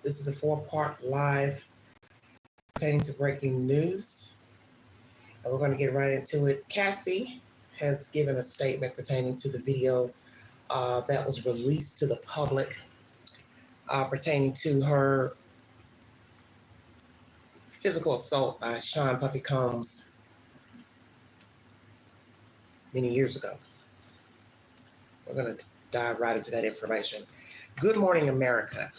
This is a 4-part live pertaining to breaking news. And we're going to get right into it. Cassie has given a statement pertaining to the video that was released to the public pertaining to her physical assault by Sean Puffy Combs many years ago. We're going to dive right into that information. Good morning, America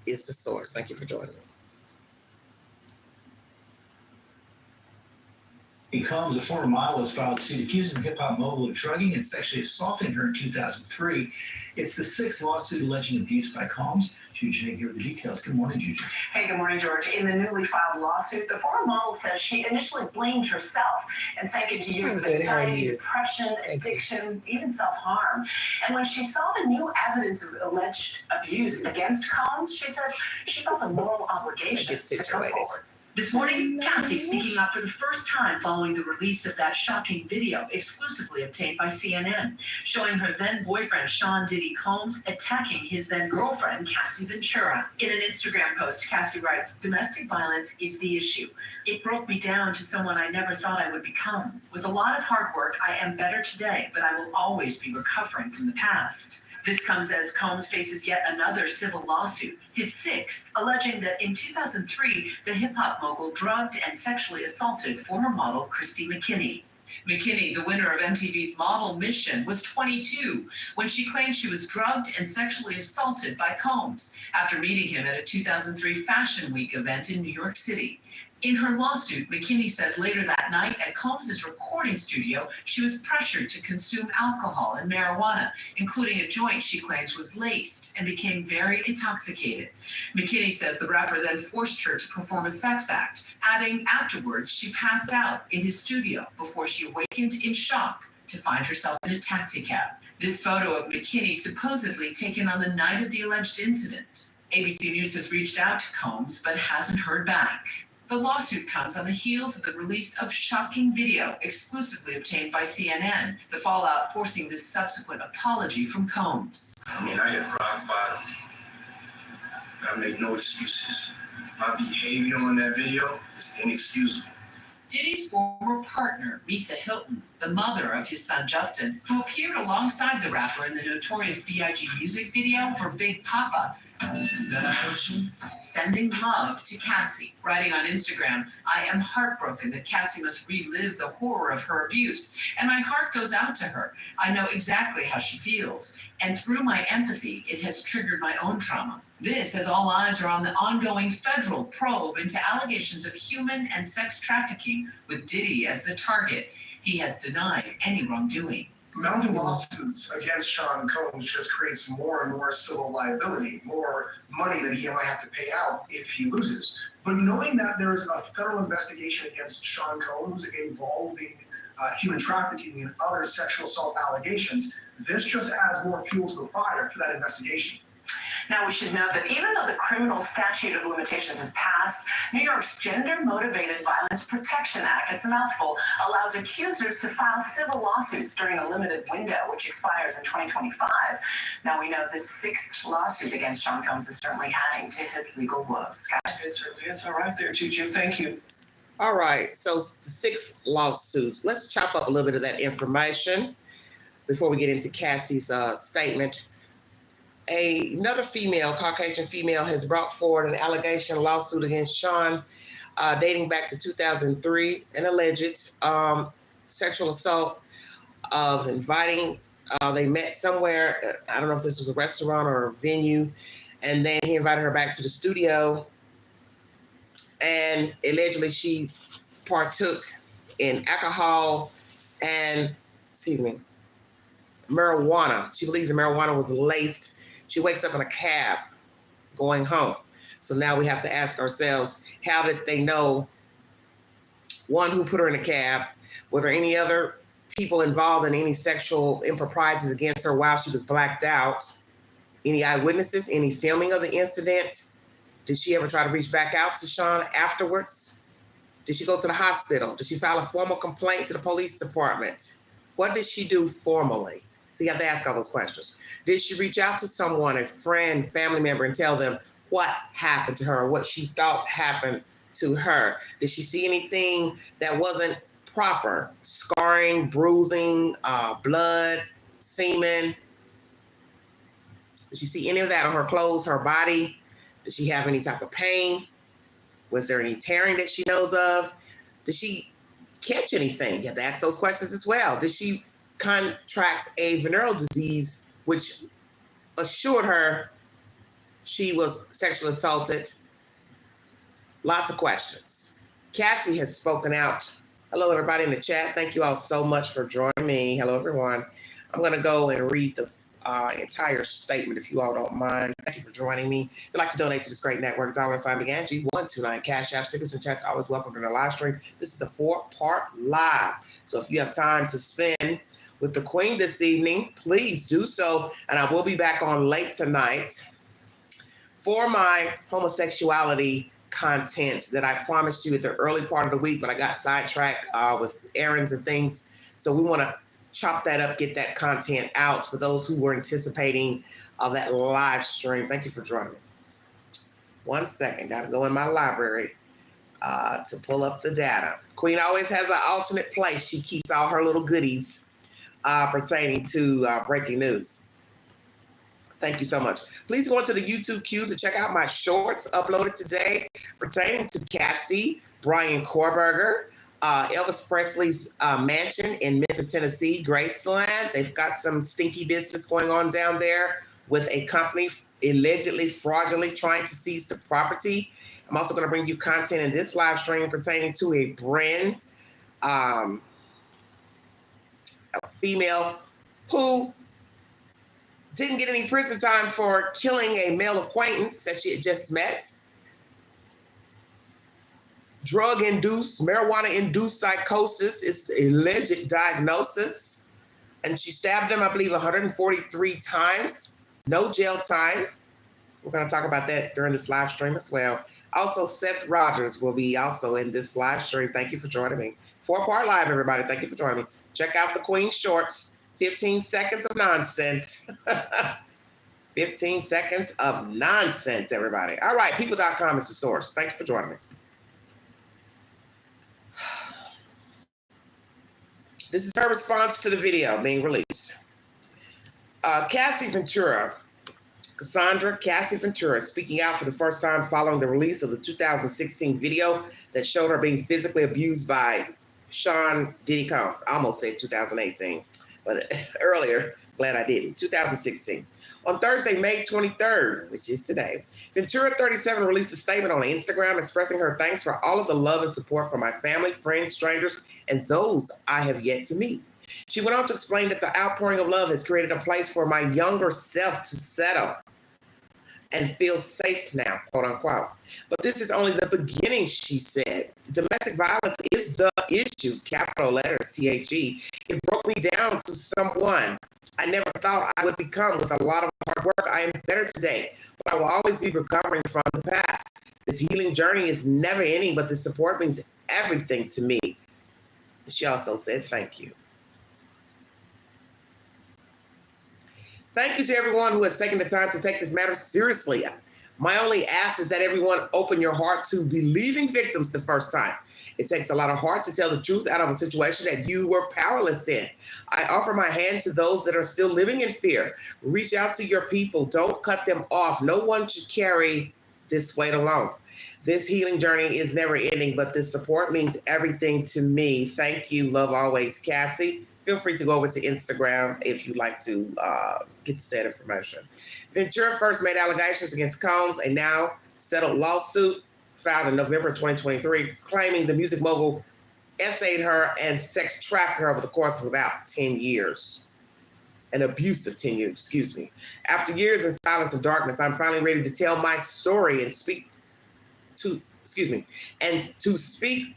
is the source. Thank you for joining me. Combs, a former model, has filed suit accusing the hip-hop mogul of drugging and sexually assaulting her in 2003. It's the 6th lawsuit alleging abuse by Combs. Jude Jane here with the details. Good morning, Jude. Hey, good morning, George. In the newly filed lawsuit, the former model says she initially blamed herself and sank into years of anxiety, depression, addiction, even self-harm. And when she saw the new evidence of alleged abuse against Combs, she says she felt a moral obligation to come forward. This morning, Cassie speaking up for the first time following the release of that shocking video exclusively obtained by CNN, showing her then-boyfriend Sean Diddy Combs attacking his then-girlfriend Cassie Ventura. In an Instagram post, Cassie writes, "Domestic violence is the issue. It broke me down to someone I never thought I would become. With a lot of hard work, I am better today, but I will always be recovering from the past." This comes as Combs faces yet another civil lawsuit, his 6th, alleging that in 2003, the hip-hop mogul drugged and sexually assaulted former model Christy McKinney. McKinney, the winner of MTV's Model Mission, was 22 when she claimed she was drugged and sexually assaulted by Combs after meeting him at a 2003 Fashion Week event in New York City. In her lawsuit, McKinney says later that night at Combs' recording studio, she was pressured to consume alcohol and marijuana, including a joint she claims was laced, and became very intoxicated. McKinney says the rapper then forced her to perform a sex act, adding afterwards she passed out in his studio before she awakened in shock to find herself in a taxicab. This photo of McKinney supposedly taken on the night of the alleged incident. ABC News has reached out to Combs but hasn't heard back. The lawsuit comes on the heels of the release of shocking video exclusively obtained by CNN, the fallout forcing this subsequent apology from Combs. I hit rock bottom. I make no excuses. My behavior on that video is inexcusable. Diddy's former partner, Misa Hilton, the mother of his son Justin, who appeared alongside the rapper in the notorious B.I.G. music video for Big Papa, sending love to Cassie, writing on Instagram, "I am heartbroken that Cassie must relive the horror of her abuse, and my heart goes out to her. I know exactly how she feels, and through my empathy, it has triggered my own trauma." This, as all eyes are on the ongoing federal probe into allegations of human and sex trafficking, with Diddy as the target. He has denied any wrongdoing. Mounting lawsuits against Sean Combs just creates more and more civil liability, more money that he might have to pay out if he loses. But knowing that there is a federal investigation against Sean Combs involving human trafficking and other sexual assault allegations, this just adds more fuel to the fire for that investigation. Now, we should note that even though the criminal statute of limitations has passed, New York's Gender-Motivated Violence Protection Act, it's a mouthful, allows accusers to file civil lawsuits during a limited window, which expires in 2025. Now, we know this 6th lawsuit against Sean Combs is certainly adding to his legal woes. Guys? It certainly is. All right there, Juju. Thank you. All right, so the 6th lawsuit. Let's chop up a little bit of that information before we get into Cassie's statement. Another female, Caucasian female, has brought forward an allegation lawsuit against Sean dating back to 2003, an alleged sexual assault of inviting, they met somewhere, I don't know if this was a restaurant or a venue, and then he invited her back to the studio, and allegedly she partook in alcohol and, marijuana. She believes the marijuana was laced. She wakes up in a cab going home. So now we have to ask ourselves, how did they know, one, who put her in a cab? Were there any other people involved in any sexual improprieties against her while she was blacked out? Any eyewitnesses? Any filming of the incident? Did she ever try to reach back out to Sean afterwards? Did she go to the hospital? Did she file a formal complaint to the police department? What did she do formally? So you have to ask all those questions. Did she reach out to someone, a friend, family member, and tell them what happened to her, what she thought happened to her? Did she see anything that wasn't proper? Scarring, bruising, blood, semen? Did she see any of that on her clothes, her body? Did she have any type of pain? Was there any tearing that she knows of? Did she catch anything? You have to ask those questions as well. Did she contract a venereal disease which assured her she was sexually assaulted? Lots of questions. Cassie has spoken out. Hello, everybody in the chat. Thank you all so much for joining me. Hello, everyone. I'm going to go and read the entire statement, if you all don't mind. Thank you for joining me. If you'd like to donate to this great network, $BigAngie129 Cash App, stickers and chats always welcome to the live stream. This is a 4-part live. So if you have time to spend with the Queen this evening, please do so. And I will be back on late tonight for my homosexuality content that I promised you at the early part of the week, but I got sidetracked with errands and things. So we want to chop that up, get that content out for those who were anticipating that live stream. Thank you for joining me. 1 second, got to go in my library to pull up the data. Queen always has an alternate place. She keeps all her little goodies pertaining to breaking news. Thank you so much. Please go into the YouTube queue to check out my shorts uploaded today pertaining to Cassie, Bryan Kohberger, Elvis Presley's mansion in Memphis, Tennessee, Graceland. They've got some stinky business going on down there with a company allegedly fraudulently trying to seize the property. I'm also going to bring you content in this live stream pertaining to a Bryn, a female who didn't get any prison time for killing a male acquaintance that she had just met. Drug-induced, marijuana-induced psychosis is a alleged diagnosis. And she stabbed him, I believe, 143 times. No jail time. We're going to talk about that during this live stream as well. Also, Seth'S Rogers will be also in this live stream. Thank you for joining me. 4-part live, everybody. Thank you for joining me. Check out the Queen shorts. 15 seconds of nonsense. 15 seconds of nonsense, everybody. All right, people.com is the source. Thank you for joining me. This is her response to the video being released. Cassie Ventura, Cassie Ventura, speaking out for the first time following the release of the 2016 video that showed her being physically abused by Sean Diddy Combs. I almost said 2018, but earlier, glad I didn't. 2016. On Thursday, May 23rd, which is today, Ventura 37 released a statement on Instagram expressing her thanks for all of the love and support from my family, friends, strangers, and those I have yet to meet. She went on to explain that the outpouring of love has created a place for my younger self to settle and feel safe now, quote unquote. But this is only the beginning, she said. Domestic violence is the issue, capital letters, THE. It broke me down to someone I never thought I would become. With a lot of hard work, I am better today, but I will always be recovering from the past. This healing journey is never ending, but the support means everything to me. She also said, thank you. Thank you to everyone who has taken the time to take this matter seriously. My only ask is that everyone open your heart to believing victims the first time. It takes a lot of heart to tell the truth out of a situation that you were powerless in. I offer my hand to those that are still living in fear. Reach out to your people. Don't cut them off. No one should carry this weight alone. This healing journey is never ending, but this support means everything to me. Thank you. Love always, Cassie. Feel free to go over to Instagram if you'd like to get said information. Ventura first made allegations against Combs, a now settled lawsuit filed in November 2023, claiming the music mogul essayed her and sex trafficked her over the course of about 10 years. An abusive 10 years, excuse me. After years in silence and darkness, I'm finally ready to tell my story and speak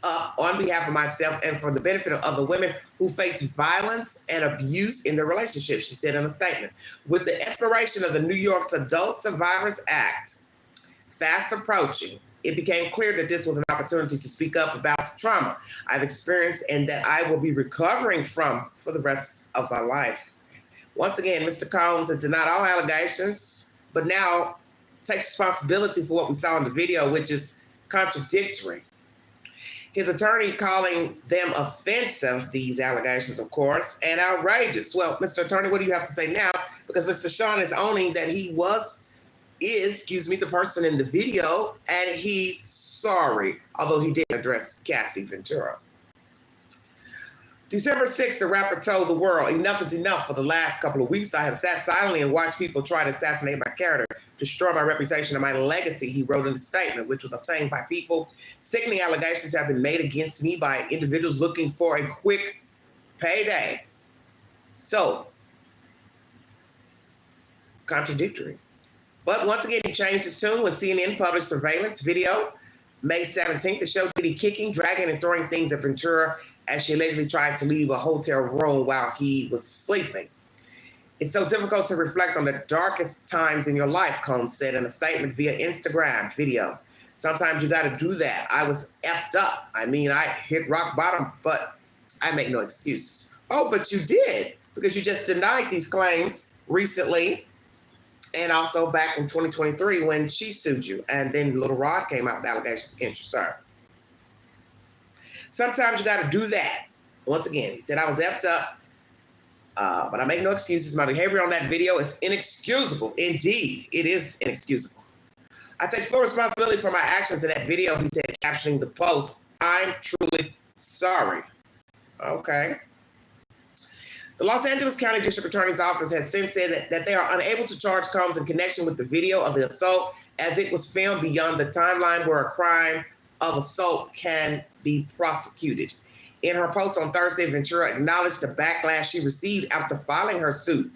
up on behalf of myself and for the benefit of other women who face violence and abuse in their relationships, she said in a statement. With the expiration of the New York's Adult Survivors Act fast approaching, it became clear that this was an opportunity to speak up about the trauma I've experienced and that I will be recovering from for the rest of my life. Once again, Mr. Combs has denied all allegations, but now takes responsibility for what we saw in the video, which is contradictory. His attorney calling them offensive, these allegations, of course, and outrageous. Well, Mr. Attorney, what do you have to say now? Because Mr. Sean is owning that he is the person in the video, and he's sorry, although he didn't address Cassie Ventura. December 6th, the rapper told the world, enough is enough. For the last couple of weeks, I have sat silently and watched people try to assassinate my character, destroy my reputation and my legacy, he wrote in the statement, which was obtained by people. Sickening allegations have been made against me by individuals looking for a quick payday. So, contradictory. But once again, he changed his tune when CNN published surveillance video May 17th to show Diddy kicking, dragging, and throwing things at Ventura as she allegedly tried to leave a hotel room while he was sleeping. It's so difficult to reflect on the darkest times in your life, Combs said in a statement via Instagram video. Sometimes you got to do that. I was effed up. I mean, I hit rock bottom, but I make no excuses. Oh, but you did, because you just denied these claims recently, and also back in 2023 when she sued you, and then Little Rod came out with allegations against you, sir. Sometimes you got to do that. Once again, he said, I was effed up, but I make no excuses. My behavior on that video is inexcusable. Indeed, it is inexcusable. I take full responsibility for my actions in that video, he said, captioning the post. I'm truly sorry. Okay. The Los Angeles County District Attorney's Office has since said that they are unable to charge Combs in connection with the video of the assault, as it was filmed beyond the timeline where a crime of assault can be prosecuted. In her post on Thursday, Ventura acknowledged the backlash she received after filing her suit.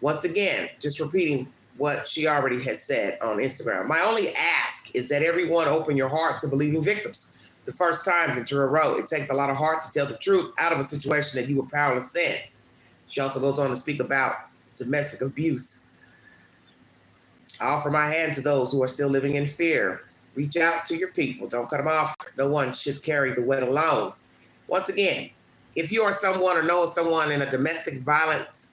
Once again, just repeating what she already has said on Instagram. My only ask is that everyone open your heart to believing victims. The first time, Ventura wrote, it takes a lot of heart to tell the truth out of a situation that you were powerless in. She also goes on to speak about domestic abuse. I offer my hand to those who are still living in fear. Reach out to your people. Don't cut them off. No one should carry the weight alone. Once again, if you are someone or know someone in a domestic violence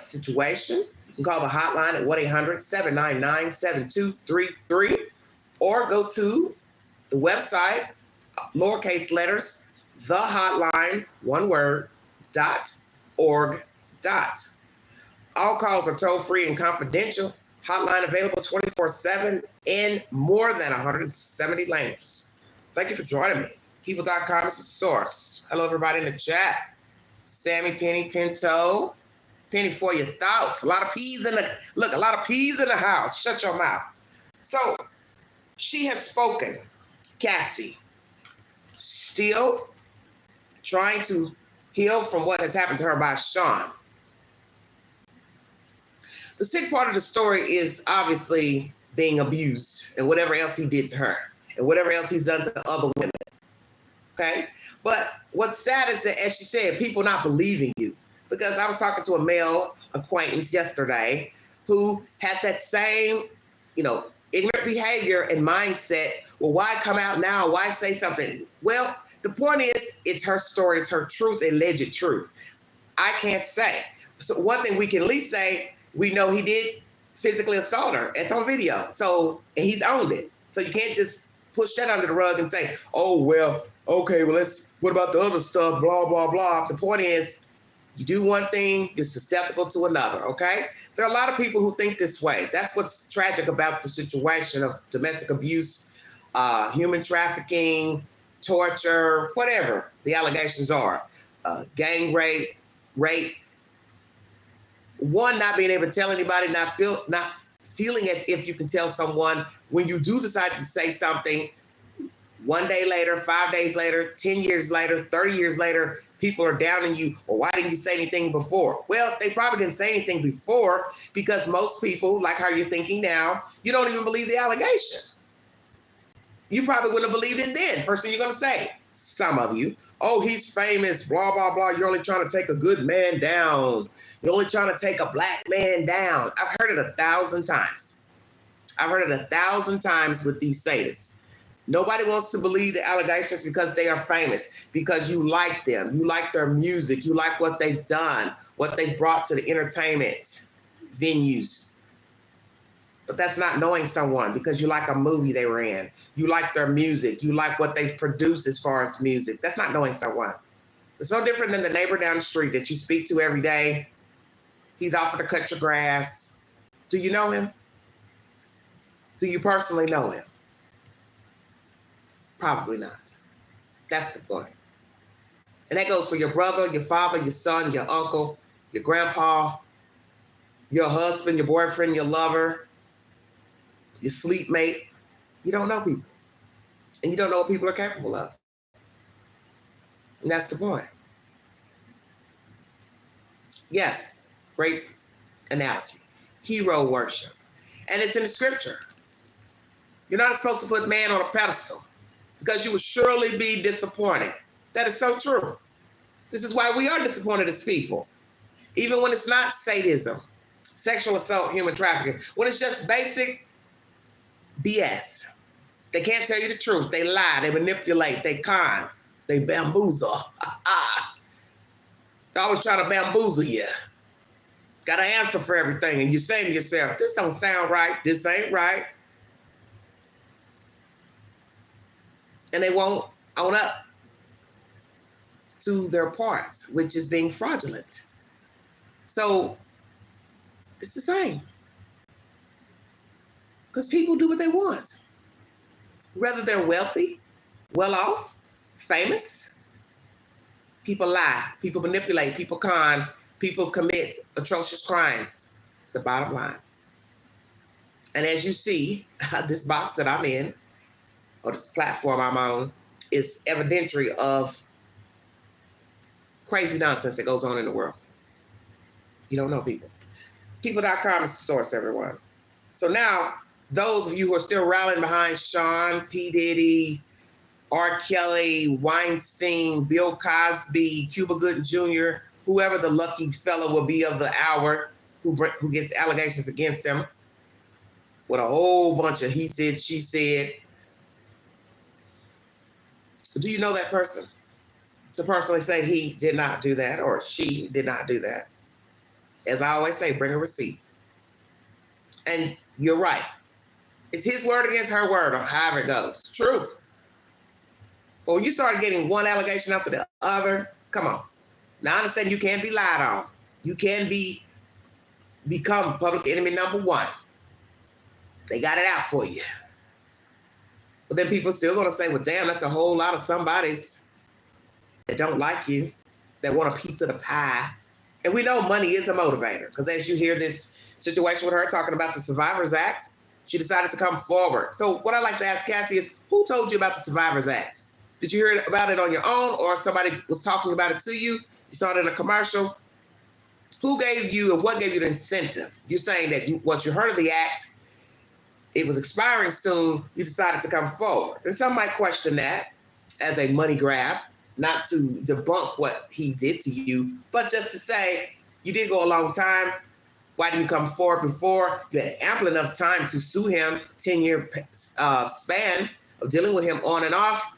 situation, you can call the hotline at 1-800-799-7233 or go to the website, lowercase letters, the hotline, one word, .org. All calls are toll-free and confidential. Hotline available 24/7 in more than 170 languages. Thank you for joining me. People.com is the source. Hello, everybody in the chat. Sammy, Penny, Pinto. Penny, for your thoughts. A lot of peas in the house. Shut your mouth. So, she has spoken. Cassie, still trying to heal from what has happened to her by Sean. The sick part of the story is obviously being abused and whatever else he did to her and whatever else he's done to other women. Okay? But what's sad is that, as she said, people not believing you. Because I was talking to a male acquaintance yesterday who has that same, ignorant behavior and mindset. Well, why come out now? Why say something? Well, the point is, it's her story, it's her truth, alleged truth. I can't say. So one thing we can at least say, we know he did physically assault her. It's on video. So, and he's owned it. So you can't just push that under the rug and say, oh, well, okay, well, what about the other stuff, blah, blah, blah. The point is, you do one thing, you're susceptible to another, okay? There are a lot of people who think this way. That's what's tragic about the situation of domestic abuse, human trafficking, torture, whatever the allegations are, gang rape. One, not being able to tell anybody, not feeling as if you can tell someone when you do decide to say something. 1 day later, 5 days later, 10 years later, 30 years later, people are downing you. Well, why didn't you say anything before? Well, they probably didn't say anything before because most people, like how you're thinking now, you don't even believe the allegation. You probably wouldn't have believed it then. First thing you're going to say, some of you, oh, he's famous, blah, blah, blah. You're only trying to take a good man down. You're only trying to take a black man down. I've heard it 1,000 times. I've heard it 1,000 times with these sadists. Nobody wants to believe the allegations because they are famous, because you like them. You like their music. You like what they've done, what they've brought to the entertainment venues. But that's not knowing someone because you like a movie they were in. You like their music. You like what they've produced as far as music. That's not knowing someone. It's no different than the neighbor down the street that you speak to every day. He's offered to cut your grass. Do you know him? Do you personally know him? Probably not. That's the point. And that goes for your brother, your father, your son, your uncle, your grandpa, your husband, your boyfriend, your lover, your sleep mate. You don't know people. And you don't know what people are capable of. And that's the point. Yes, great analogy. Hero worship. And it's in the scripture. You're not supposed to put man on a pedestal because you will surely be disappointed. That is so true. This is why we are disappointed as people. Even when it's not sadism, sexual assault, human trafficking, when it's just basic BS. They can't tell you the truth. They lie, they manipulate, they con, they bamboozle. They're always trying to bamboozle you. Got an answer for everything. And you're saying to yourself, this don't sound right. This ain't right. And they won't own up to their parts, which is being fraudulent. So it's the same. Because people do what they want. Whether they're wealthy, well off, famous, people lie, people manipulate, people con, people commit atrocious crimes. It's the bottom line. And as you see, this box that I'm in, or this platform I'm on, is evidentiary of crazy nonsense that goes on in the world. You don't know people. People.com is the source, everyone. So now, those of you who are still rallying behind Sean, P. Diddy, R. Kelly, Weinstein, Bill Cosby, Cuba Gooding Jr., whoever the lucky fellow will be of the hour who gets allegations against him, with a whole bunch of he said, she said. Do you know that person? To personally say he did not do that or she did not do that. As I always say, bring a receipt. And you're right. It's his word against her word, or however it goes. True. But when you start getting one allegation after the other, come on. Now I understand you can't be lied on. You can become public enemy number one. They got it out for you. But then people still gonna say, well, damn, that's a whole lot of somebodies that don't like you, that want a piece of the pie. And we know money is a motivator, because as you hear this situation with her talking about the Survivors Act, she decided to come forward. So what I'd like to ask Cassie is, who told you about the Survivors Act? Did you hear about it on your own, or somebody was talking about it to you? You saw it in a commercial? Who gave you, and what gave you the incentive? You're saying that once you heard of the act, it was expiring soon, you decided to come forward. And some might question that as a money grab, not to debunk what he did to you, but just to say, you did go a long time. Why didn't you come forward before? You had ample enough time to sue him, 10-year span of dealing with him on and off.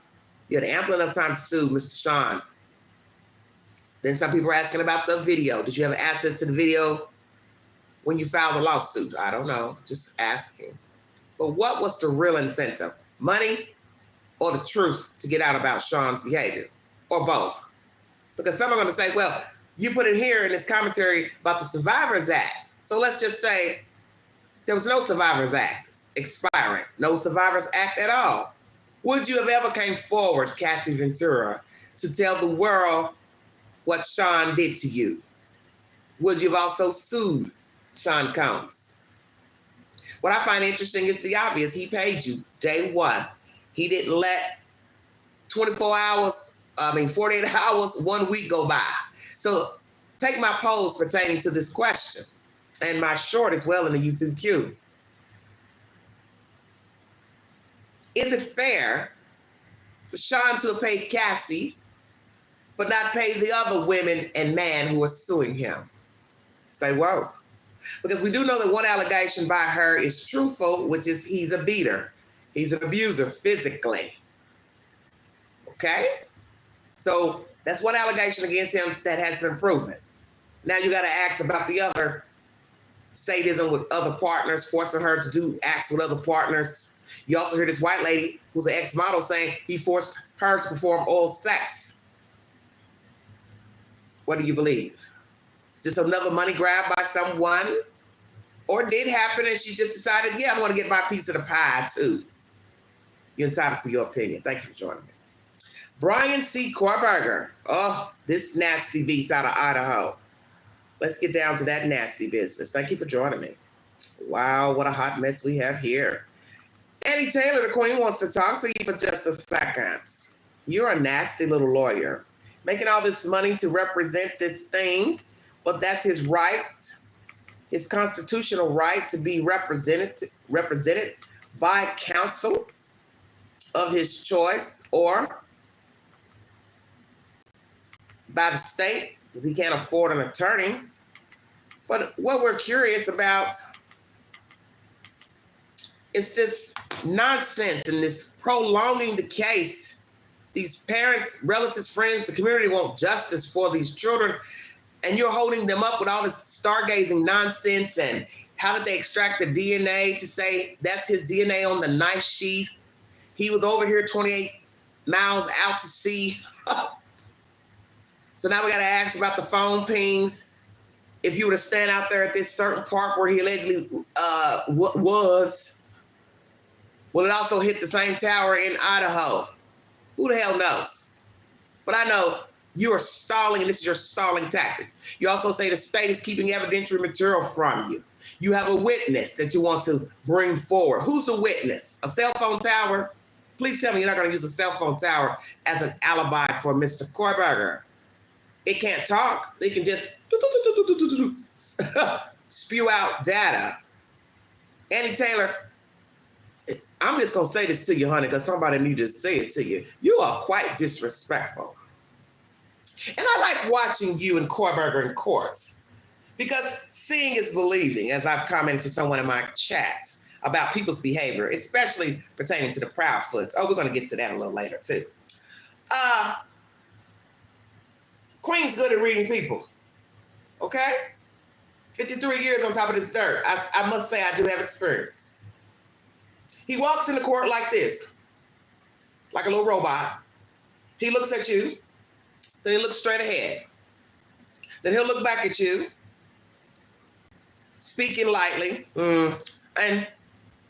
You had ample enough time to sue Mr. Sean. Then some people are asking about the video. Did you have access to the video when you filed the lawsuit? I don't know, just asking. But what was the real incentive? Money or the truth to get out about Sean's behavior? Or both? Because some are going to say, well, you put it here in this commentary about the Survivors Act. So let's just say there was no Survivors Act expiring, no Survivors Act at all. Would you have ever came forward, Cassie Ventura, to tell the world what Sean did to you? Would you have also sued Sean Combs? What I find interesting is the obvious. He paid you day one. He didn't let 48 hours, 1 week go by. So take my polls pertaining to this question, and my short as well in the YouTube queue. Is it fair for Sean to have paid Cassie, but not pay the other women and man who are suing him? Stay woke. Because we do know that one allegation by her is truthful, which is he's a beater. He's an abuser physically. Okay? So that's one allegation against him that has been proven. Now you got to ask about the other sadism with other partners, forcing her to do acts with other partners. You also hear this white lady who's an ex-model saying he forced her to perform oral sex. What do you believe? Is this another money grab by someone? Or did happen and she just decided, yeah, I'm going to get my piece of the pie too? You're entitled to your opinion. Thank you for joining me. Bryan Kohberger. Oh, this nasty beast out of Idaho. Let's get down to that nasty business. Thank you for joining me. Wow, what a hot mess we have here. Annie Taylor, the queen, wants to talk to you for just a second. You're a nasty little lawyer, making all this money to represent this thing, but that's his right, his constitutional right to be represented by counsel of his choice or by the state, because he can't afford an attorney. But what we're curious about is this nonsense and this prolonging the case. These parents, relatives, friends, the community want justice for these children, and you're holding them up with all this stargazing nonsense. And how did they extract the DNA to say that's his DNA on the knife sheath? He was over here 28 miles out to sea. So now we got to ask about the phone pings. If you were to stand out there at this certain park where he allegedly was, will it also hit the same tower in Idaho? Who the hell knows? But I know you are stalling, and this is your stalling tactic. You also say the state is keeping evidentiary material from you. You have a witness that you want to bring forward. Who's a witness? A cell phone tower? Please tell me you're not going to use a cell phone tower as an alibi for Mr. Kohberger. It can't talk. They can just spew out data. Annie Taylor, I'm just going to say this to you, honey, because somebody needed to say it to you. You are quite disrespectful. And I like watching you and Kohberger in courts because seeing is believing, as I've commented to someone in my chats about people's behavior, especially pertaining to the Proudfoots. Oh, we're going to get to that a little later, too. Queen's good at reading people, okay? 53 years on top of this dirt. I must say I do have experience. He walks into court like this, like a little robot. He looks at you, then he looks straight ahead. Then he'll look back at you, speaking lightly, and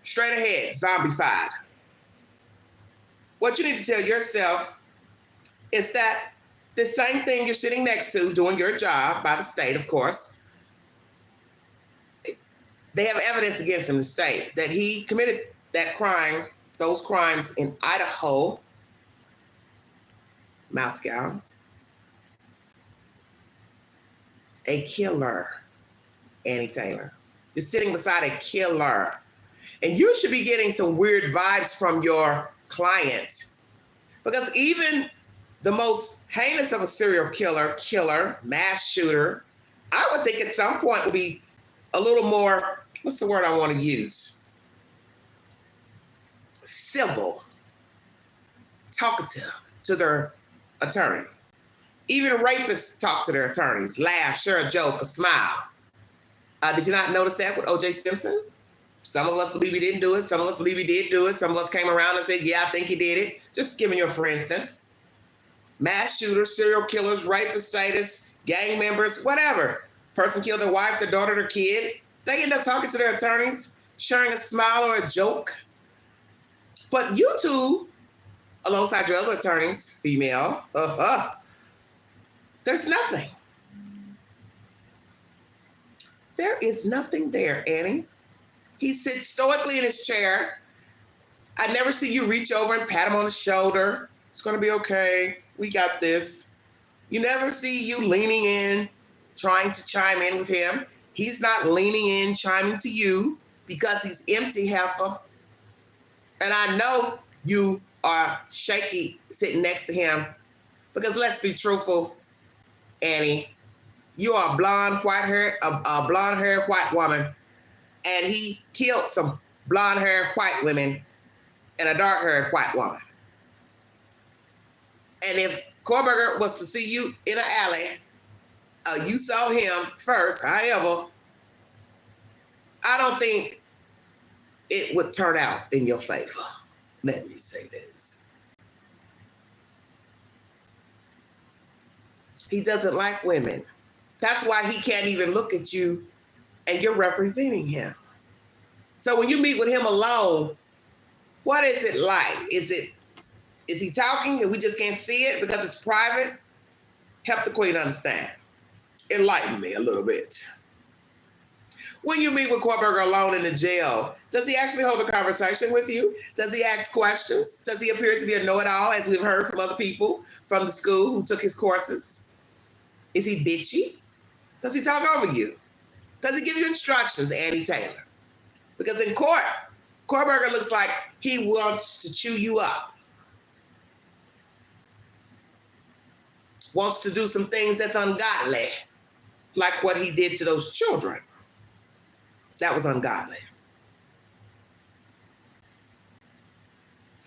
straight ahead, zombified. What you need to tell yourself is that the same thing you're sitting next to, doing your job by the state, of course, they have evidence against him, the state, that he committed that crime, those crimes in Idaho, Moscow. A killer, Annie Taylor. You're sitting beside a killer. And you should be getting some weird vibes from your clients. Because even the most heinous of a serial killer, mass shooter, I would think at some point would be a little more, what's the word I want to use? Civil, talkative to their attorney. Even rapists talk to their attorneys, laugh, share a joke, a smile. Did you not notice that with O.J. Simpson? Some of us believe he didn't do it. Some of us believe he did do it. Some of us came around and said, yeah, I think he did it. Just giving you a for instance. Mass shooters, serial killers, rapists, sadists, gang members, whatever. Person killed their wife, their daughter, their kid. They end up talking to their attorneys, sharing a smile or a joke. But you two, alongside your other attorneys, female, there's nothing. There is nothing there, Annie. He sits stoically in his chair. I never see you reach over and pat him on the shoulder. It's going to be okay. We got this. You never see you leaning in, trying to chime in with him. He's not leaning in, chiming to you because he's empty heifer. And I know you are shaky sitting next to him because let's be truthful, Annie. You are a blonde white woman, and he killed some blonde-haired white women and a dark-haired white woman. And if Kohberger was to see you in an alley, you saw him first, however, I don't think it would turn out in your favor. Let me say this. He doesn't like women. That's why he can't even look at you and you're representing him. So when you meet with him alone, what is it like? Is he talking and we just can't see it because it's private? Help the queen understand. Enlighten me a little bit. When you meet with Kohberger alone in the jail, does he actually hold a conversation with you? Does he ask questions? Does he appear to be a know-it-all, as we've heard from other people from the school who took his courses? Is he bitchy? Does he talk over you? Does he give you instructions, Annie Taylor? Because in court, Kohberger looks like he wants to chew you up. Wants to do some things that's ungodly, like what he did to those children. That was ungodly.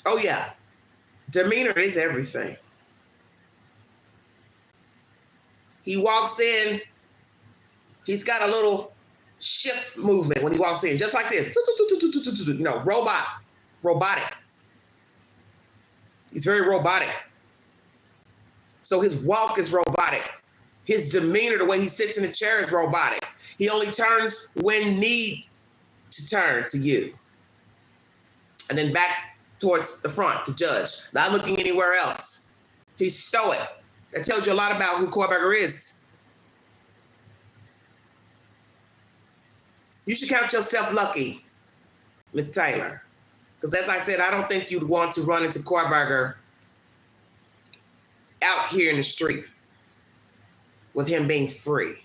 Oh yeah, demeanor is everything. He walks in, he's got a little shift movement when he walks in, just like this. You know, robotic. He's very robotic. So his walk is robotic. His demeanor, the way he sits in the chair is robotic. He only turns when need to turn to you. And then back towards the front to judge, not looking anywhere else. He's stoic. That tells you a lot about who Kohberger is. You should count yourself lucky, Ms. Taylor. Because as I said, I don't think you'd want to run into Kohberger out here in the street with him being free.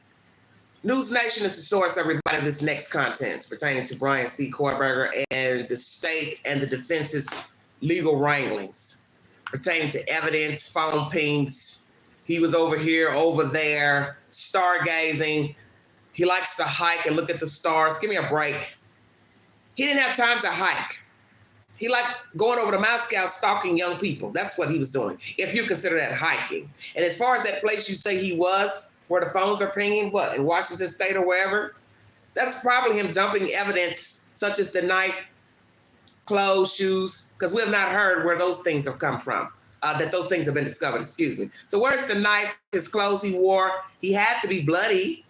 News Nation is the source, everybody, of this next content pertaining to Bryan C. Kohberger and the state and the defense's legal wranglings pertaining to evidence, phone pings. He was over here, over there, stargazing. He likes to hike and look at the stars. Give me a break. He didn't have time to hike. He liked going over to Moscow stalking young people. That's what he was doing, if you consider that hiking. And as far as that place you say he was, where the phones are pinging, what, in Washington State or wherever? That's probably him dumping evidence such as the knife, clothes, shoes, because we have not heard where those things have come from, that those things have been discovered, excuse me. So where's the knife, his clothes he wore? He had to be bloody.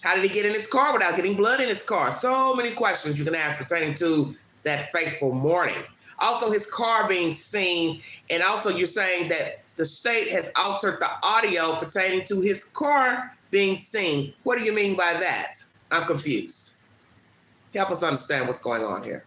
How did he get in his car without getting blood in his car? So many questions you can ask pertaining to that fateful morning. Also his car being seen, and also you're saying that the state has altered the audio pertaining to his car being seen. What do you mean by that? I'm confused. Help us understand what's going on here.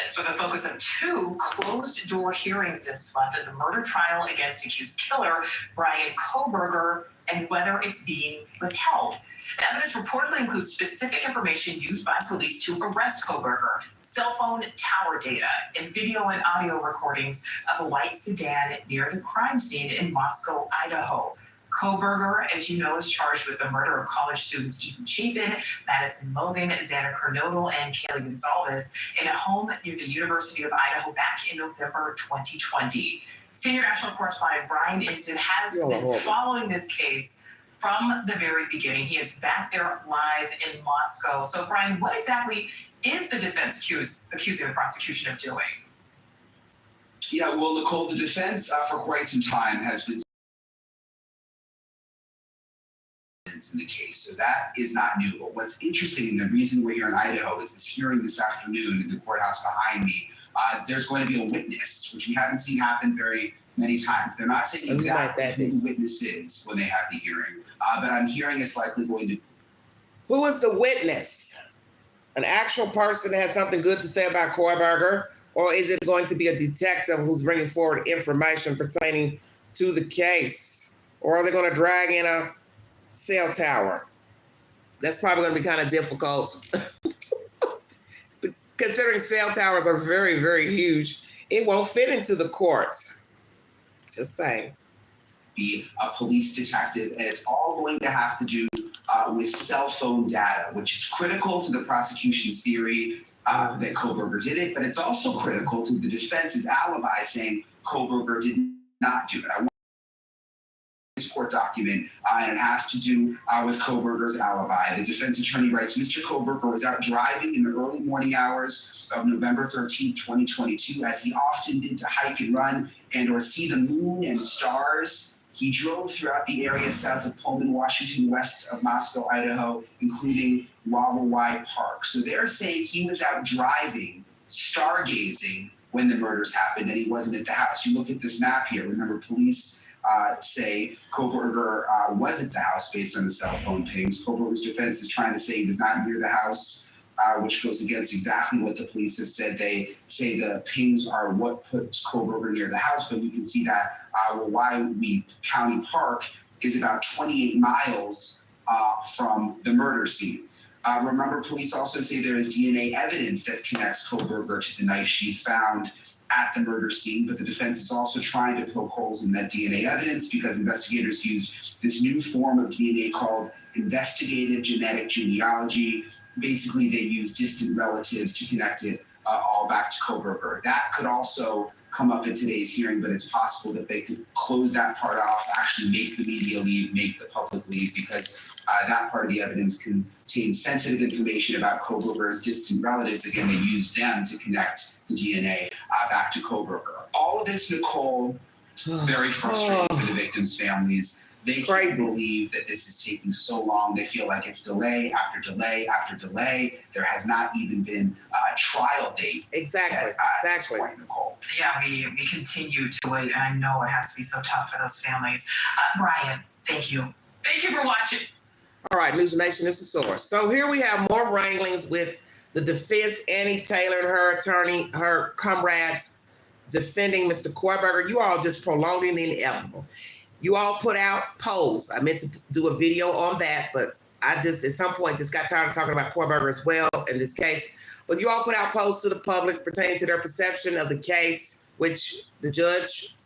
So the focus of two closed-door hearings this month at the murder trial against accused killer Bryan Kohberger and whether it's being withheld. The evidence reportedly includes specific information used by police to arrest Kohberger, cell phone tower data, and video and audio recordings of a white sedan near the crime scene in Moscow, Idaho. Kohberger, as you know, is charged with the murder of college students Ethan Chapin, Madison Logan, Xander Kernodle, and Kaylee Gonzalez in a home near the University of Idaho back in November 2020. Senior national correspondent Bryan Inton has been following this case from the very beginning. He is back there live in Moscow. So, Bryan, what exactly is the defense accusing the prosecution of doing? Yeah, well, Nicole, the defense for quite some time has been in the case, so that is not new. But what's interesting, and the reason we're here in Idaho, is this hearing this afternoon in the courthouse behind me. There's going to be a witness, which we haven't seen happen very many times. They're not saying exactly who the witness is when they have the hearing, but I'm hearing it's likely going to. Who is the witness? An actual person that has something good to say about Kohberger, or is it going to be a detective who's bringing forward information pertaining to the case? Or are they going to drag in a cell tower? That's probably going to be kind of difficult. Considering cell towers are very, very huge, it won't fit into the courts. Just saying. Be a police detective, and it's all going to have to do with cell phone data, which is critical to the prosecution's theory that Kohberger did it, but it's also critical to the defense's alibi saying Kohberger did not do it. I want this court document, and it has to do with Kohberger's alibi. The defense attorney writes, Mr. Kohberger was out driving in the early morning hours of November 13th, 2022, as he often did to hike and run and or see the moon and stars. He drove throughout the area south of Pullman, Washington, west of Moscow, Idaho, including Wawawai Park. So they're saying he was out driving, stargazing when the murders happened, and he wasn't at the house. You look at this map here. Remember, police say Kohberger was at the house based on the cell phone pings. Kohberger's defense is trying to say he was not near the house, which goes against exactly what the police have said. They say the pings are what puts Kohberger near the house, but you can see that Wawawai County Park is about 28 miles from the murder scene. Remember, police also say there is DNA evidence that connects Kohberger to the knife she found at the murder scene, but the defense is also trying to poke holes in that DNA evidence because investigators used this new form of DNA called investigative genetic genealogy. Basically, they use distant relatives to connect it all back to Kohberger. That could also come up in today's hearing, but it's possible that they could close that part off, actually make the media leave, make the public leave, because that part of the evidence contains sensitive information about Kohberger's distant relatives. Again, they used them to connect the DNA back to Kohberger. All of this, Nicole, very frustrating for the victims' families. They can't believe that this is taking so long. They feel like it's delay after delay after delay. There has not even been a trial date. Exactly. This point, Nicole. Yeah, we continue to wait, and I know it has to be so tough for those families. Bryan, thank you. Thank you for watching. All right, News Nation is the source. So here we have more wranglings with the defense, Annie Taylor and her attorney, her comrades defending Mr. Kohberger. You all just prolonging the inevitable. You all put out polls. I meant to do a video on that, but I just, at some point, just got tired of talking about Kohberger as well in this case. But you all put out polls to the public pertaining to their perception of the case, which the judge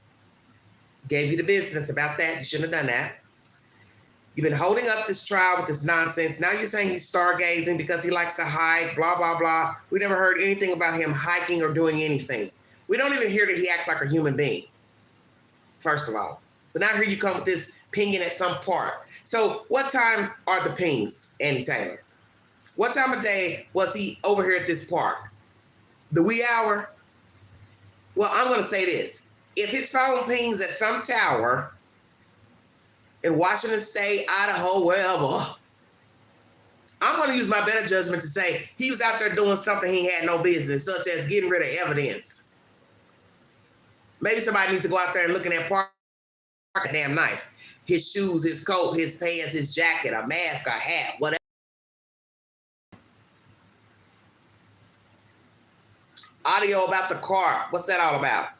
gave you the business about that. You shouldn't have done that. You've been holding up this trial with this nonsense. Now you're saying he's stargazing because he likes to hike, blah, blah, blah. We never heard anything about him hiking or doing anything. We don't even hear that he acts like a human being, first of all. So now here you come with this pinging at some park. So what time are the pings, Annie Taylor? What time of day was he over here at this park? The wee hour? Well, I'm going to say this. If his phone pings at some tower in Washington State, Idaho, wherever, I'm going to use my better judgment to say he was out there doing something he had no business, such as getting rid of evidence. Maybe somebody needs to go out there and look in that park. A damn knife, his shoes, his coat, his pants, his jacket, a mask, a hat, whatever. Audio about the car. What's that all about?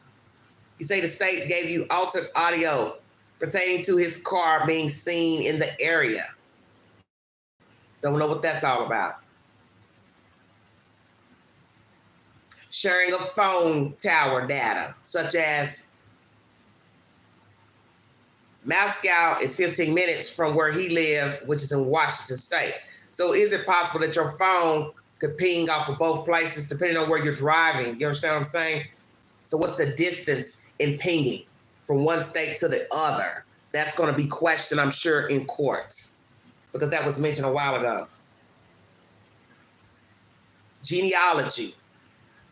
You say the state gave you altered audio pertaining to his car being seen in the area. Don't know what that's all about. Sharing of phone tower data, such as Moscow is 15 minutes from where he lived, which is in Washington State. So is it possible that your phone could ping off of both places depending on where you're driving? You understand what I'm saying? So what's the distance in pinging from one state to the other? That's going to be questioned, I'm sure, in court, because that was mentioned a while ago. Genealogy.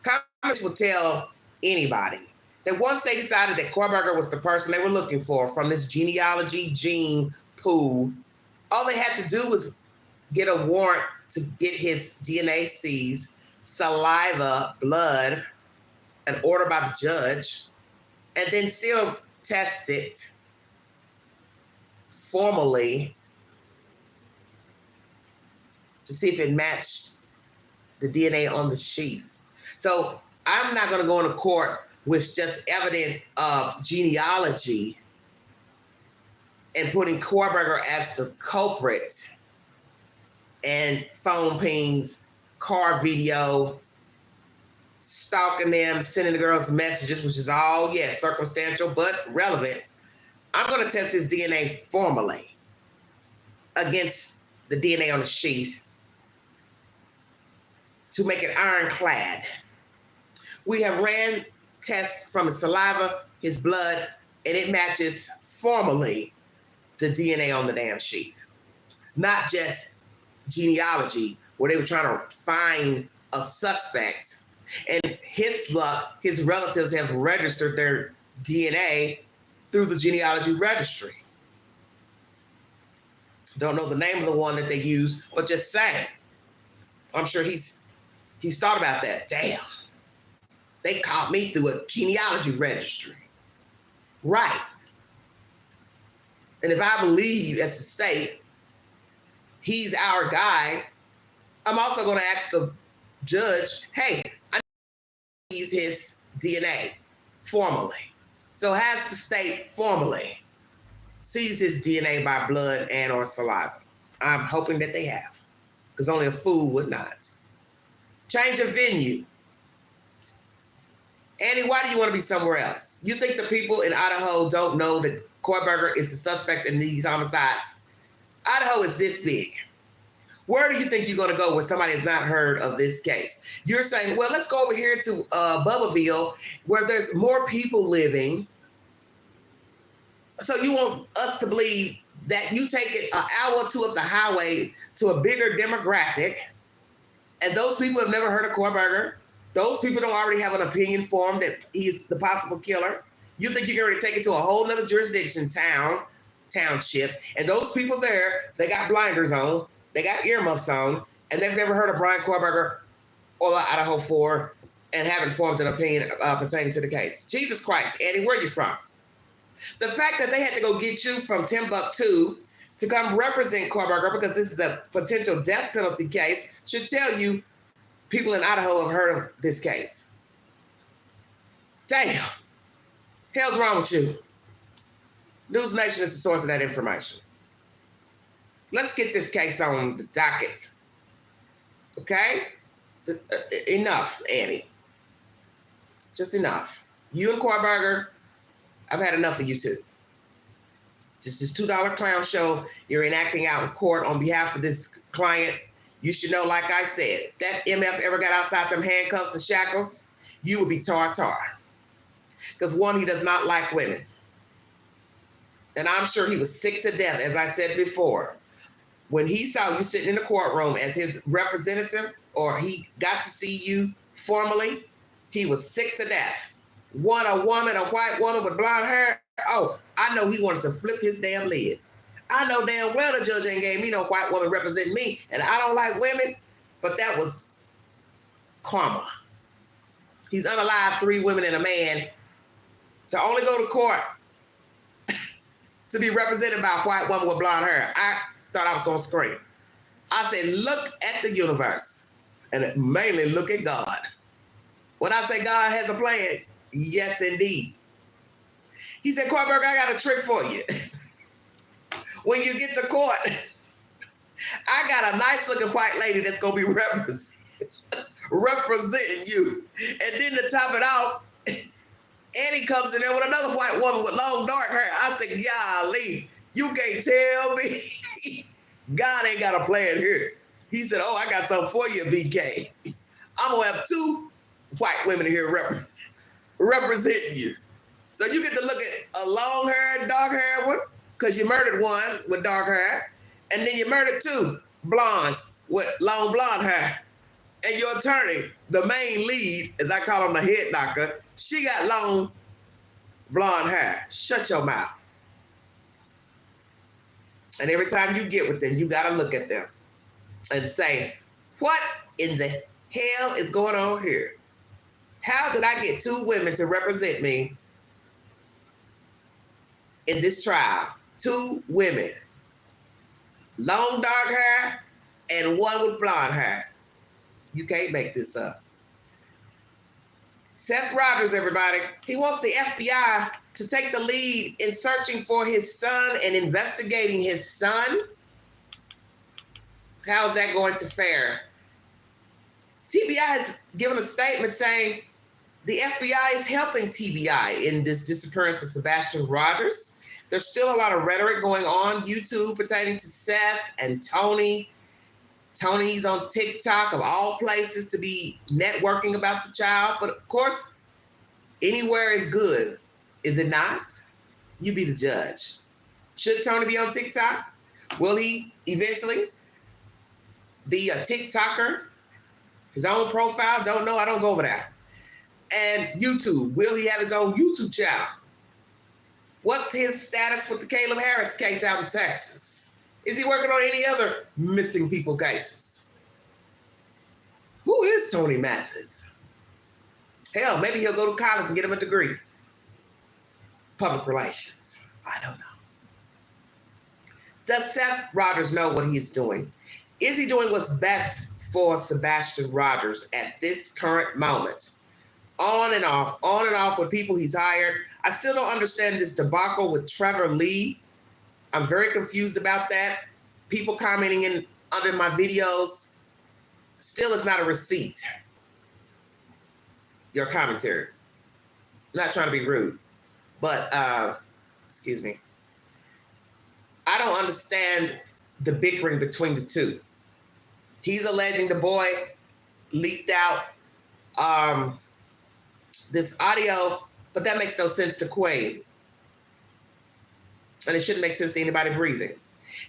Congress will tell anybody that once they decided that Kohberger was the person they were looking for from this genealogy gene pool, all they had to do was get a warrant to get his DNA seized, saliva, blood, an order by the judge, and then still test it formally to see if it matched the DNA on the sheath. So I'm not going to go into court with just evidence of genealogy and putting Kohberger as the culprit and phone pings, car video, stalking them, sending the girls messages, which is all, yes, circumstantial, but relevant. I'm going to test his DNA formally against the DNA on the sheath to make it ironclad. We have ran tests from his saliva, his blood, and it matches formally the DNA on the damn sheath. Not just genealogy, where they were trying to find a suspect. And his luck, his relatives have registered their DNA through the genealogy registry. Don't know the name of the one that they use, but just saying. I'm sure he's thought about that. Damn, they caught me through a genealogy registry. Right. And if I believe as a state, he's our guy, I'm also going to ask the judge, hey, I need to use his DNA formally. So has the state formally seized his DNA by blood and or saliva? I'm hoping that they have, because only a fool would not. Change of venue. Annie, why do you want to be somewhere else? You think the people in Idaho don't know that Kohberger is the suspect in these homicides? Idaho is this big. Where do you think you're going to go where somebody has not heard of this case? You're saying, well, let's go over here to Bubbaville, where there's more people living. So you want us to believe that you take it an hour or two up the highway to a bigger demographic, and those people have never heard of Kohberger? Those people don't already have an opinion formed that he's the possible killer? You think you're going to take it to a whole nother jurisdiction, township, and those people there, they got blinders on, they got earmuffs on, and they've never heard of Bryan Kohberger or the Idaho 4 and haven't formed an opinion pertaining to the case. Jesus Christ, Annie, where are you from? The fact that they had to go get you from Timbuktu to come represent Kohberger because this is a potential death penalty case should tell you people in Idaho have heard of this case. Damn. Hell's wrong with you? News Nation is the source of that information. Let's get this case on the docket. Okay? Enough, Annie. Just enough. You and Kohberger, I've had enough of you too. Just this $2 clown show you're enacting out in court on behalf of this client. You should know, like I said, if that MF ever got outside them handcuffs and shackles, you would be tar. Because one, he does not like women. And I'm sure he was sick to death, as I said before. When he saw you sitting in the courtroom as his representative, or he got to see you formally, he was sick to death. One, a woman, a white woman with blonde hair. Oh, I know he wanted to flip his damn lid. I know damn well the judge ain't gave me no white woman representing me, and I don't like women, but that was karma. He's unalived 3 women and a man to only go to court to be represented by a white woman with blonde hair. I thought I was going to scream. I said, look at the universe, and mainly look at God. When I say God has a plan, yes, indeed. He said, Kohberger, I got a trick for you. When you get to court, I got a nice looking white lady that's going to be representing you. And then to top it off, Annie comes in there with another white woman with long dark hair. I said, golly, you can't tell me God ain't got a plan here. He said, oh, I got something for you, BK. I'm going to have 2 white women here representing you. So you get to look at a long hair, dark hair one, because you murdered one with dark hair, and then you murdered 2 blondes with long blonde hair. And your attorney, the main lead, as I call him, the head doctor, she got long blonde hair. Shut your mouth. And every time you get with them, you got to look at them and say, what in the hell is going on here? How did I get 2 women to represent me in this trial? 2 women, long dark hair and one with blonde hair. You can't make this up. Seth's Rogers, everybody. He wants the FBI to take the lead in searching for his son and investigating his son. How's that going to fare? TBI has given a statement saying the FBI is helping TBI in this disappearance of Sebastian Rogers. There's still a lot of rhetoric going on YouTube pertaining to Seth and Tony. Tony's on TikTok, of all places, to be networking about the child. But of course, anywhere is good, is it not? You be the judge. Should Tony be on TikTok? Will he eventually be a TikToker? His own profile? Don't know. I don't go over that. And YouTube. Will he have his own YouTube channel? What's his status with the Caleb Harris case out in Texas? Is he working on any other missing people cases? Who is Tony Mathis? Hell, maybe he'll go to college and get him a degree. Public relations. I don't know. Does Seth Rogers know what he's doing? Is he doing what's best for Sebastian Rogers at this current moment? On and off with people he's hired. I still don't understand this debacle with Trevor Lee. I'm very confused about that. People commenting in under my videos. Still, it's not a receipt. Your commentary. I'm not trying to be rude, but excuse me. I don't understand the bickering between the two. He's alleging the boy leaked out this audio, but that makes no sense to Quaid. And it shouldn't make sense to anybody breathing.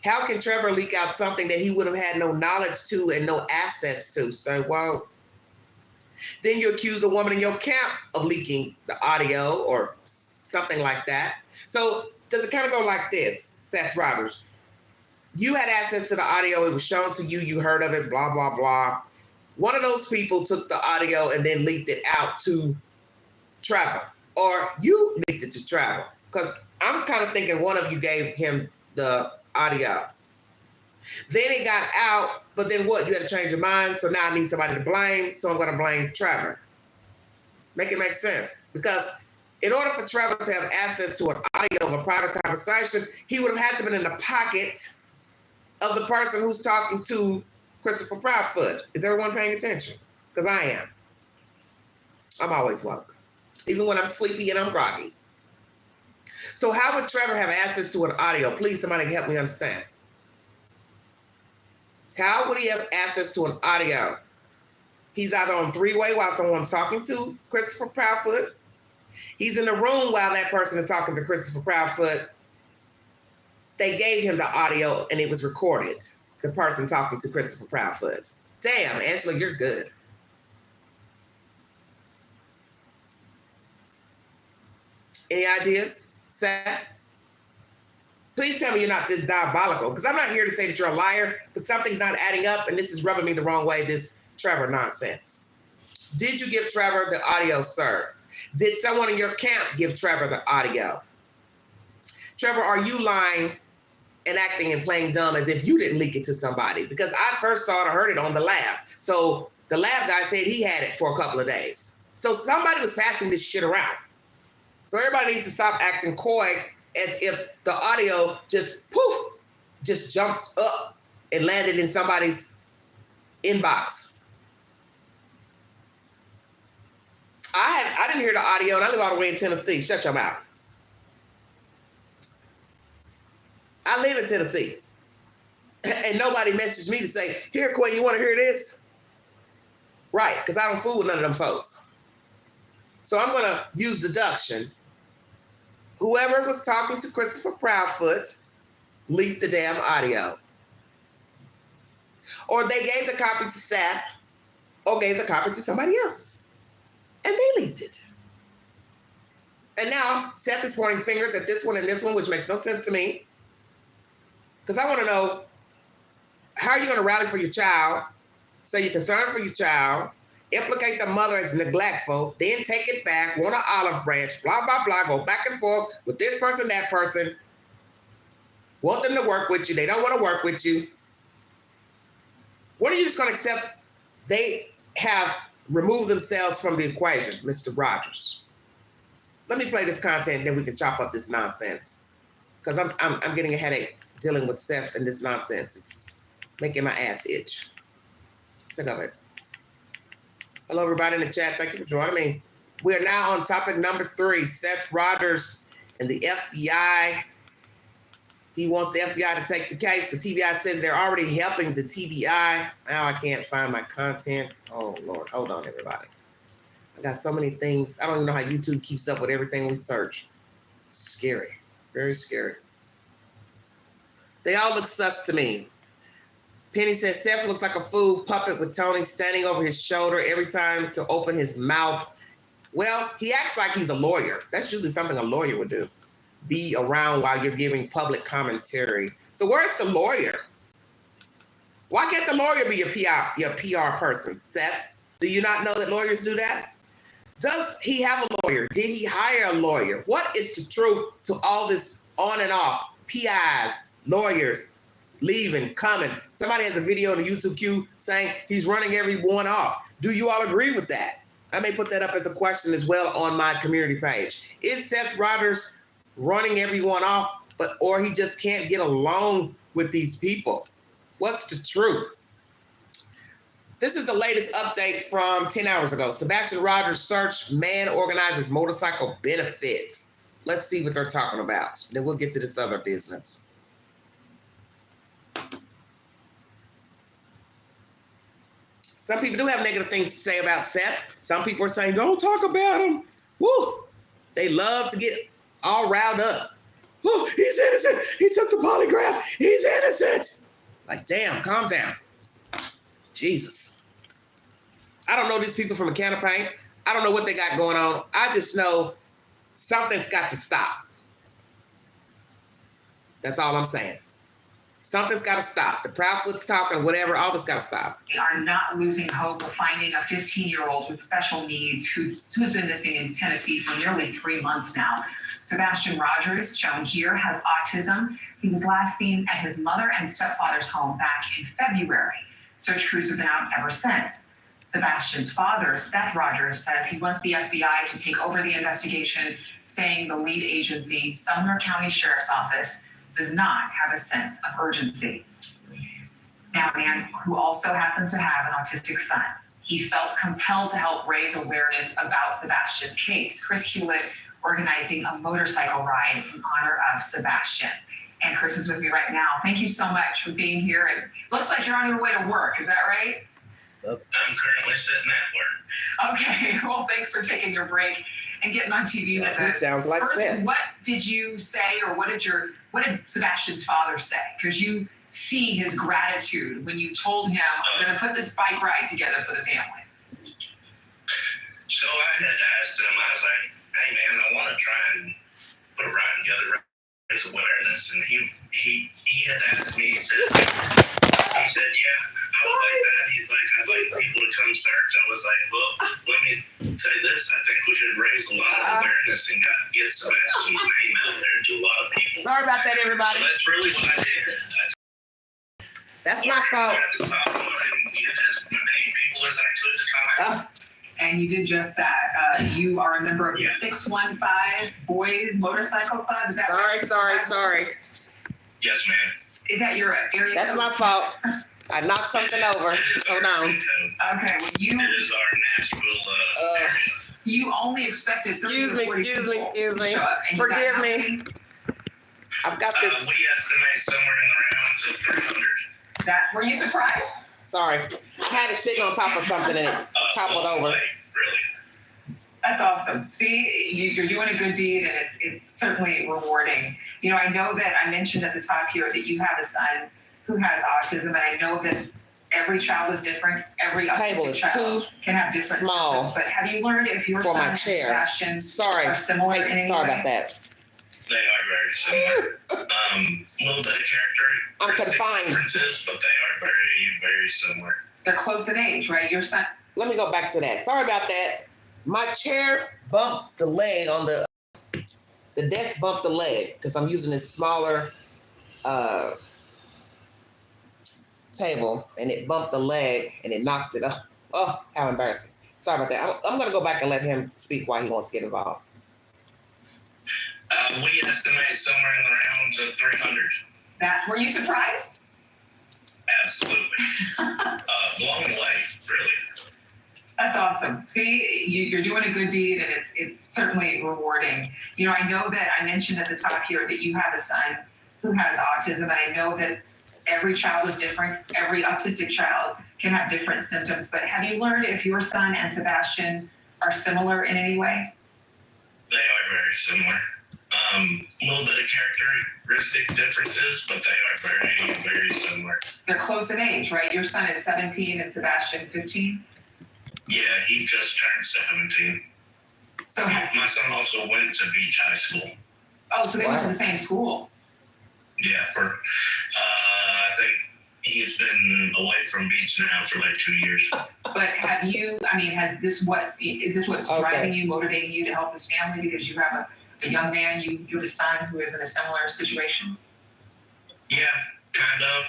How can Trevor leak out something that he would have had no knowledge to and no access to? So, well, then you accuse a woman in your camp of leaking the audio or something like that. So does it kind of go like this, Seth Rogers? You had access to the audio. It was shown to you. You heard of it, blah, blah, blah. One of those people took the audio and then leaked it out to Trevor. Or you leaked it to Trevor. Because I'm kind of thinking one of you gave him the audio. Then it got out, but then what? You had to change your mind, so now I need somebody to blame, so I'm going to blame Trevor. Make it make sense. Because in order for Trevor to have access to an audio of a private conversation, he would have had to have been in the pocket of the person who's talking to Christopher Proudfoot. Is everyone paying attention? Because I am. I'm always woke, even when I'm sleepy and I'm groggy. So how would Trevor have access to an audio? Please, somebody help me understand. How would he have access to an audio? He's either on three-way while someone's talking to Christopher Proudfoot. He's in the room while that person is talking to Christopher Proudfoot. They gave him the audio and it was recorded. The person talking to Christopher Proudfoot. Damn, Angela, you're good. Any ideas, Seth? Please tell me you're not this diabolical, because I'm not here to say that you're a liar, but something's not adding up, and this is rubbing me the wrong way, this Trevor nonsense. Did you give Trevor the audio, sir? Did someone in your camp give Trevor the audio? Trevor, are you lying and acting and playing dumb as if you didn't leak it to somebody? Because I first saw it or heard it on the lab. So the lab guy said he had it for a couple of days. So somebody was passing this shit around. So everybody needs to stop acting coy as if the audio just poof, just jumped up and landed in somebody's inbox. I didn't hear the audio, and I live all the way in Tennessee. Shut your mouth. I live in Tennessee. And nobody messaged me to say, here, Quinn, you want to hear this? Right, because I don't fool with none of them folks. So I'm going to use deduction. Whoever was talking to Christopher Proudfoot leaked the damn audio. Or they gave the copy to Seth, or gave the copy to somebody else. And they leaked it. And now Seth is pointing fingers at this one and this one, which makes no sense to me. Because I want to know, how are you going to rally for your child, say you're concerned for your child, implicate the mother as neglectful, then take it back, want an olive branch, blah, blah, blah, go back and forth with this person, that person, want them to work with you, they don't want to work with you. What are you just going to accept? They have removed themselves from the equation, Mr. Rogers. Let me play this content, then we can chop up this nonsense. Because I'm getting a headache dealing with Seth and this nonsense. It's making my ass itch. Sick of it. Hello, everybody in the chat. Thank you for joining me. We are now on topic number 3, Seth Rogers and the FBI He wants the FBI to take the case, but TBI says they're already helping the TBI. Now I can't find my content. Oh, Lord. Hold on, everybody. I got so many things. I don't even know how YouTube keeps up with everything we search. Scary. Very scary. They all look sus to me. Penny says, Seth looks like a fool puppet with Tony standing over his shoulder every time to open his mouth. Well, he acts like he's a lawyer. That's usually something a lawyer would do. Be around while you're giving public commentary. So where's the lawyer? Why can't the lawyer be your PR person, Seth? Do you not know that lawyers do that? Does he have a lawyer? Did he hire a lawyer? What is the truth to all this on and off? PIs, lawyers, leaving, coming. Somebody has a video in the YouTube queue saying he's running everyone off. Do you all agree with that? I may put that up as a question as well on my community page. Is Seth Rogers running everyone off, or he just can't get along with these people? What's the truth? This is the latest update from 10 hours ago. Sebastian Rogers search, man organizes motorcycle benefits. Let's see what they're talking about. Then we'll get to this other business. Some people do have negative things to say about Seth. Some people are saying, don't talk about him. Woo! They love to get all riled up. Oh, he's innocent. He took the polygraph. He's innocent. Like, damn, calm down. Jesus. I don't know these people from a can of paint. I don't know what they got going on. I just know something's got to stop. That's all I'm saying. Something's got to stop. The Proudfoot's talking, whatever, all this got to stop. We are not losing hope of finding a 15-year-old with special needs who's been missing in Tennessee for nearly 3 months now. Sebastian Rogers, shown here, has autism. He was last seen at his mother and stepfather's home back in February. Search crews have been out ever since. Sebastian's father, Seth Rogers, says he wants the FBI to take over the investigation, saying the lead agency, Sumner County Sheriff's Office, does not have a sense of urgency. Now, a man who also happens to have an autistic son. He felt compelled to help raise awareness about Sebastian's case. Chris Hewlett organizing a motorcycle ride in honor of Sebastian. And Chris is with me right now. Thank you so much for being here. It looks like you're on your way to work. Is that right? I'm currently sitting at work. Okay. Well, thanks for taking your break and getting on TV with us. This sounds like Seth. What did you say, or what did Sebastian's father say? Because you see his gratitude when you told him, I'm going to put this bike ride together for the family. So I had asked him, I was like, hey man, I want to try and put a ride together, raise awareness. And he had asked me, he said, yeah, I would like that. He's like, I'd like people to come search. I was like, well, let me say this. I think we should raise a lot of awareness and get Sebastian's name out there to a lot of people. Sorry about that, everybody. So that's really what I did. That's my fault. I just talked to him and get as many people as I could to come out. And you did just that. You are a member of the 615 Boys Motorcycle Club. Is that Sorry. Yes, ma'am. Is that your area? That's my fault. I knocked something over. Hold on. Okay, well, It is our Nashville area. you only expected 30 to 40 people Excuse me. to show up, and you got Forgive me. nothing. I've got We this. estimate somewhere in the rounds of 300. Were you surprised? Sorry. I had it sitting on top of something and it toppled over. Really? That's awesome. See, you're doing a good deed, and it's certainly rewarding. You know, I know that I mentioned at the top here that you have a son who has autism, and I know that every child is different. Every This table autistic is child too can have different small symptoms. But have you learned if your for son my and chair. Sebastian Sorry. are similar in any Sorry way? about that. They are very similar. A little bit of I'm character confined. differences, but they are very, very similar. They're close in age, right? Your son. Let me go back to that. Sorry about that. My chair bumped the leg on the desk bumped the leg because I'm using this smaller table, and it bumped the leg and it knocked it up. Oh, how embarrassing. Sorry about that. I'm going to go back and let him speak why he wants to get involved. We estimate somewhere in the rounds of 300. Were you surprised? Absolutely. Blown away, really. That's awesome. See, you're doing a good deed, and it's certainly rewarding. You know, I know that I mentioned at the top here that you have a son who has autism, and I know that every child is different. Every autistic child can have different symptoms, but have you learned if your son and Sebastian are similar in any way? They are very similar. A little bit of characteristic differences, but they are very, very similar. They're close in age, right? Your son is 17 and Sebastian 15? Yeah, he just turned 17. So has My son also went to Beach High School. Oh, so they went to the same school. Yeah, I think he's been away from Beach now for like 2 years. But have you, I mean, is this what's driving you, motivating you to help this family? Because you have a young man, you have a son who is in a similar situation? Yeah, kind of.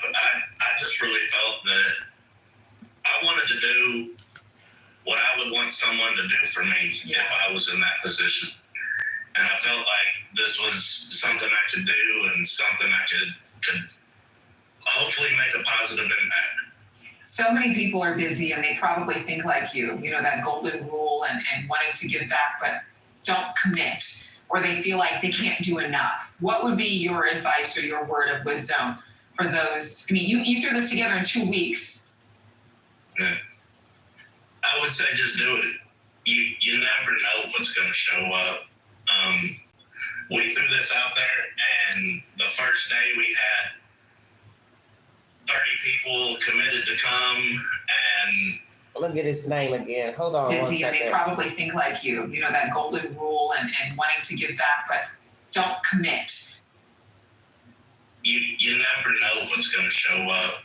I just really felt that I wanted to do what I would want someone to do for me if I was in that position. And I felt like this was something I could do and something I could hopefully make a positive impact. So many people are busy and they probably think like you know, that golden rule and wanting to give back, but don't commit, or they feel like they can't do enough. What would be your advice or your word of wisdom for those? I mean, you threw this together in 2 weeks. Yeah. I would say just do it. You never know what's going to show up. We threw this out there, and the first day we had 30 people committed to come, and Look at his name again. Hold on one busy, and second. they probably think like you know, that golden rule and wanting to give back, but don't commit. you never know what's going to show up.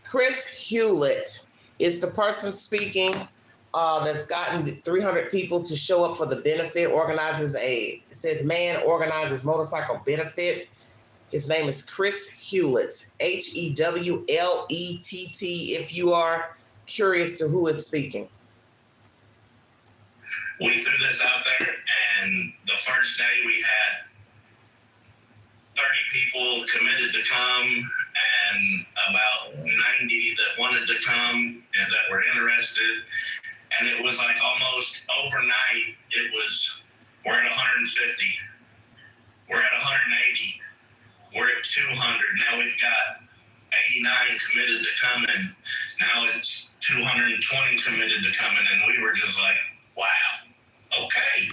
Chris Hewlett is the person speaking that's gotten 300 people to show up for the benefit, it says man organizes motorcycle benefit. His name is Chris Hewlett, Hewlett, if you are curious to who is speaking. We threw this out there, and the first day we had 30 people committed to come, and about 90 that wanted to come and that were interested. And it was like almost overnight, we're at 150, we're at 180, we're at 200. Now we've got 89 committed to coming. Now it's 220 committed to coming. And we were just like, wow, okay.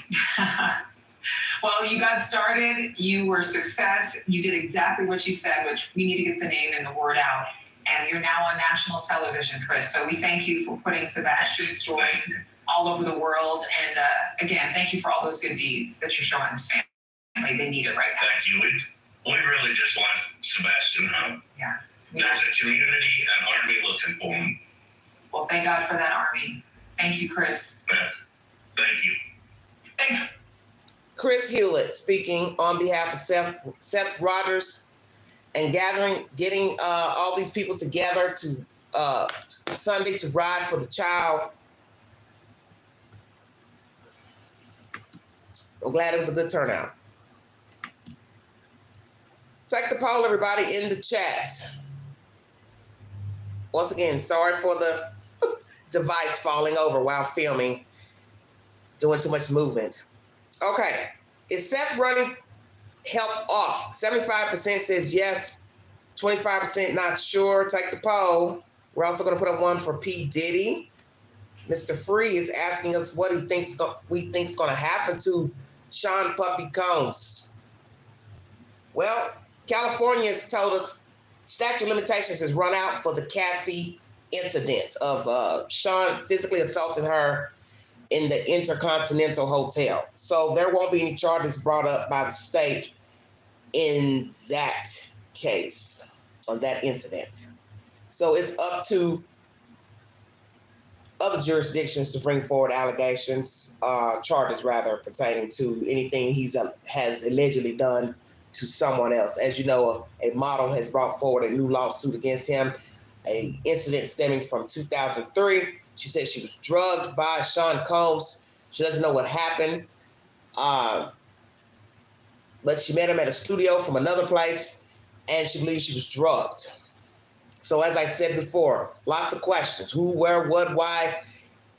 Well, you got started, you were a success, you did exactly what you said, which we need to get the name and the word out. And you're now on national television, Chris. So we thank you for putting Sebastian's story all over the world. And again, thank you for all those good deeds that you're showing this family. They need it right now. Thank you. We really just want Sebastian home. Yeah. There's a community and army looking for him. Well, thank God for that army. Thank you, Chris. Thank you. Thank you. Chris Hewlett speaking on behalf of Seth'S Rogers and getting all these people together to Sunday to ride for the child. I'm glad it was a good turnout. Take the poll, everybody, in the chat. Once again, sorry for the device falling over while filming, doing too much movement. Okay, is Seth running help off? 75% says yes, 25% not sure. Take the poll. We're also going to put up one for P. Diddy. Mr. Free is asking us what we think's going to happen to Sean Puffy Combs. Well, California has told us statute of limitations has run out for the Cassie incident of Sean physically assaulting her in the Intercontinental Hotel. So there won't be any charges brought up by the state in that case, on that incident. So it's up to other jurisdictions to bring forward allegations, charges rather, pertaining to anything has allegedly done to someone else. As you know, a model has brought forward a new lawsuit against him, an incident stemming from 2003. She said she was drugged by Sean Combs. She doesn't know what happened, but she met him at a studio from another place, and she believes she was drugged. So as I said before, lots of questions. Who, where, what, why?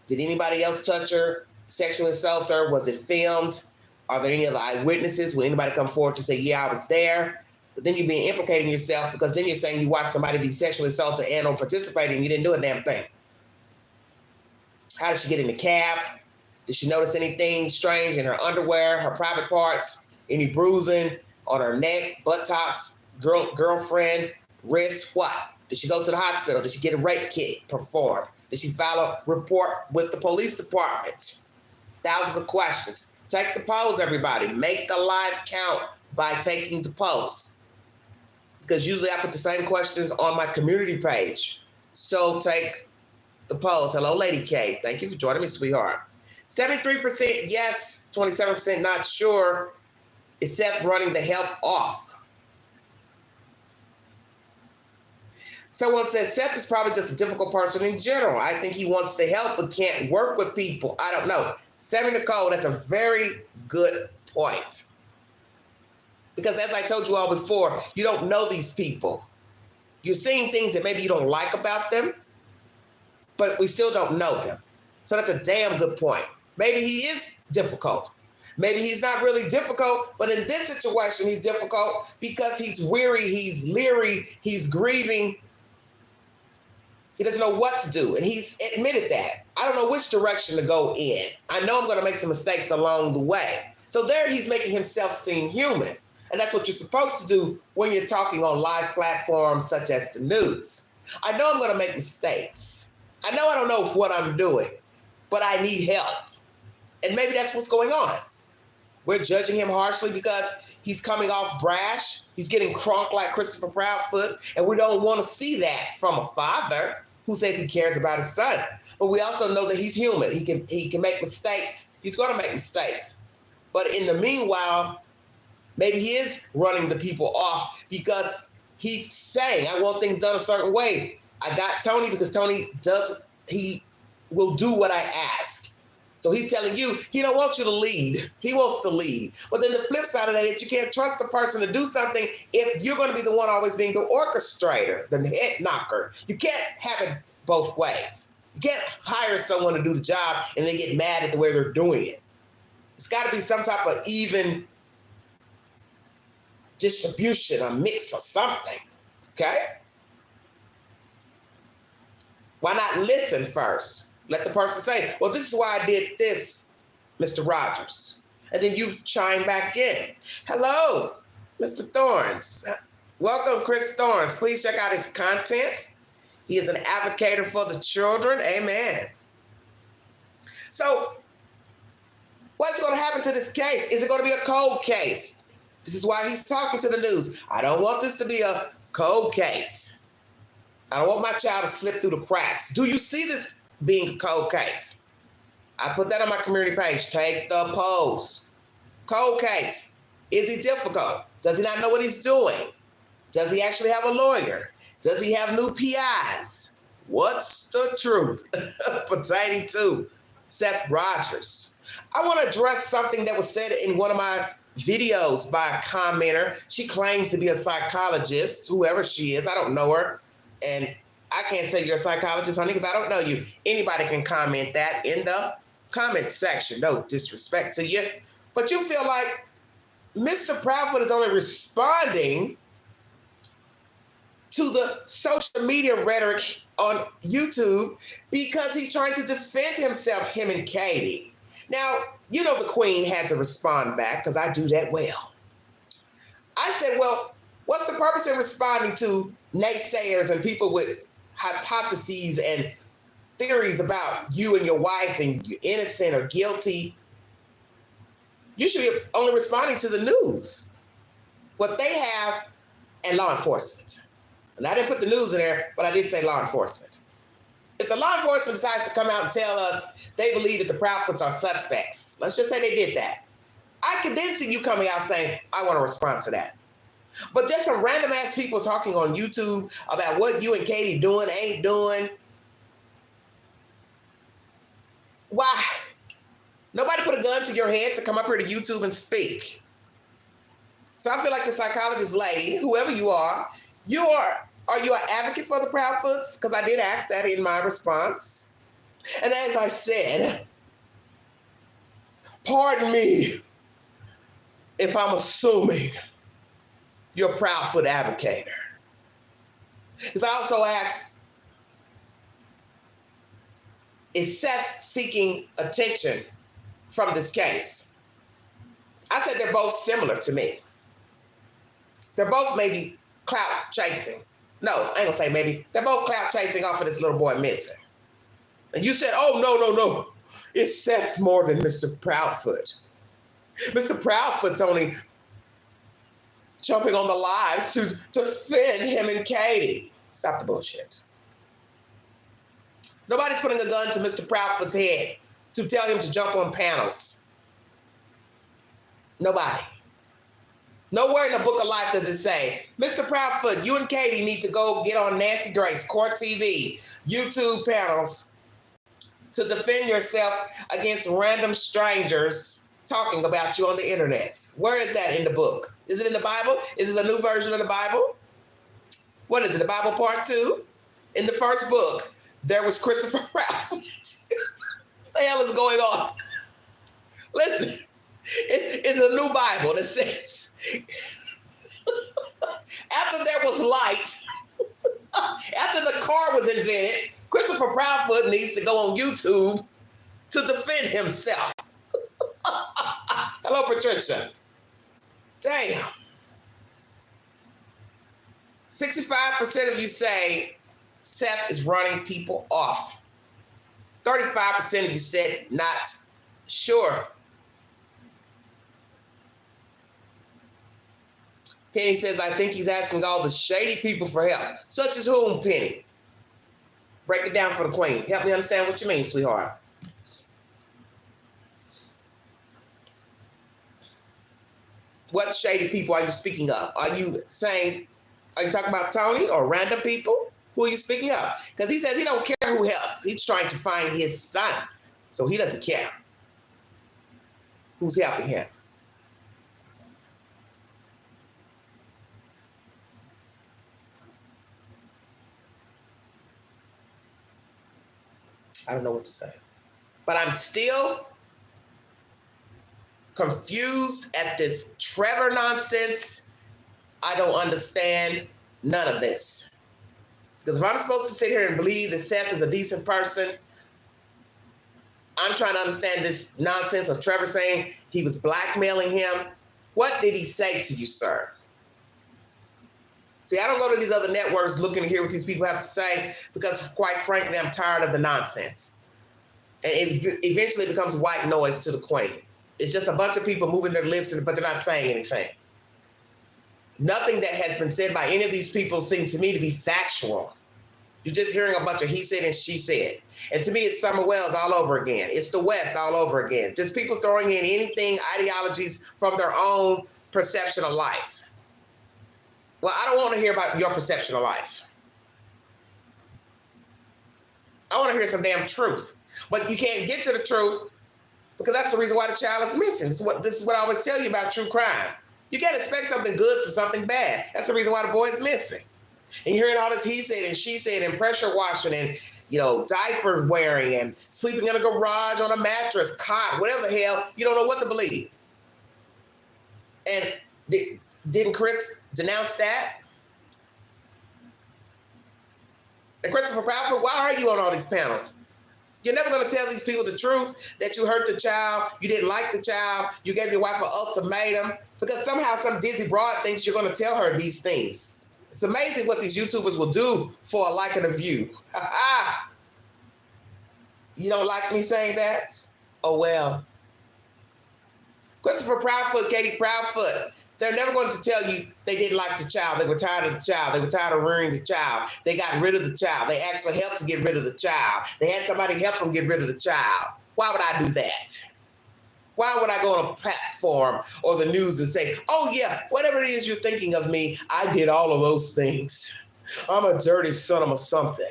Did anybody else touch her, sexually assault her? Was it filmed? Are there any other eyewitnesses? Will anybody come forward to say, yeah, I was there? But then you're being implicating yourself because then you're saying you watched somebody be sexually assaulted and or participating and you didn't do a damn thing. How did she get in the cab? Did she notice anything strange in her underwear, her private parts, any bruising on her neck, buttocks, girlfriend, wrist, what? Did she go to the hospital? Did she get a rape kit performed? Did she file a report with the police department? Thousands of questions. Take the polls, everybody. Make the live count by taking the polls. Because usually I put the same questions on my community page. So take the polls. Hello, Lady K. Thank you for joining me, sweetheart. 73% yes, 27% not sure. Is Seth running the help off? Someone says Seth is probably just a difficult person in general. I think he wants to help but can't work with people. I don't know. Sammy Nicole, that's a very good point. Because as I told you all before, you don't know these people. You're seeing things that maybe you don't like about them, but we still don't know them. So that's a damn good point. Maybe he is difficult. Maybe he's not really difficult, but in this situation, he's difficult because he's weary, he's leery, he's grieving. He doesn't know what to do, and he's admitted that. I don't know which direction to go in. I know I'm going to make some mistakes along the way. So there he's making himself seem human, and that's what you're supposed to do when you're talking on live platforms such as the news. I know I'm going to make mistakes. I know I don't know what I'm doing, but I need help. And maybe that's what's going on. We're judging him harshly because he's coming off brash. He's getting crunk like Christopher Proudfoot, and we don't want to see that from a father who says he cares about his son. But we also know that he's human. He can make mistakes. He's going to make mistakes. But in the meanwhile, maybe he is running the people off because he's saying, I want things done a certain way. I got Tony because he will do what I ask. So he's telling you, he don't want you to lead. He wants to lead. But then the flip side of that is you can't trust a person to do something if you're going to be the one always being the orchestrator, the head knocker. You can't have it both ways. You can't hire someone to do the job and then get mad at the way they're doing it. It's got to be some type of even distribution, a mix or something, okay? Why not listen first? Let the person say, well, this is why I did this, Mr. Rogers. And then you chime back in. Hello, Mr. Thorns. Welcome, Chris Thorns. Please check out his content. He is an advocate for the children. Amen. So what's going to happen to this case? Is it going to be a cold case? This is why he's talking to the news. I don't want this to be a cold case. I don't want my child to slip through the cracks. Do you see this being a cold case? I put that on my community page. Take the polls. Cold case. Is he difficult? Does he not know what he's doing? Does he actually have a lawyer? Does he have new PIs? What's the truth pertaining to Seth Rogers? I want to address something that was said in one of my videos by a commenter. She claims to be a psychologist, whoever she is. I don't know her. And I can't say you're a psychologist, honey, because I don't know you. Anybody can comment that in the comment section. No disrespect to you. But you feel like Mr. Proudfoot is only responding to the social media rhetoric on YouTube because he's trying to defend himself, him and Katie. Now, you know the Queen had to respond back because I do that well. I said, well, what's the purpose in responding to naysayers and people with hypotheses and theories about you and your wife and you're innocent or guilty? You should be only responding to the news, what they have, and law enforcement. And I didn't put the news in there, but I did say law enforcement. If the law enforcement decides to come out and tell us they believe that the Proudfoots are suspects, let's just say they did that, I could then see you coming out saying, I want to respond to that. But just some random ass people talking on YouTube about what you and Katie doing, ain't doing. Why? Nobody put a gun to your head to come up here to YouTube and speak. So I feel like the psychologist lady, whoever you are you an advocate for the Proudfoots? Because I did ask that in my response. And as I said, pardon me, if I'm assuming you're a Proudfoot advocator. Because I also asked, is Seth seeking attention from this case? I said they're both similar to me. They're both maybe clout chasing. No, I ain't gonna say maybe. They're both clout chasing off of this little boy missing. And you said, oh, no. It's Seth more than Mr. Proudfoot. Mr. Proudfoot's only jumping on the lives to defend him and Katie. Stop the bullshit. Nobody's putting a gun to Mr. Proudfoot's head to tell him to jump on panels. Nobody. Nowhere in the book of life does it say, Mr. Proudfoot, you and Katie need to go get on Nancy Grace, Court TV, YouTube panels to defend yourself against random strangers talking about you on the internet. Where is that in the book? Is it in the Bible? Is it a new version of the Bible? What is it, the Bible part 2? In the first book, there was Christopher Proudfoot. What the hell is going on? Listen, it's a new Bible that says, after there was light, after the car was invented, Christopher Proudfoot needs to go on YouTube to defend himself. Hello, Patricia. Damn. 65% of you say Seth is running people off. 35% of you said not sure. Penny says, I think he's asking all the shady people for help. Such as whom, Penny? Break it down for the queen. Help me understand what you mean, sweetheart. What shady people are you speaking of? Are you talking about Tony or random people? Who are you speaking of? Because he says he don't care who helps. He's trying to find his son. So he doesn't care who's helping him. I don't know what to say. But I'm still confused at this Trevor nonsense. I don't understand none of this. Because if I'm supposed to sit here and believe that Seth is a decent person, I'm trying to understand this nonsense of Trevor saying he was blackmailing him. What did he say to you, sir? See, I don't go to these other networks looking to hear what these people have to say because, quite frankly, I'm tired of the nonsense. And it eventually becomes white noise to the queen. It's just a bunch of people moving their lips, but they're not saying anything. Nothing that has been said by any of these people seems to me to be factual. You're just hearing a bunch of he said and she said. And to me, it's Summer Wells all over again. It's the West all over again. Just people throwing in anything, ideologies from their own perception of life. Well, I don't want to hear about your perception of life. I want to hear some damn truth. But you can't get to the truth because that's the reason why the child is missing. This is what I always tell you about true crime. You can't expect something good for something bad. That's the reason why the boy is missing. And you're hearing all this he said and she said and pressure washing and, diaper wearing and sleeping in a garage on a mattress, cot, whatever the hell. You don't know what to believe. And didn't Chris denounce that? And Christopher Proudfoot, why are you on all these panels? You're never going to tell these people the truth, that you hurt the child, you didn't like the child, you gave your wife an ultimatum, because somehow some dizzy broad thinks you're going to tell her these things. It's amazing what these YouTubers will do for a like and a view. You don't like me saying that? Oh, well. Christopher Proudfoot, Katie Proudfoot, they're never going to tell you they didn't like the child. They were tired of the child. They were tired of rearing the child. They got rid of the child. They asked for help to get rid of the child. They had somebody help them get rid of the child. Why would I do that? Why would I go on a platform or the news and say, oh, yeah, whatever it is you're thinking of me, I did all of those things. I'm a dirty son of a something.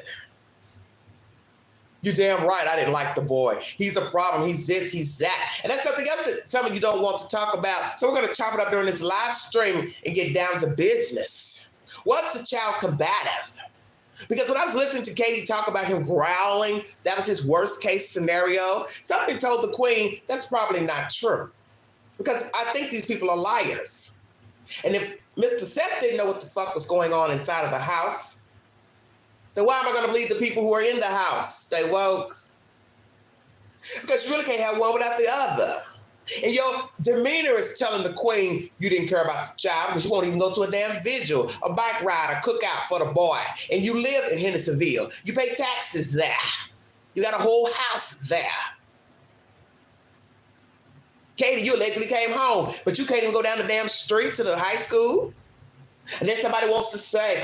You're damn right, I didn't like the boy. He's a problem. He's this, he's that. And that's something else that some of you don't want to talk about. So we're going to chop it up during this live stream and get down to business. Was the child combative? Because when I was listening to Katie talk about him growling, that was his worst case scenario. Something told the queen that's probably not true. Because I think these people are liars. And if Mr. Seth didn't know what the fuck was going on inside of the house, then why am I going to believe the people who are in the house? Stay woke. Because you really can't have one without the other. And your demeanor is telling the queen you didn't care about the child because you won't even go to a damn vigil, a bike ride, a cookout for the boy. And you live in Hendersonville. You pay taxes there. You got a whole house there. Katie, you allegedly came home, but you can't even go down the damn street to the high school. And then somebody wants to say,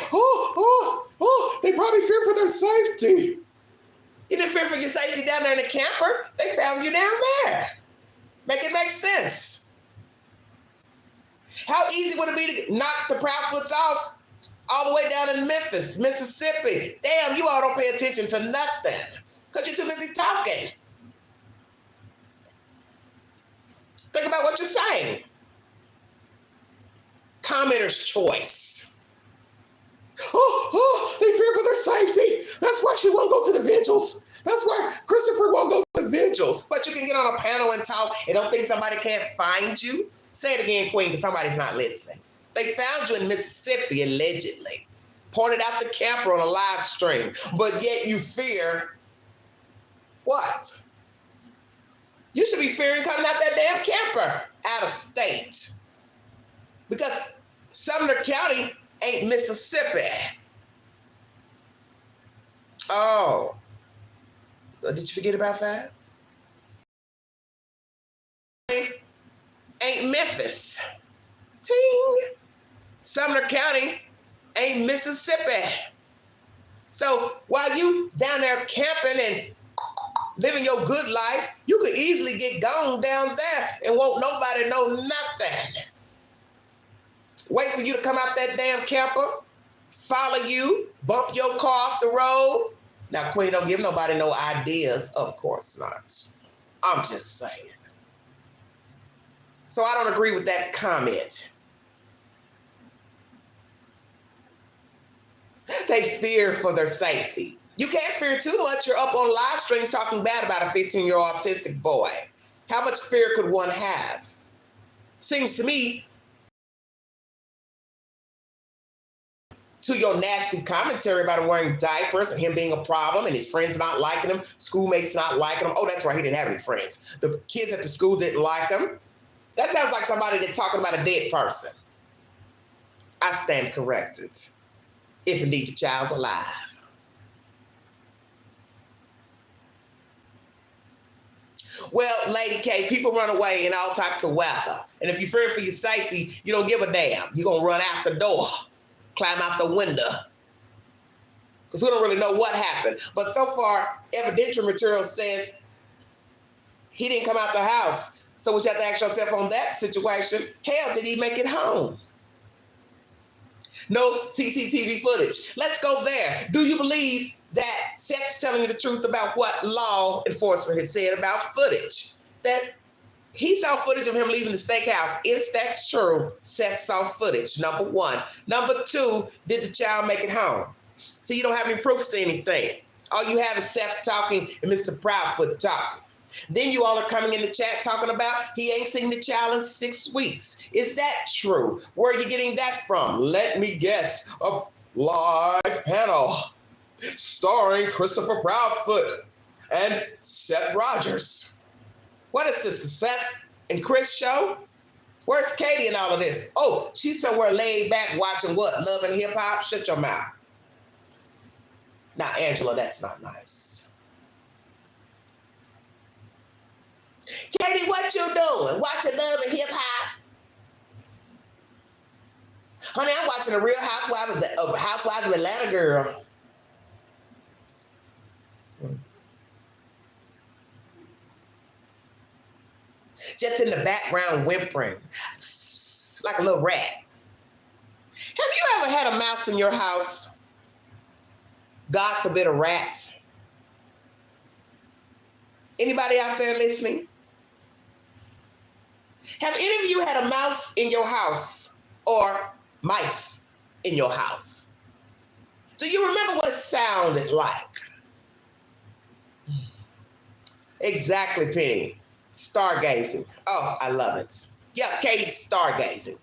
they probably fear for their safety. You didn't fear for your safety down there in the camper. They found you down there. Make it make sense. How easy would it be to knock the Proudfoots off all the way down in Memphis, Mississippi? Damn, you all don't pay attention to nothing because you're too busy talking. Think about what you're saying. Commenter's choice. They fear for their safety. That's why she won't go to the vigils. That's why Christopher won't go to the vigils. But you can get on a panel and talk and don't think somebody can't find you. Say it again, Queen, because somebody's not listening. They found you in Mississippi, allegedly. Pointed out the camper on a live stream. But yet you fear what? You should be fearing coming out that damn camper out of state. Because Sumner County ain't Mississippi. Oh. Did you forget about that? Ain't Memphis. Ting. Sumner County ain't Mississippi. So while you down there camping and living your good life, you could easily get gone down there and won't nobody know nothing. Wait for you to come out that damn camper, follow you, bump your car off the road. Now, Queen, don't give nobody no ideas. Of course not. I'm just saying. So I don't agree with that comment. They fear for their safety. You can't fear too much. You're up on live streams talking bad about a 15-year-old autistic boy. How much fear could one have? Seems to me, to your nasty commentary about him wearing diapers and him being a problem and his friends not liking him, schoolmates not liking him. Oh, that's right, he didn't have any friends. The kids at the school didn't like him. That sounds like somebody that's talking about a dead person. I stand corrected, if indeed the child's alive. Well, Lady K, people run away in all types of weather. And if you fear for your safety, you don't give a damn. You're going to run out the door, climb out the window. Because we don't really know what happened. But so far, evidentiary material says he didn't come out the house. So what you have to ask yourself on that situation, hell, did he make it home? No CCTV footage. Let's go there. Do you believe that Seth's telling you the truth about what law enforcement has said about footage? That he saw footage of him leaving the steakhouse. Is that true? Seth saw footage, number one. Number two, did the child make it home? See, you don't have any proofs to anything. All you have is Seth talking and Mr. Proudfoot talking. Then you all are coming in the chat talking about he ain't seen the child in 6 weeks. Is that true? Where are you getting that from? Let me guess. A live panel starring Christopher Proudfoot and Seth Rogers. What is this, the Seth and Chris show? Where's Katie in all of this? Oh, she's somewhere laid back watching what? Love and Hip Hop? Shut your mouth. Now, Angela, that's not nice. Katie, what you doing? Watching Love and Hip Hop? Honey, I'm watching a Real Housewives of Atlanta girl. Just in the background whimpering, like a little rat. Have you ever had a mouse in your house? God forbid a rat. Anybody out there listening? Have any of you had a mouse in your house or mice in your house? Do you remember what it sounded like? Exactly, Penny. Stargazing. Oh, I love it. Yeah, Katie's stargazing.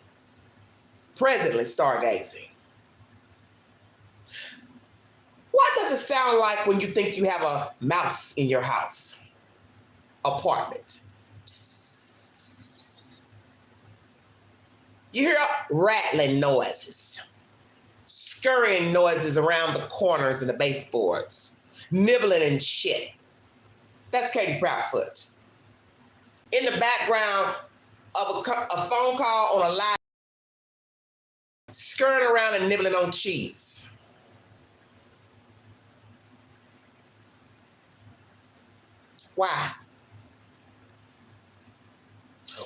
Presently stargazing. What does it sound like when you think you have a mouse in your house? Apartment. You hear rattling noises, scurrying noises around the corners and the baseboards, nibbling and shit. That's Katie Proudfoot. In the background of a phone call on a live, scurrying around and nibbling on cheese. Why?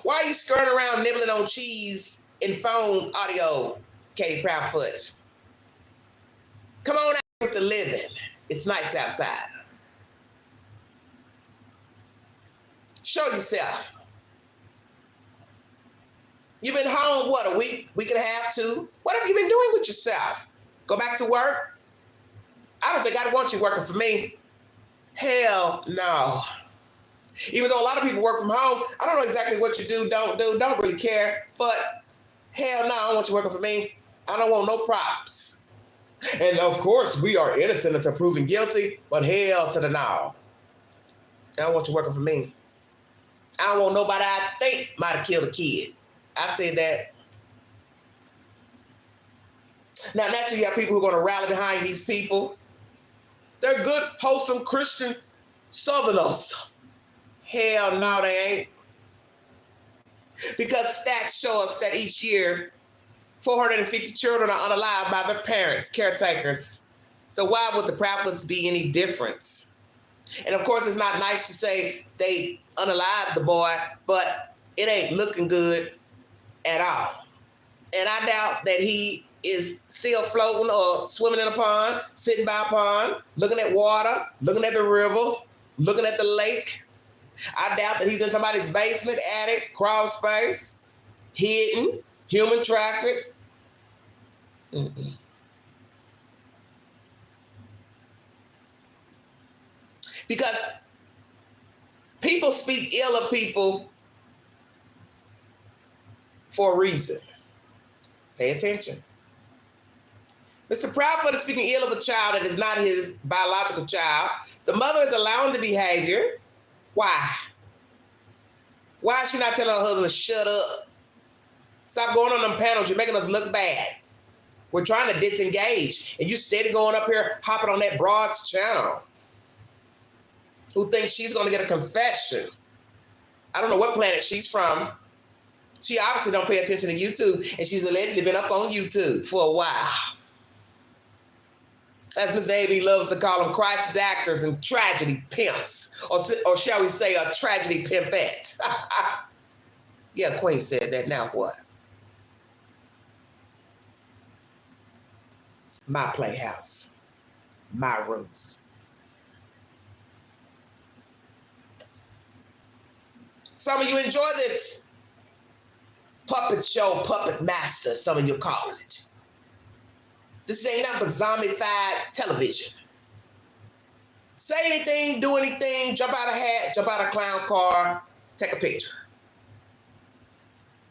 Why are you scurrying around nibbling on cheese in phone audio, Katie Proudfoot? Come on out with the living. It's nice outside. Show yourself. You've been home, what, a week and a half, 2? What have you been doing with yourself? Go back to work? I don't think I'd want you working for me. Hell no. Even though a lot of people work from home, I don't know exactly what you do, don't really care. But hell no, I don't want you working for me. I don't want no props. And of course, we are innocent until proven guilty, but hell to the no. I don't want you working for me. I don't want nobody I think might have killed a kid. I said that. Now, naturally, you have people who are going to rally behind these people. They're good, wholesome Christian Southerners. Hell no, they ain't. Because stats show us that each year, 450 children are unalived by their parents, caretakers. So why would the Proudfoots be any different? And of course, it's not nice to say they unalived the boy, but it ain't looking good at all. And I doubt that he is still floating or swimming in a pond, sitting by a pond, looking at water, looking at the river, looking at the lake. I doubt that he's in somebody's basement, attic, crawl space, hidden, human traffic. Because people speak ill of people for a reason. Pay attention. Mr. Proudfoot is speaking ill of a child that is not his biological child. The mother is allowing the behavior. Why? Why is she not telling her husband to shut up? Stop going on them panels. You're making us look bad. We're trying to disengage. And you steady going up here, hopping on that broad's channel. Who thinks she's going to get a confession? I don't know what planet she's from. She obviously don't pay attention to YouTube, and she's allegedly been up on YouTube for a while. As Ms. Davey loves to call them, crisis actors and tragedy pimps, or shall we say a tragedy pimpette. Yeah, Queen said that, now what? My playhouse, my rooms. Some of you enjoy this puppet show, puppet master, some of you calling it. This ain't nothing but zombified television. Say anything, do anything, jump out a hat, jump out a clown car, take a picture.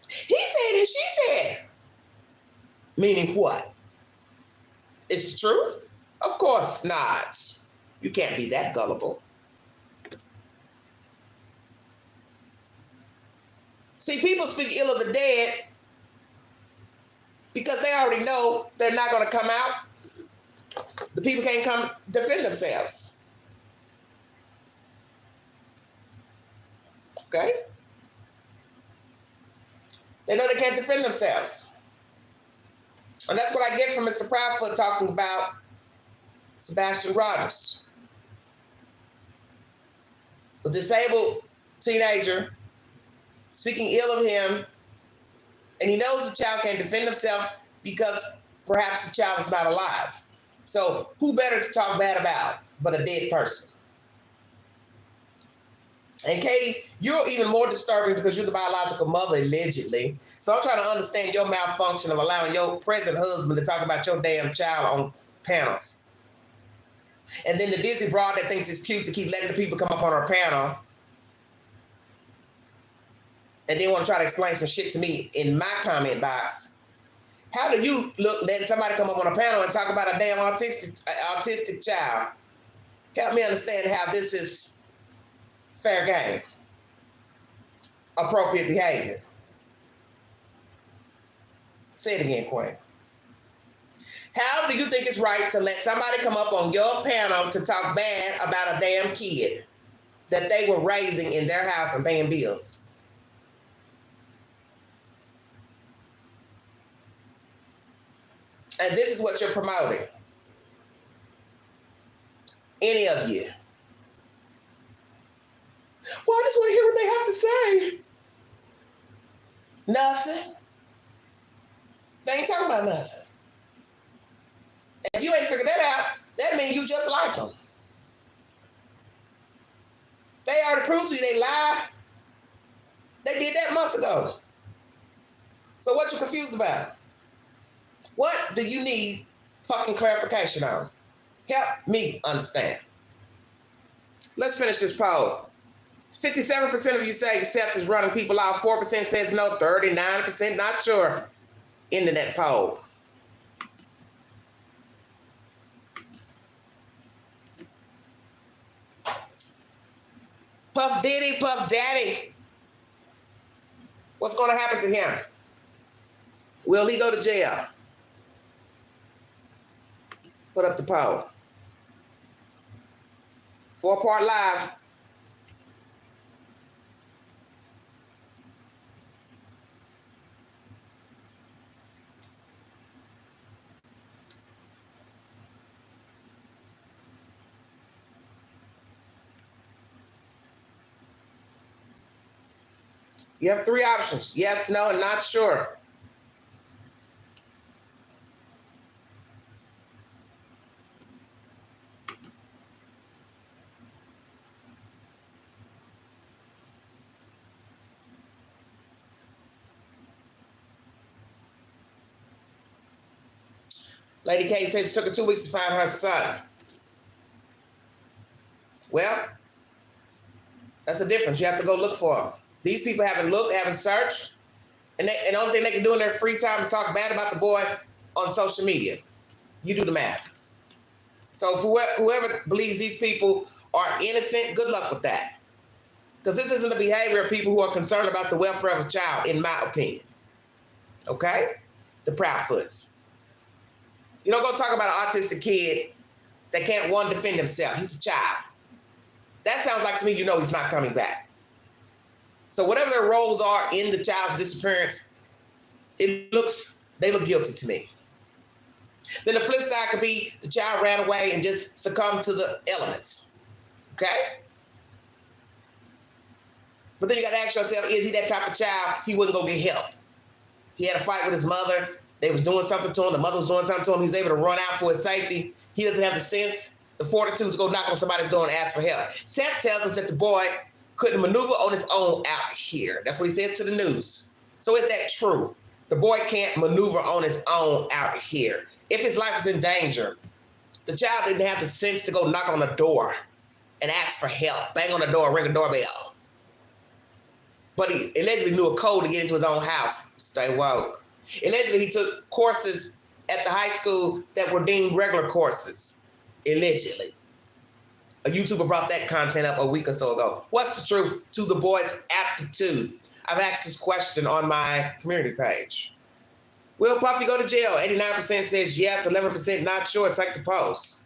He said and she said. Meaning what? It's true? Of course not. You can't be that gullible. See, people speak ill of the dead because they already know they're not going to come out. The people can't come defend themselves. Okay? They know they can't defend themselves. And that's what I get from Mr. Proudfoot talking about Sebastian Rogers. A disabled teenager speaking ill of him, and he knows the child can't defend himself because perhaps the child is not alive. So who better to talk bad about but a dead person? And Katie, you're even more disturbing because you're the biological mother, allegedly. So I'm trying to understand your malfunction of allowing your present husband to talk about your damn child on panels. And then the Disney broad that thinks it's cute to keep letting the people come up on her panel. and then want to try to explain some shit to me in my comment box, how do you look letting somebody come up on a panel and talk about a damn autistic child? Help me understand how this is fair game, appropriate behavior. Say it again, Queen. How do you think it's right to let somebody come up on your panel to talk bad about a damn kid that they were raising in their house and paying bills? And this is what you're promoting. Any of you. Well, I just want to hear what they have to say. Nothing. They ain't talking about nothing. If you ain't figured that out, that means you just like them. They already proved to you they lie. They did that months ago. So what you confused about? What do you need fucking clarification on? Help me understand. Let's finish this poll. 57% of you say Seth'S is running people off. 4% says no. 39% not sure. Internet poll. Puff Diddy, Puff Daddy. What's going to happen to him? Will he go to jail? Put up the poll. 4-part live. You have 3 options. Yes, no, and not sure. Lady K says it took her 2 weeks to find her son. Well, that's the difference. You have to go look for him. These people haven't looked, haven't searched, and the only thing they can do in their free time is talk bad about the boy on social media. You do the math. So whoever believes these people are innocent, good luck with that. Because this isn't the behavior of people who are concerned about the welfare of a child, in my opinion. Okay? The Proudfoots. You don't go talk about an autistic kid that can't, one, defend himself. He's a child. That sounds like to me, you know he's not coming back. So whatever their roles are in the child's disappearance, they look guilty to me. Then the flip side could be the child ran away and just succumbed to the elements. Okay? But then you got to ask yourself, is he that type of child? He wouldn't go get help. He had a fight with his mother. They was doing something to him. The mother was doing something to him. He was able to run out for his safety. He doesn't have the sense, the fortitude to go knock on somebody's door and ask for help. Seth tells us that the boy couldn't maneuver on his own out here. That's what he says to the news. So is that true? The boy can't maneuver on his own out here. If his life is in danger, the child didn't have the sense to go knock on the door and ask for help, bang on the door, ring a doorbell. But he allegedly knew a code to get into his own house. Stay woke. Allegedly, he took courses at the high school that were deemed regular courses. Allegedly. A YouTuber brought that content up a week or so ago. What's the truth to the boy's aptitude? I've asked this question on my community page. Will Puffy go to jail? 89% says yes, 11% not sure. Take the post.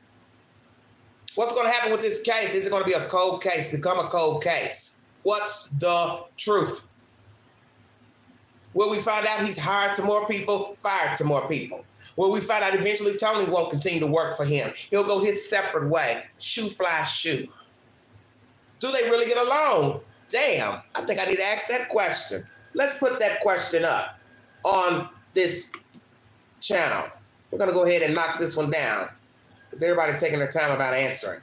What's going to happen with this case? Is it going to be a cold case, become a cold case? What's the truth? Will we find out he's hired some more people, fired some more people? Will we find out eventually Tony won't continue to work for him? He'll go his separate way. Shoe fly shoe. Do they really get along? Damn, I think I need to ask that question. Let's put that question up on this channel. We're going to go ahead and knock this one down because everybody's taking their time about answering.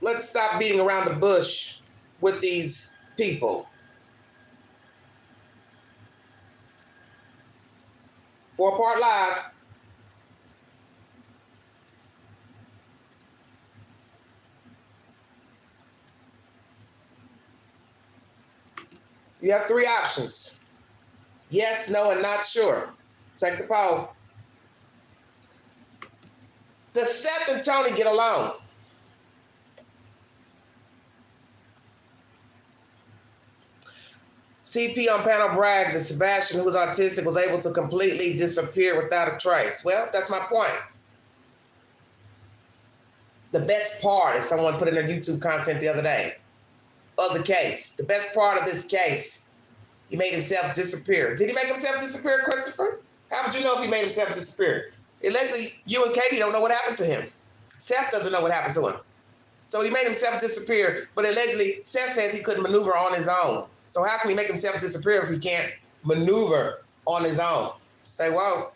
Let's stop beating around the bush with these people. 4-part live. You have three options. Yes, no, and not sure. Take the poll. Does Seth and Tony get along? CP on panel bragged that Sebastian, who was autistic, was able to completely disappear without a trace. Well, that's my point. The best part, as someone put in their YouTube content the other day, of the case, the best part of this case, he made himself disappear. Did he make himself disappear, Christopher? How would you know if he made himself disappear? Allegedly, you and Katie don't know what happened to him. Seth doesn't know what happened to him. So he made himself disappear, but allegedly, Seth says he couldn't maneuver on his own. So how can he make himself disappear if he can't maneuver on his own? Stay woke.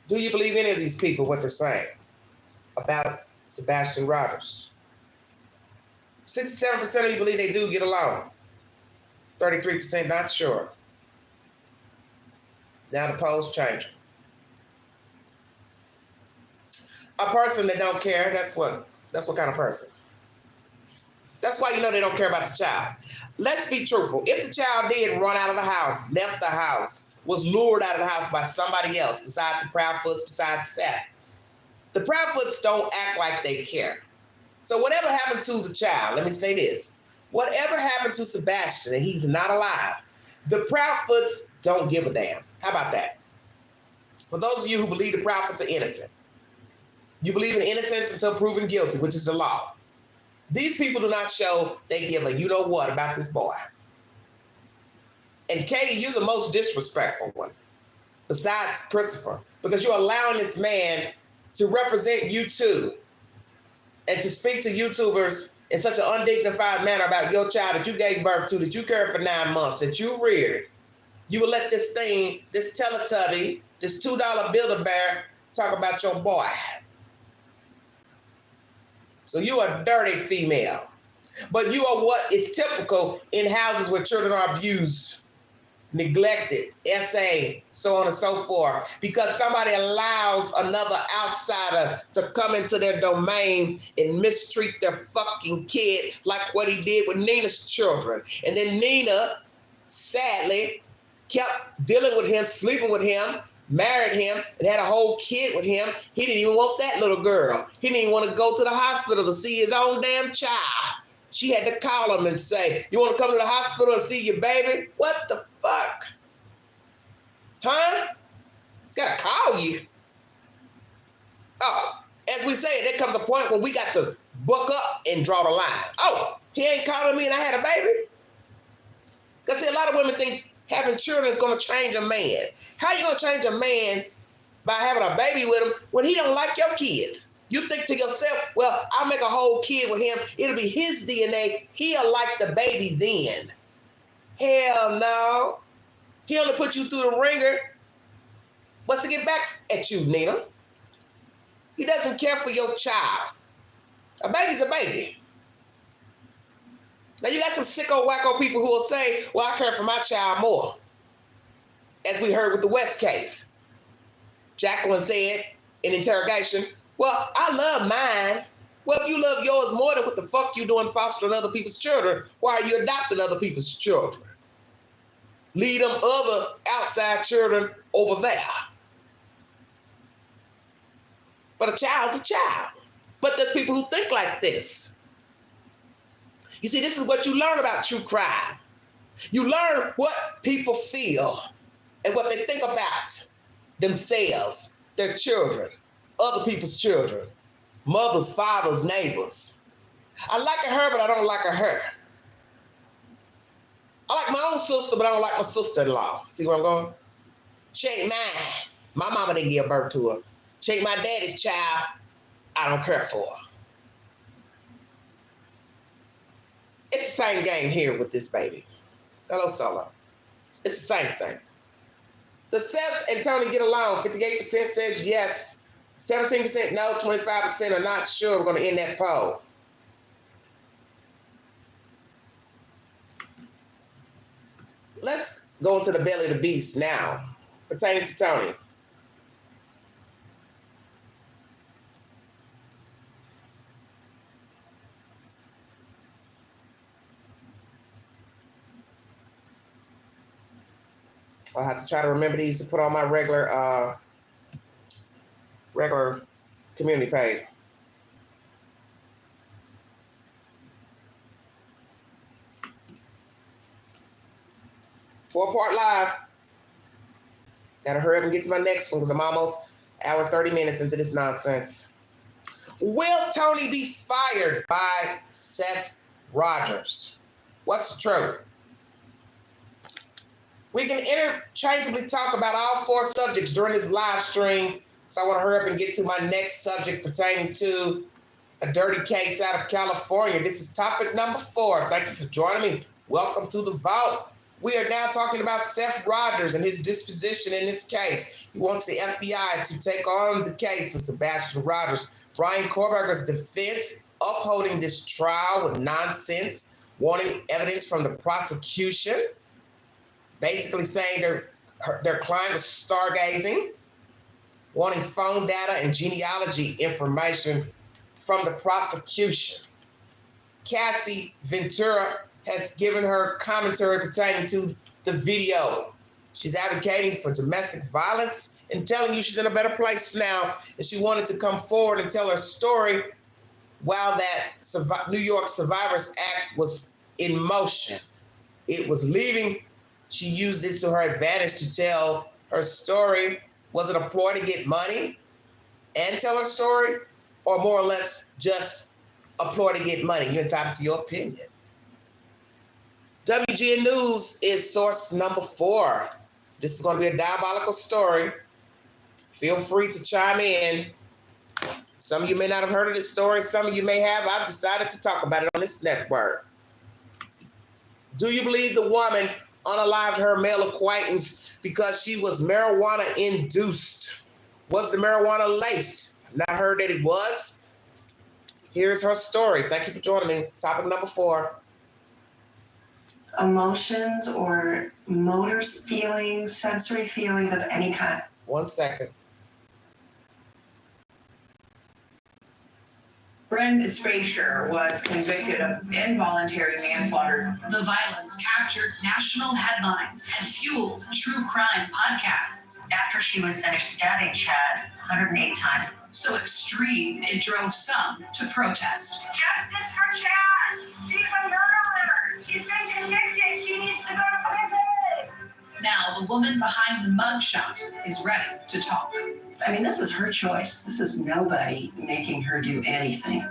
Do you believe any of these people, what they're saying about Sebastian Rogers? 67% of you believe they do get along. 33% not sure. Now the poll's changing. A person that don't care, that's what kind of person. That's why you know they don't care about the child. Let's be truthful. If the child did run out of the house, left the house, was lured out of the house by somebody else besides the Proudfoots, besides Seth, the Proudfoots don't act like they care. So whatever happened to the child, let me say this. Whatever happened to Sebastian and he's not alive, the Proudfoots don't give a damn. How about that? For those of you who believe the Proudfoots are innocent, you believe in innocence until proven guilty, which is the law. These people do not show they give a you-know-what about this boy. And Katie, you're the most disrespectful one, besides Christopher, because you're allowing this man to represent you too, and to speak to YouTubers in such an undignified manner about your child that you gave birth to, that you cared for 9 months, that you reared. You will let this thing, this Teletubby, this $2 Build-A-Bear talk about your boy. So you are a dirty female. But you are what is typical in houses where children are abused, neglected, SA, so on and so forth, because somebody allows another outsider to come into their domain and mistreat their fucking kid like what he did with Nina's children. And then Nina, sadly, kept dealing with him, sleeping with him, married him, and had a whole kid with him. He didn't even want that little girl. He didn't even want to go to the hospital to see his own damn child. She had to call him and say, you want to come to the hospital and see your baby? What the fuck? Huh? Gotta call you. Oh, as we say, there comes a point where we got to buck up and draw the line. Oh, he ain't calling me and I had a baby? Because see, a lot of women think having children is going to change a man. How you going to change a man by having a baby with him when he don't like your kids? You think to yourself, well, I'll make a whole kid with him. It'll be his DNA. He'll like the baby then. Hell no. He only put you through the ringer. What's to get back at you, Nina? He doesn't care for your child. A baby's a baby. Now, you got some sicko, wacko people who will say, well, I care for my child more. As we heard with the West case. Jacqueline said in interrogation, well, I love mine. Well, if you love yours more than what the fuck you doing fostering other people's children, why are you adopting other people's children? Leave them other outside children over there. But a child's a child. But there's people who think like this. You see, this is what you learn about true crime. You learn what people feel and what they think about themselves, their children, other people's children, mothers, fathers, neighbors. I like her, but I don't like her. I like my own sister, but I don't like my sister-in-law. See where I'm going? She ain't mine. My mama didn't give birth to her. She ain't my daddy's child. I don't care for her. It's the same game here with this baby. Hello, Solo. It's the same thing. Does Seth and Tony get along? 58% says yes. 17% no. 25% are not sure. We're going to end that poll. Let's go into the belly of the beast now, pertaining to Tony. I'll have to try to remember these to put on my regular community page. Four-part live. Gotta hurry up and get to my next one because I'm almost hour 30 minutes into this nonsense. Will Tony be fired by Seth's Rogers? What's the truth? We can interchangeably talk about all four subjects during this live stream, so I want to hurry up and get to my next subject pertaining to a dirty case out of California. This is topic number 4. Thank you for joining me. Welcome to the vault. We are now talking about Seth's Rogers and his disposition in this case. He wants the FBI to take on the case of Sebastian Rogers. Bryan Kohberger's defense upholding this trial with nonsense, wanting evidence from the prosecution, basically saying their client was stargazing, wanting phone data and genealogy information from the prosecution. Cassie Ventura has given her commentary pertaining to the video. She's advocating for domestic violence and telling you she's in a better place now, and she wanted to come forward and tell her story while that New York Survivors Act was in motion. It was leaving. She used this to her advantage to tell her story. Was it a ploy to get money and tell her story, or more or less just a ploy to get money? You're entitled to your opinion. WGN News is source number 4. This is going to be a diabolical story. Feel free to chime in. Some of you may not have heard of this story. Some of you may have. I've decided to talk about it on this network. Do you believe the woman unalived her male acquaintance because she was marijuana-induced? Was the marijuana laced? I've not heard that it was. Here's her story. Thank you for joining me. Topic number 4. Emotions or motor feelings, sensory feelings of any kind. 1 second. Bryn Spejcher was convicted of involuntary manslaughter. The violence captured national headlines and fueled true crime podcasts. After she was finished stabbing Chad 108 times. So extreme, it drove some to protest. Justice for Chad! She's a murderer! She's been convicted! She needs to go to prison! Now the woman behind the mugshot is ready to talk. I mean, this is her choice. This is nobody making her do anything.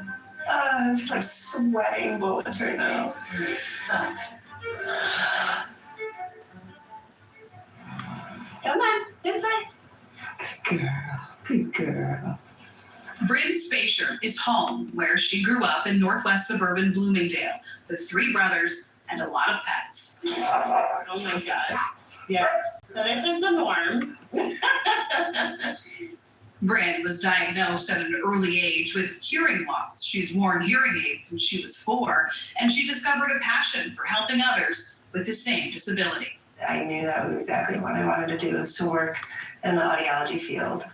It's like sweating bullets right now. It sucks. Come on, good fight. Good girl, good girl. Bryn Spejcher is home where she grew up in northwest suburban Bloomingdale with 3 brothers and a lot of pets. Oh my God. Yeah, so this is the norm. Bryn was diagnosed at an early age with hearing loss. She's worn hearing aids since she was 4, and she discovered a passion for helping others with the same disability. I knew that was exactly what I wanted to do, is to work in the audiology field.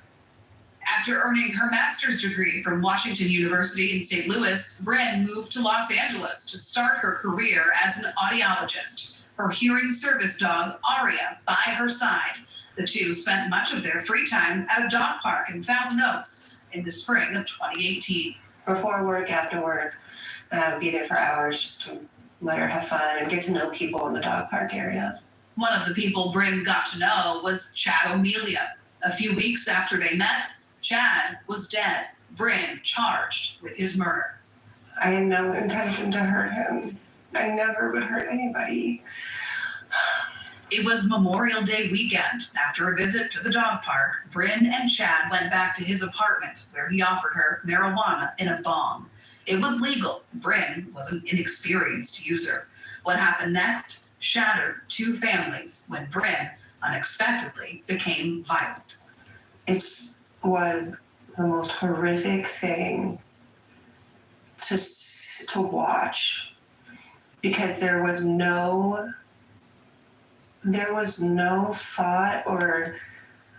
After earning her master's degree from Washington University in St. Louis, Bryn moved to Los Angeles to start her career as an audiologist. Her hearing service dog, Aria, by her side. The two spent much of their free time at a dog park in Thousand Oaks in the spring of 2018. Before work, after work, and I would be there for hours just to let her have fun and get to know people in the dog park area. One of the people Bryn got to know was Chad O'Melia. A few weeks after they met, Chad was dead. Bryn charged with his murder. I had no intention to hurt him. I never would hurt anybody. It was Memorial Day weekend. After a visit to the dog park, Bryn and Chad went back to his apartment where he offered her marijuana in a bong. It was legal. Bryn was an inexperienced user. What happened next shattered 2 families when Bryn unexpectedly became violent. It was the most horrific thing to watch, because there was no thought or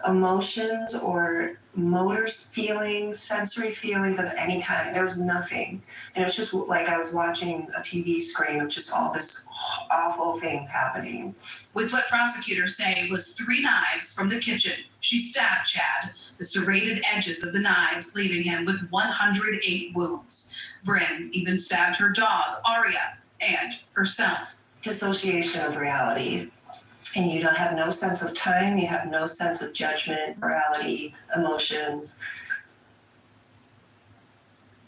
emotions or motor feelings, sensory feelings of any kind. There was nothing. And it was just like I was watching a TV screen of just all this awful thing happening. With what prosecutors say was 3 knives from the kitchen, she stabbed Chad, the serrated edges of the knives leaving him with 108 wounds. Bryn even stabbed her dog, Aria, and herself. Dissociation of reality. And you don't have no sense of time, you have no sense of judgment, morality, emotions.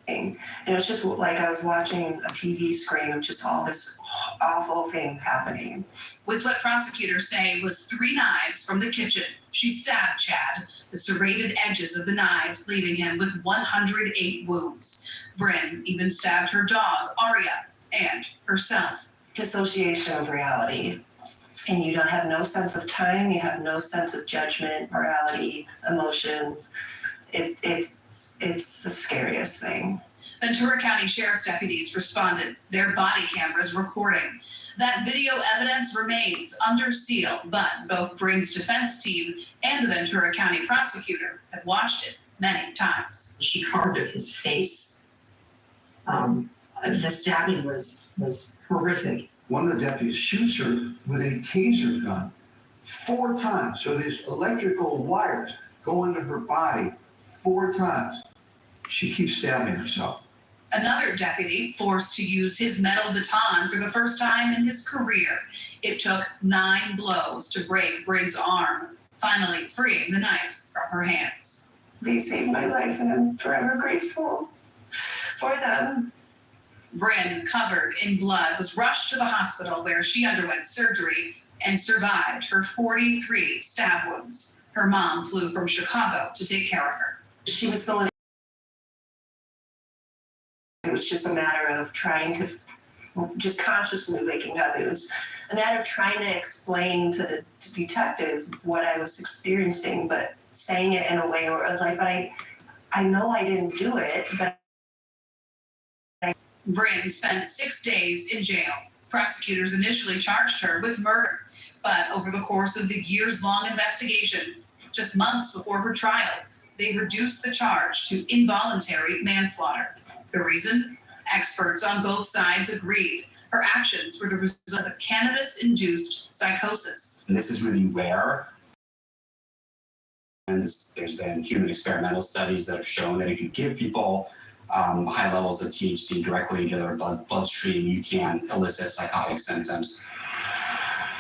And it was just like I was watching a TV screen of just all this awful thing happening. With what prosecutors say was 3 knives from the kitchen, she stabbed Chad, the serrated edges of the knives leaving him with 108 wounds. Bryn even stabbed her dog, Aria, and herself. Dissociation of reality. And you don't have no sense of time, you have no sense of judgment, morality, emotions. It's the scariest thing. Ventura County Sheriff's deputies responded, their body cameras recording. That video evidence remains under seal, but both Bryn's defense team and the Ventura County prosecutor have watched it many times. She carved up his face. The stabbing was horrific. One of the deputies shoots her with a taser gun 4 times. So these electrical wires go into her body 4 times. She keeps stabbing herself. Another deputy forced to use his metal baton for the first time in his career. It took 9 blows to break Bryn's arm, finally freeing the knife from her hands. They saved my life and I'm forever grateful for them. Bryn, covered in blood, was rushed to the hospital where she underwent surgery and survived her 43 stab wounds. Her mom flew from Chicago to take care of her. She was going. It was just a matter of trying to, just consciously waking up. It was a matter of trying to explain to the detective what I was experiencing, but saying it in a way where I was like, but I know I didn't do it, but. Bryn spent 6 days in jail. Prosecutors initially charged her with murder, but over the course of the years-long investigation, just months before her trial, they reduced the charge to involuntary manslaughter. The reason? Experts on both sides agreed. Her actions were the result of cannabis-induced psychosis. And this is really rare. And there's been human experimental studies that have shown that if you give people high levels of THC directly into their bloodstream, you can elicit psychotic symptoms.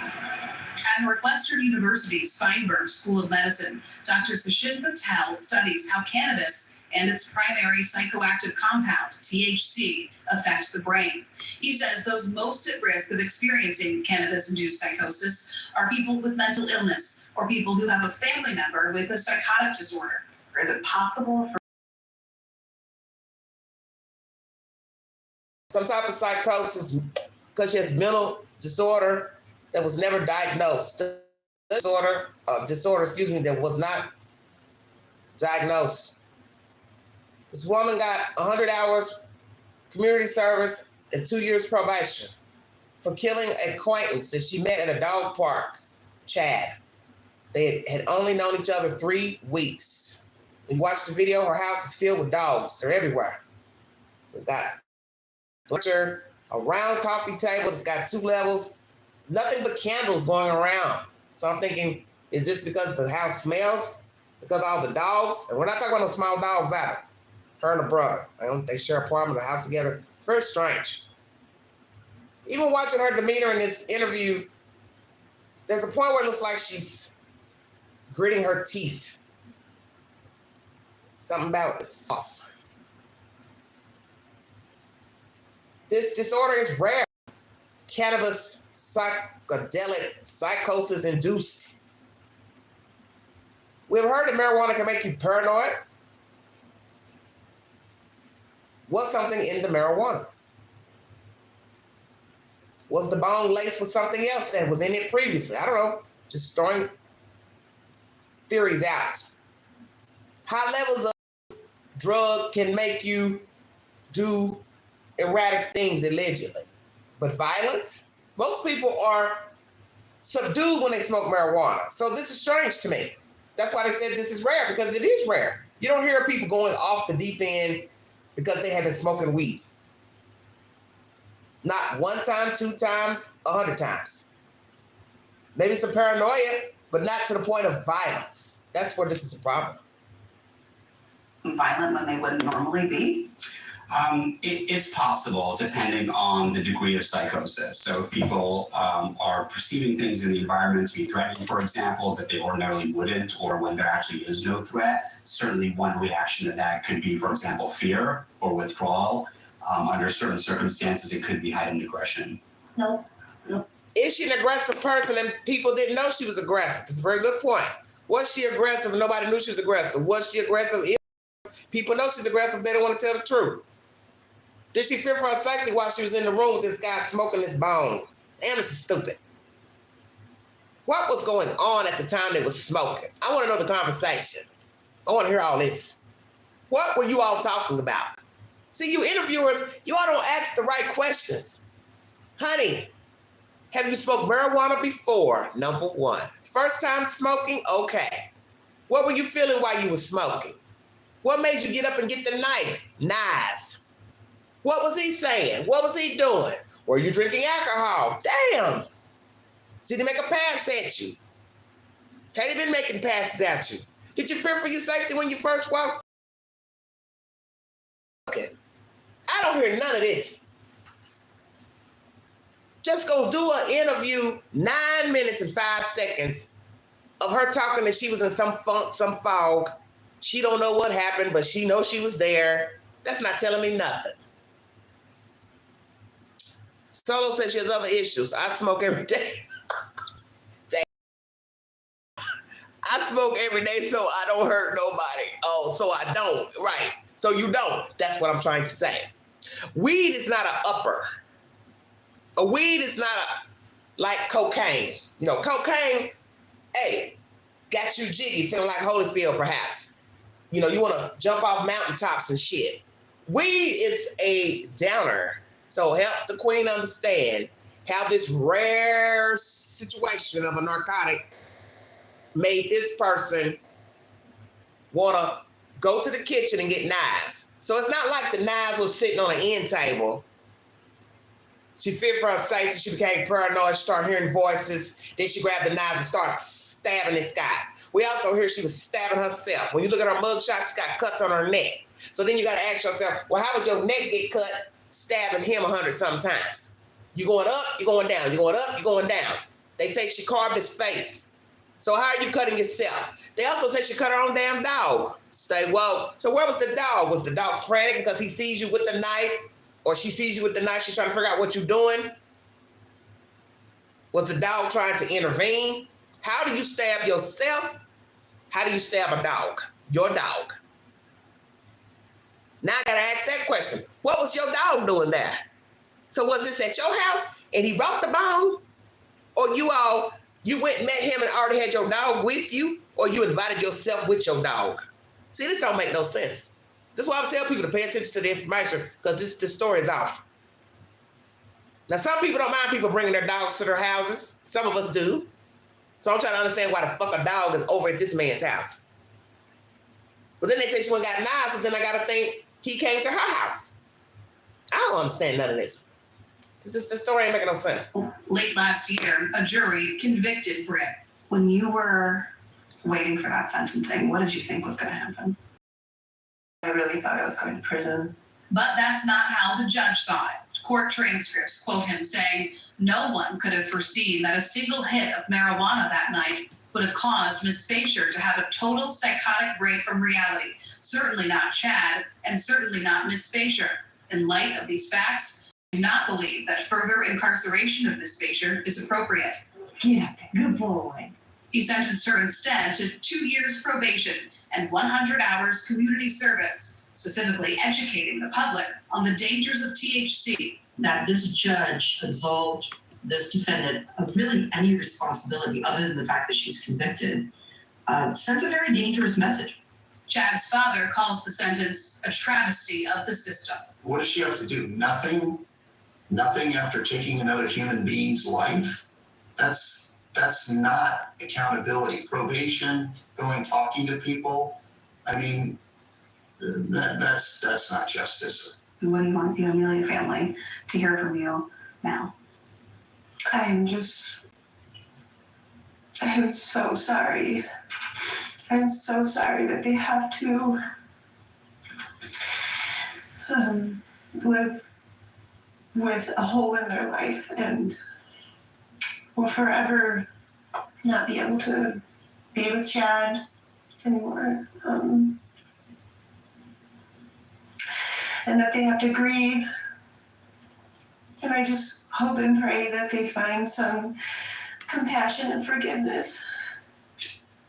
At Northwestern University's Feinberg School of Medicine, Dr. Sachin Patel studies how cannabis and its primary psychoactive compound, THC, affect the brain. He says those most at risk of experiencing cannabis-induced psychosis are people with mental illness or people who have a family member with a psychotic disorder. Is it possible for some type of psychosis because she has mental disorder that was never diagnosed? Disorder, that was not diagnosed. This woman got 100 hours community service and 2 years probation for killing an acquaintance that she met at a dog park, Chad. They had only known each other 3 weeks. When you watch the video, her house is filled with dogs. They're everywhere. They've got a round coffee table that's got 2 levels, nothing but candles going around. So I'm thinking, is this because the house smells? Because all the dogs? And we're not talking about no small dogs either. Her and her brother. They share a apartment, a house together. It's very strange. Even watching her demeanor in this interview, there's a point where it looks like she's gritting her teeth. Something about it off. This disorder is rare. Cannabis, psychedelic, psychosis-induced. We've heard that marijuana can make you paranoid. Was something in the marijuana? Was the bong laced with something else that was in it previously? I don't know. Just throwing theories out. High levels of drug can make you do erratic things allegedly. But violence? Most people are subdued when they smoke marijuana. So this is strange to me. That's why they said this is rare, because it is rare. You don't hear people going off the deep end because they have been smoking weed. Not one time, 2 times, 100 times. Maybe some paranoia, but not to the point of violence. That's where this is a problem. Violent when they wouldn't normally be? It's possible, depending on the degree of psychosis. So if people are perceiving things in the environment to be threatening, for example, that they ordinarily wouldn't, or when there actually is no threat, certainly one reaction to that could be, for example, fear or withdrawal. Under certain circumstances, it could be heightened aggression. No. Is she an aggressive person and people didn't know she was aggressive? That's a very good point. Was she aggressive and nobody knew she was aggressive? Was she aggressive? People know she's aggressive, they don't want to tell the truth. Did she fear for her safety while she was in the room with this guy smoking this bone? Damn, this is stupid. What was going on at the time they was smoking? I want to know the conversation. I want to hear all this. What were you all talking about? See, you interviewers, you all don't ask the right questions. Honey, have you smoked marijuana before? Number one. First time smoking? Okay. What were you feeling while you were smoking? What made you get up and get the knife? Knives. What was he saying? What was he doing? Were you drinking alcohol? Damn. Did he make a pass at you? Had he been making passes at you? Did you fear for your safety when you first walked? Okay. I don't hear none of this. Just gonna do an interview 9 minutes and 5 seconds of her talking that she was in some funk, some fog. She don't know what happened, but she knows she was there. That's not telling me nothing. Solo says she has other issues. I smoke every day. Damn. I smoke every day so I don't hurt nobody. Oh, so I don't. Right. So you don't. That's what I'm trying to say. Weed is not an upper. A weed is not like cocaine. You know, cocaine, hey, got you jiggy, feeling like Holyfield perhaps. You know, you want to jump off mountaintops and shit. Weed is a downer. So help the queen understand how this rare situation of a narcotic made this person want to go to the kitchen and get knives. So it's not like the knives was sitting on an end table. She feared for her safety. She became paranoid. She started hearing voices. Then she grabbed the knives and started stabbing this guy. We also hear she was stabbing herself. When you look at her mugshot, she's got cuts on her neck. So then you got to ask yourself, well, how would your neck get cut stabbing him 100-something times? You going up, you going down. You going up, you going down. They say she carved his face. So how are you cutting yourself? They also say she cut her own damn dog. Say, well, so where was the dog? Was the dog frantic because he sees you with the knife? Or she sees you with the knife, she's trying to figure out what you're doing? Was the dog trying to intervene? How do you stab yourself? How do you stab a dog? Your dog. Now I gotta ask that question. What was your dog doing there? So was this at your house and he brought the bone? Or you went and met him and already had your dog with you? Or you invited yourself with your dog? See, this don't make no sense. That's why I tell people to pay attention to the information, because the story is off. Now, some people don't mind people bringing their dogs to their houses. Some of us do. So I'm trying to understand why the fuck a dog is over at this man's house. But then they say she went and got knives, so then I got to think he came to her house. I don't understand none of this. The story ain't making no sense. Late last year, a jury convicted Bryn. When you were waiting for that sentencing, what did you think was going to happen? I really thought I was going to prison. But that's not how the judge saw it. Court transcripts quote him saying, "No one could have foreseen that a single hit of marijuana that night would have caused Ms. Spejcher to have a total psychotic break from reality. Certainly not Chad, and certainly not Ms. Spejcher. In light of these facts, I do not believe that further incarceration of Ms. Spejcher is appropriate." Yeah, good boy. He sentenced her instead to 2 years probation and 100 hours community service, specifically educating the public on the dangers of THC. That this judge absolved this defendant of really any responsibility other than the fact that she's convicted sends a very dangerous message. Chad's father calls the sentence a travesty of the system. What does she have to do? Nothing? Nothing after taking another human being's life? That's That's not accountability. Probation, going talking to people. I mean, that's not justice. So what do you want the Amelia family to hear from you now? I'm so sorry. I'm so sorry that they have to live with a hole in their life and will forever not be able to be with Chad anymore. And that they have to grieve. And I just hope and pray that they find some compassion and forgiveness.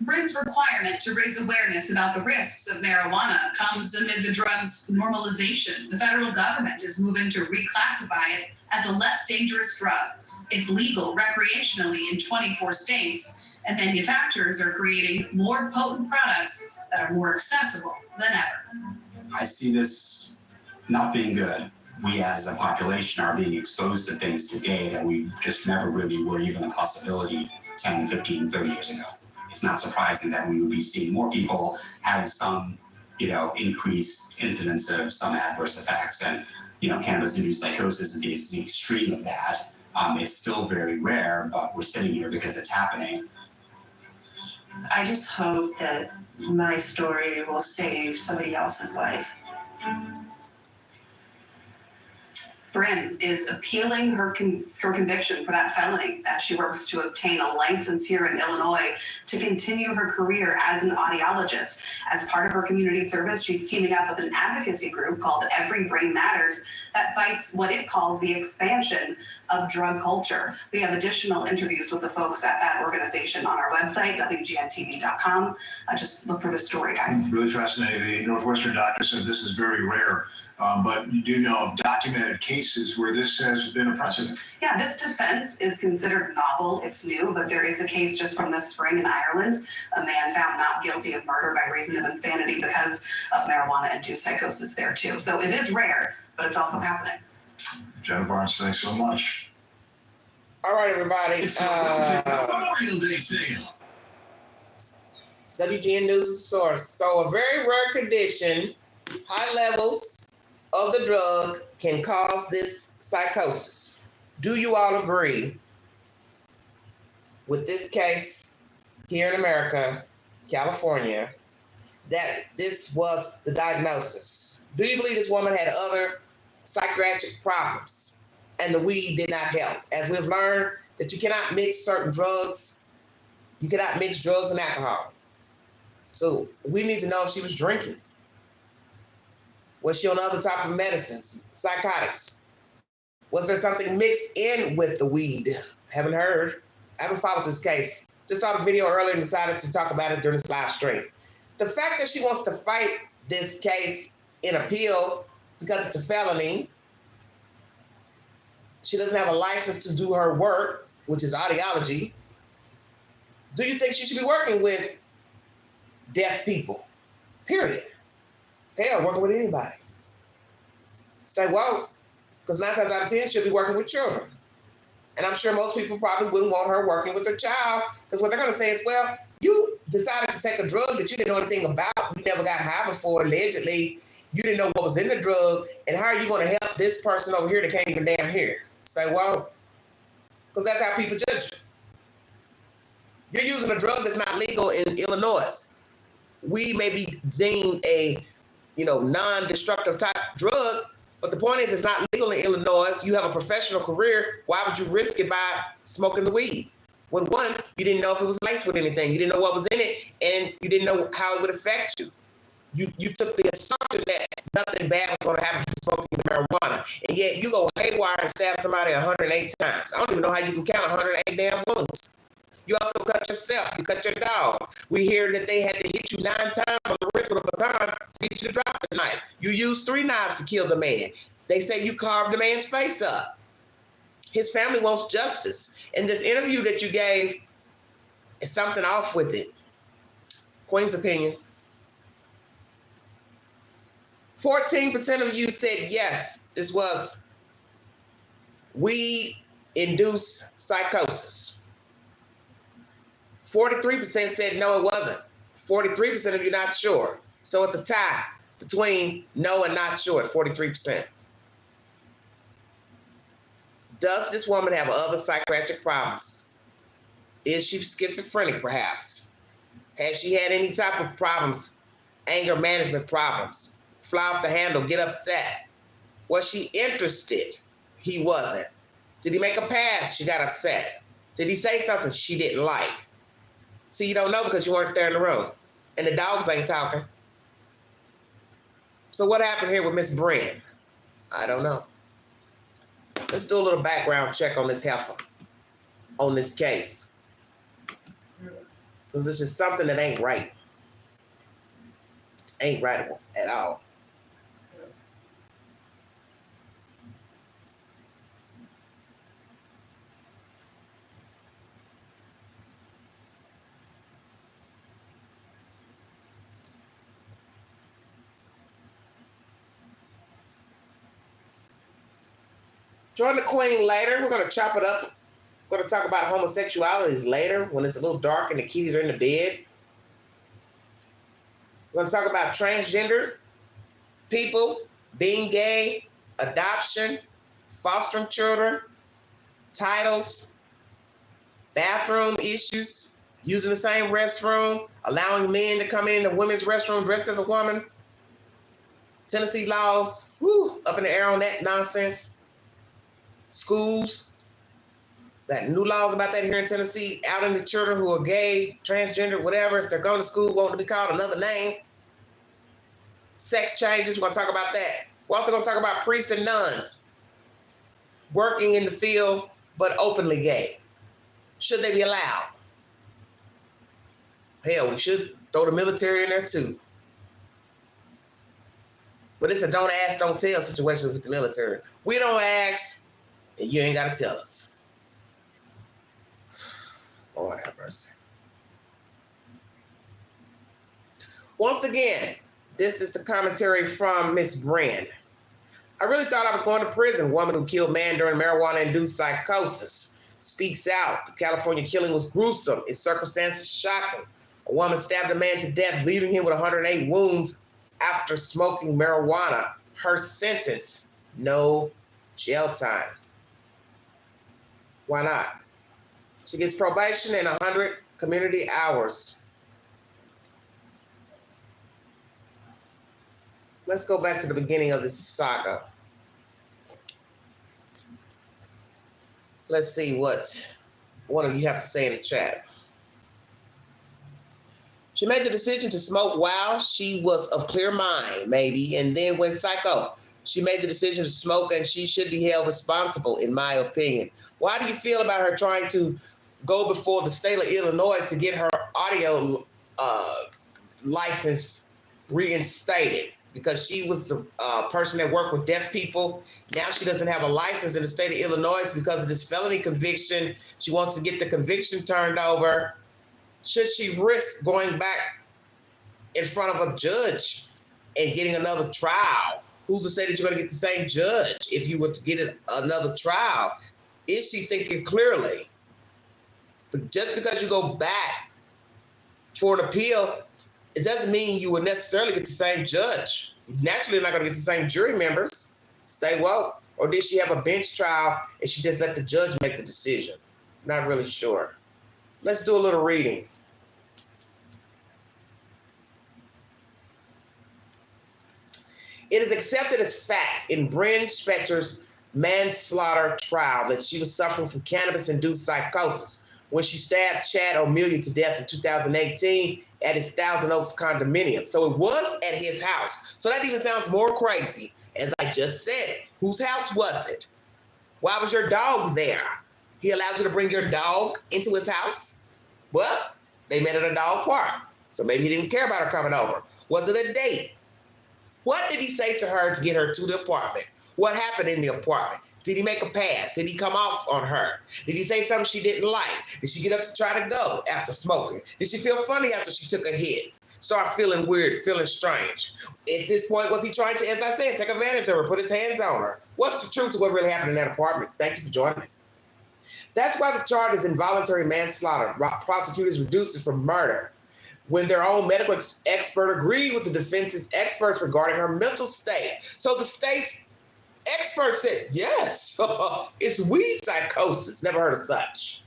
Bryn's requirement to raise awareness about the risks of marijuana comes amid the drug's normalization. The federal government is moving to reclassify it as a less dangerous drug. It's legal recreationally in 24 states, and manufacturers are creating more potent products that are more accessible than ever. I see this not being good. We as a population are being exposed to things today that we just never really were even a possibility 10, 15, 30 years ago. It's not surprising that we would be seeing more people having some, increased incidence of some adverse effects. And, cannabis-induced psychosis is the extreme of that. It's still very rare, but we're sitting here because it's happening. I just hope that my story will save somebody else's life. Bryn is appealing her conviction for that felony as she works to obtain a license here in Illinois to continue her career as an audiologist. As part of her community service, she's teaming up with an advocacy group called Every Brain Matters that fights what it calls the expansion of drug culture. We have additional interviews with the folks at that organization on our website, WGNTV.com. Just look for the story, guys. Really fascinating. The Northwestern doctor said this is very rare. But you do know of documented cases where this has been a precedent. Yeah, this defense is considered novel. It's new, but there is a case just from this spring in Ireland. A man found not guilty of murder by reason of insanity because of marijuana-induced psychosis there too. So it is rare, but it's also happening. Jenna Barnes, thanks so much. All right, everybody. Memorial Day sale. WGN News is the source. So a very rare condition, high levels of the drug can cause this psychosis. Do you all agree with this case here in America, California, that this was the diagnosis? Do you believe this woman had other psychiatric problems and the weed did not help? As we've learned that you cannot mix certain drugs, you cannot mix drugs and alcohol. So we need to know if she was drinking. Was she on other type of medicines, psychotics? Was there something mixed in with the weed? Haven't heard. I haven't followed this case. Just saw the video earlier and decided to talk about it during this live stream. The fact that she wants to fight this case in appeal because it's a felony, she doesn't have a license to do her work, which is audiology. Do you think she should be working with deaf people? Period. Hell, working with anybody. Say, well, because 9 times out of 10, she'll be working with children. And I'm sure most people probably wouldn't want her working with their child, because what they're going to say is, well, you decided to take a drug that you didn't know anything about. You never got high before, allegedly. You didn't know what was in the drug. And how are you going to help this person over here that can't even damn hear? Say, well, because that's how people judge you. You're using a drug that's not legal in Illinois. We may be deemed a non-destructive type drug, but the point is it's not legal in Illinois. You have a professional career. Why would you risk it by smoking the weed? When one, you didn't know if it was laced with anything. You didn't know what was in it, and you didn't know how it would affect you. You took the assumption that nothing bad was going to happen to smoking marijuana, and yet you go haywire and stab somebody 108 times. I don't even know how you can count 108 damn wounds. You also cut yourself. You cut your dog. We hear that they had to hit you 9 times on the wrist with a baton to get you to drop the knife. You used 3 knives to kill the man. They say you carved the man's face up. His family wants justice. And this interview that you gave is something off with it. Queen's opinion. 14% of you said yes, this was weed-induced psychosis. 43% said no, it wasn't. 43% of you not sure. So it's a tie between no and not sure at 43%. Does this woman have other psychiatric problems? Is she schizophrenic, perhaps? Has she had any type of problems, anger management problems? Fly off the handle, get upset? Was she interested? He wasn't. Did he make a pass? She got upset. Did he say something she didn't like? See, you don't know because you weren't there in the room. And the dogs ain't talking. So what happened here with Miss Bryn? I don't know. Let's do a little background check on this heifer, on this case. Because it's just something that ain't right. Ain't right at all. Join the queen later. We're going to chop it up. We're going to talk about homosexualities later when it's a little dark and the kitties are in the bed. We're going to talk about transgender people, being gay, adoption, fostering children, titles, bathroom issues, using the same restroom, allowing men to come in the women's restroom dressed as a woman, Tennessee laws, up in the air on that nonsense. Schools, got new laws about that here in Tennessee, outing the children who are gay, transgender, whatever, if they're going to school, want to be called another name. Sex changes, we're going to talk about that. We're also going to talk about priests and nuns working in the field, but openly gay. Should they be allowed? Hell, we should throw the military in there too. But it's a don't ask, don't tell situation with the military. We don't ask, and you ain't got to tell us. Lord have mercy. Once again, this is the commentary from Miss Bryn. I really thought I was going to prison. Woman who killed man during marijuana-induced psychosis speaks out. The California killing was gruesome. Its circumstances shocking. A woman stabbed a man to death, leaving him with 108 wounds after smoking marijuana. Her sentence, no jail time. Why not? She gets probation and 100 community hours. Let's go back to the beginning of this saga. Let's see what one of you have to say in the chat. She made the decision to smoke while she was of clear mind, maybe, and then went psycho. She made the decision to smoke, and she should be held responsible, in my opinion. Why do you feel about her trying to go before the state of Illinois to get her audio license reinstated? Because she was the person that worked with deaf people. Now she doesn't have a license in the state of Illinois because of this felony conviction. She wants to get the conviction turned over. Should she risk going back in front of a judge and getting another trial? Who's to say that you're going to get the same judge if you were to get another trial? Is she thinking clearly? But just because you go back for an appeal, it doesn't mean you will necessarily get the same judge. You're naturally not going to get the same jury members. Stay woke. Or did she have a bench trial and she just let the judge make the decision? Not really sure. Let's do a little reading. It is accepted as fact in Bryn Spejcher's manslaughter trial that she was suffering from cannabis-induced psychosis when she stabbed Chad O'Melia to death in 2018 at his Thousand Oaks condominium. So it was at his house. So that even sounds more crazy. As I just said, whose house was it? Why was your dog there? He allowed you to bring your dog into his house? Well, they met at a dog park. So maybe he didn't care about her coming over. Was it a date? What did he say to her to get her to the apartment? What happened in the apartment? Did he make a pass? Did he come off on her? Did he say something she didn't like? Did she get up to try to go after smoking? Did she feel funny after she took a hit? Start feeling weird, feeling strange. At this point, was he trying to, as I said, take advantage of her, put his hands on her? What's the truth of what really happened in that apartment? Thank you for joining me. That's why the charge is involuntary manslaughter. Prosecutors reduced it from murder when their own medical expert agreed with the defense's experts regarding her mental state. So the state's expert said, yes, it's weed psychosis. Never heard of such.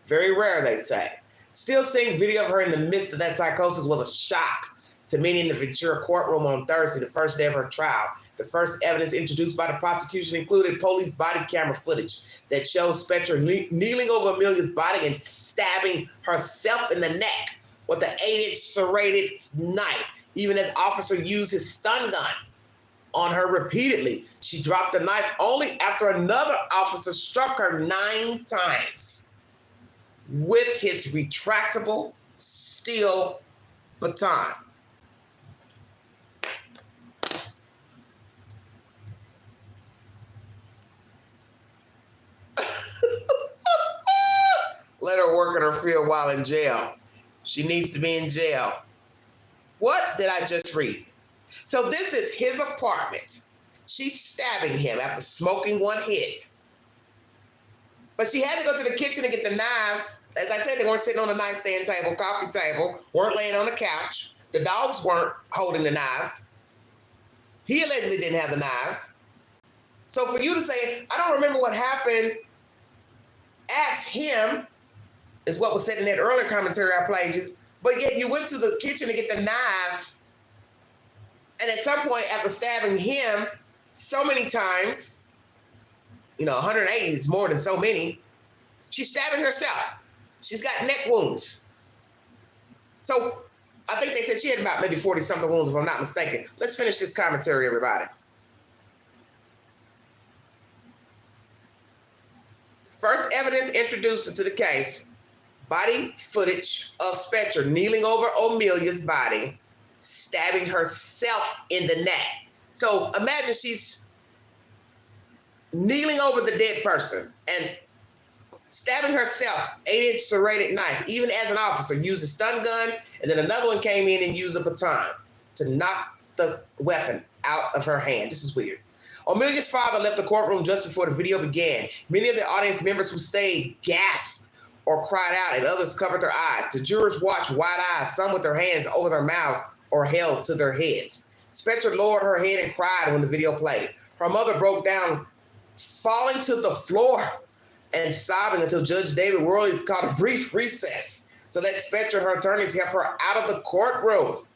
Very rare, they say. Still seeing video of her in the midst of that psychosis was a shock to many in the Ventura courtroom on Thursday, the first day of her trial. The first evidence introduced by the prosecution included police body camera footage that shows Spejcher kneeling over Amelia's body and stabbing herself in the neck with an 8-inch serrated knife, even as officer used his stun gun on her repeatedly. She dropped the knife only after another officer struck her 9 times with his retractable steel baton. Let her work in her field while in jail. She needs to be in jail. What did I just read? So this is his apartment. She's stabbing him after smoking one hit. But she had to go to the kitchen to get the knives. As I said, they weren't sitting on the nightstand table, coffee table, weren't laying on the couch. The dogs weren't holding the knives. He allegedly didn't have the knives. So for you to say, I don't remember what happened, ask him, is what was said in that earlier commentary I played you. But yet you went to the kitchen to get the knives, and at some point after stabbing him so many times, 180 is more than so many, she's stabbing herself. She's got neck wounds. So I think they said she had about maybe 40-something wounds, if I'm not mistaken. Let's finish this commentary, everybody. First evidence introduced into the case, body footage of Spejcher kneeling over Amelia's body, stabbing herself in the neck. So imagine she's kneeling over the dead person and stabbing herself, 8-inch serrated knife, even as an officer, used a stun gun, and then another one came in and used a baton to knock the weapon out of her hand. This is weird. Amelia's father left the courtroom just before the video began. Many of the audience members who stayed gasped or cried out, and others covered their eyes. The jurors watched wide-eyed, some with their hands over their mouths or held to their heads. Spejcher lowered her head and cried when the video played. Her mother broke down, falling to the floor and sobbing until Judge David Worley called a brief recess so that Spejcher and her attorneys helped her out of the courtroom.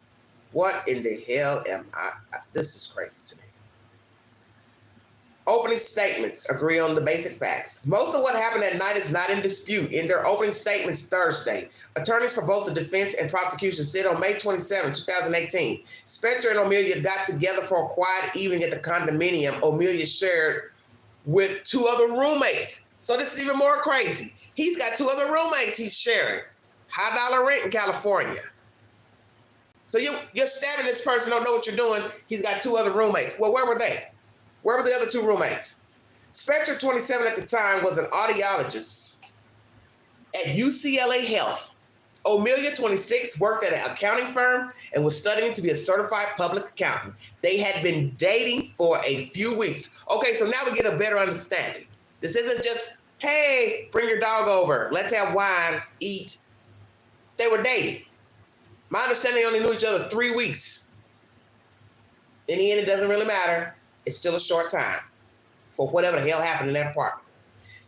What in the hell am I? This is crazy to me. Opening statements agree on the basic facts. Most of what happened that night is not in dispute. In their opening statements Thursday, attorneys for both the defense and prosecution said on May 27, 2018, Spejcher and Amelia got together for a quiet evening at the condominium Amelia shared with 2 other roommates. So this is even more crazy. He's got 2 other roommates he's sharing. High dollar rent in California. So you're stabbing this person, don't know what you're doing. He's got 2 other roommates. Well, where were they? Where were the other 2 roommates? Spejcher, 27 at the time, was an audiologist at UCLA Health. Amelia, 26, worked at an accounting firm and was studying to be a certified public accountant. They had been dating for a few weeks. Okay, so now we get a better understanding. This isn't just, hey, bring your dog over. Let's have wine, eat. They were dating. My understanding, they only knew each other 3 weeks. In the end, it doesn't really matter. It's still a short time for whatever the hell happened in that apartment.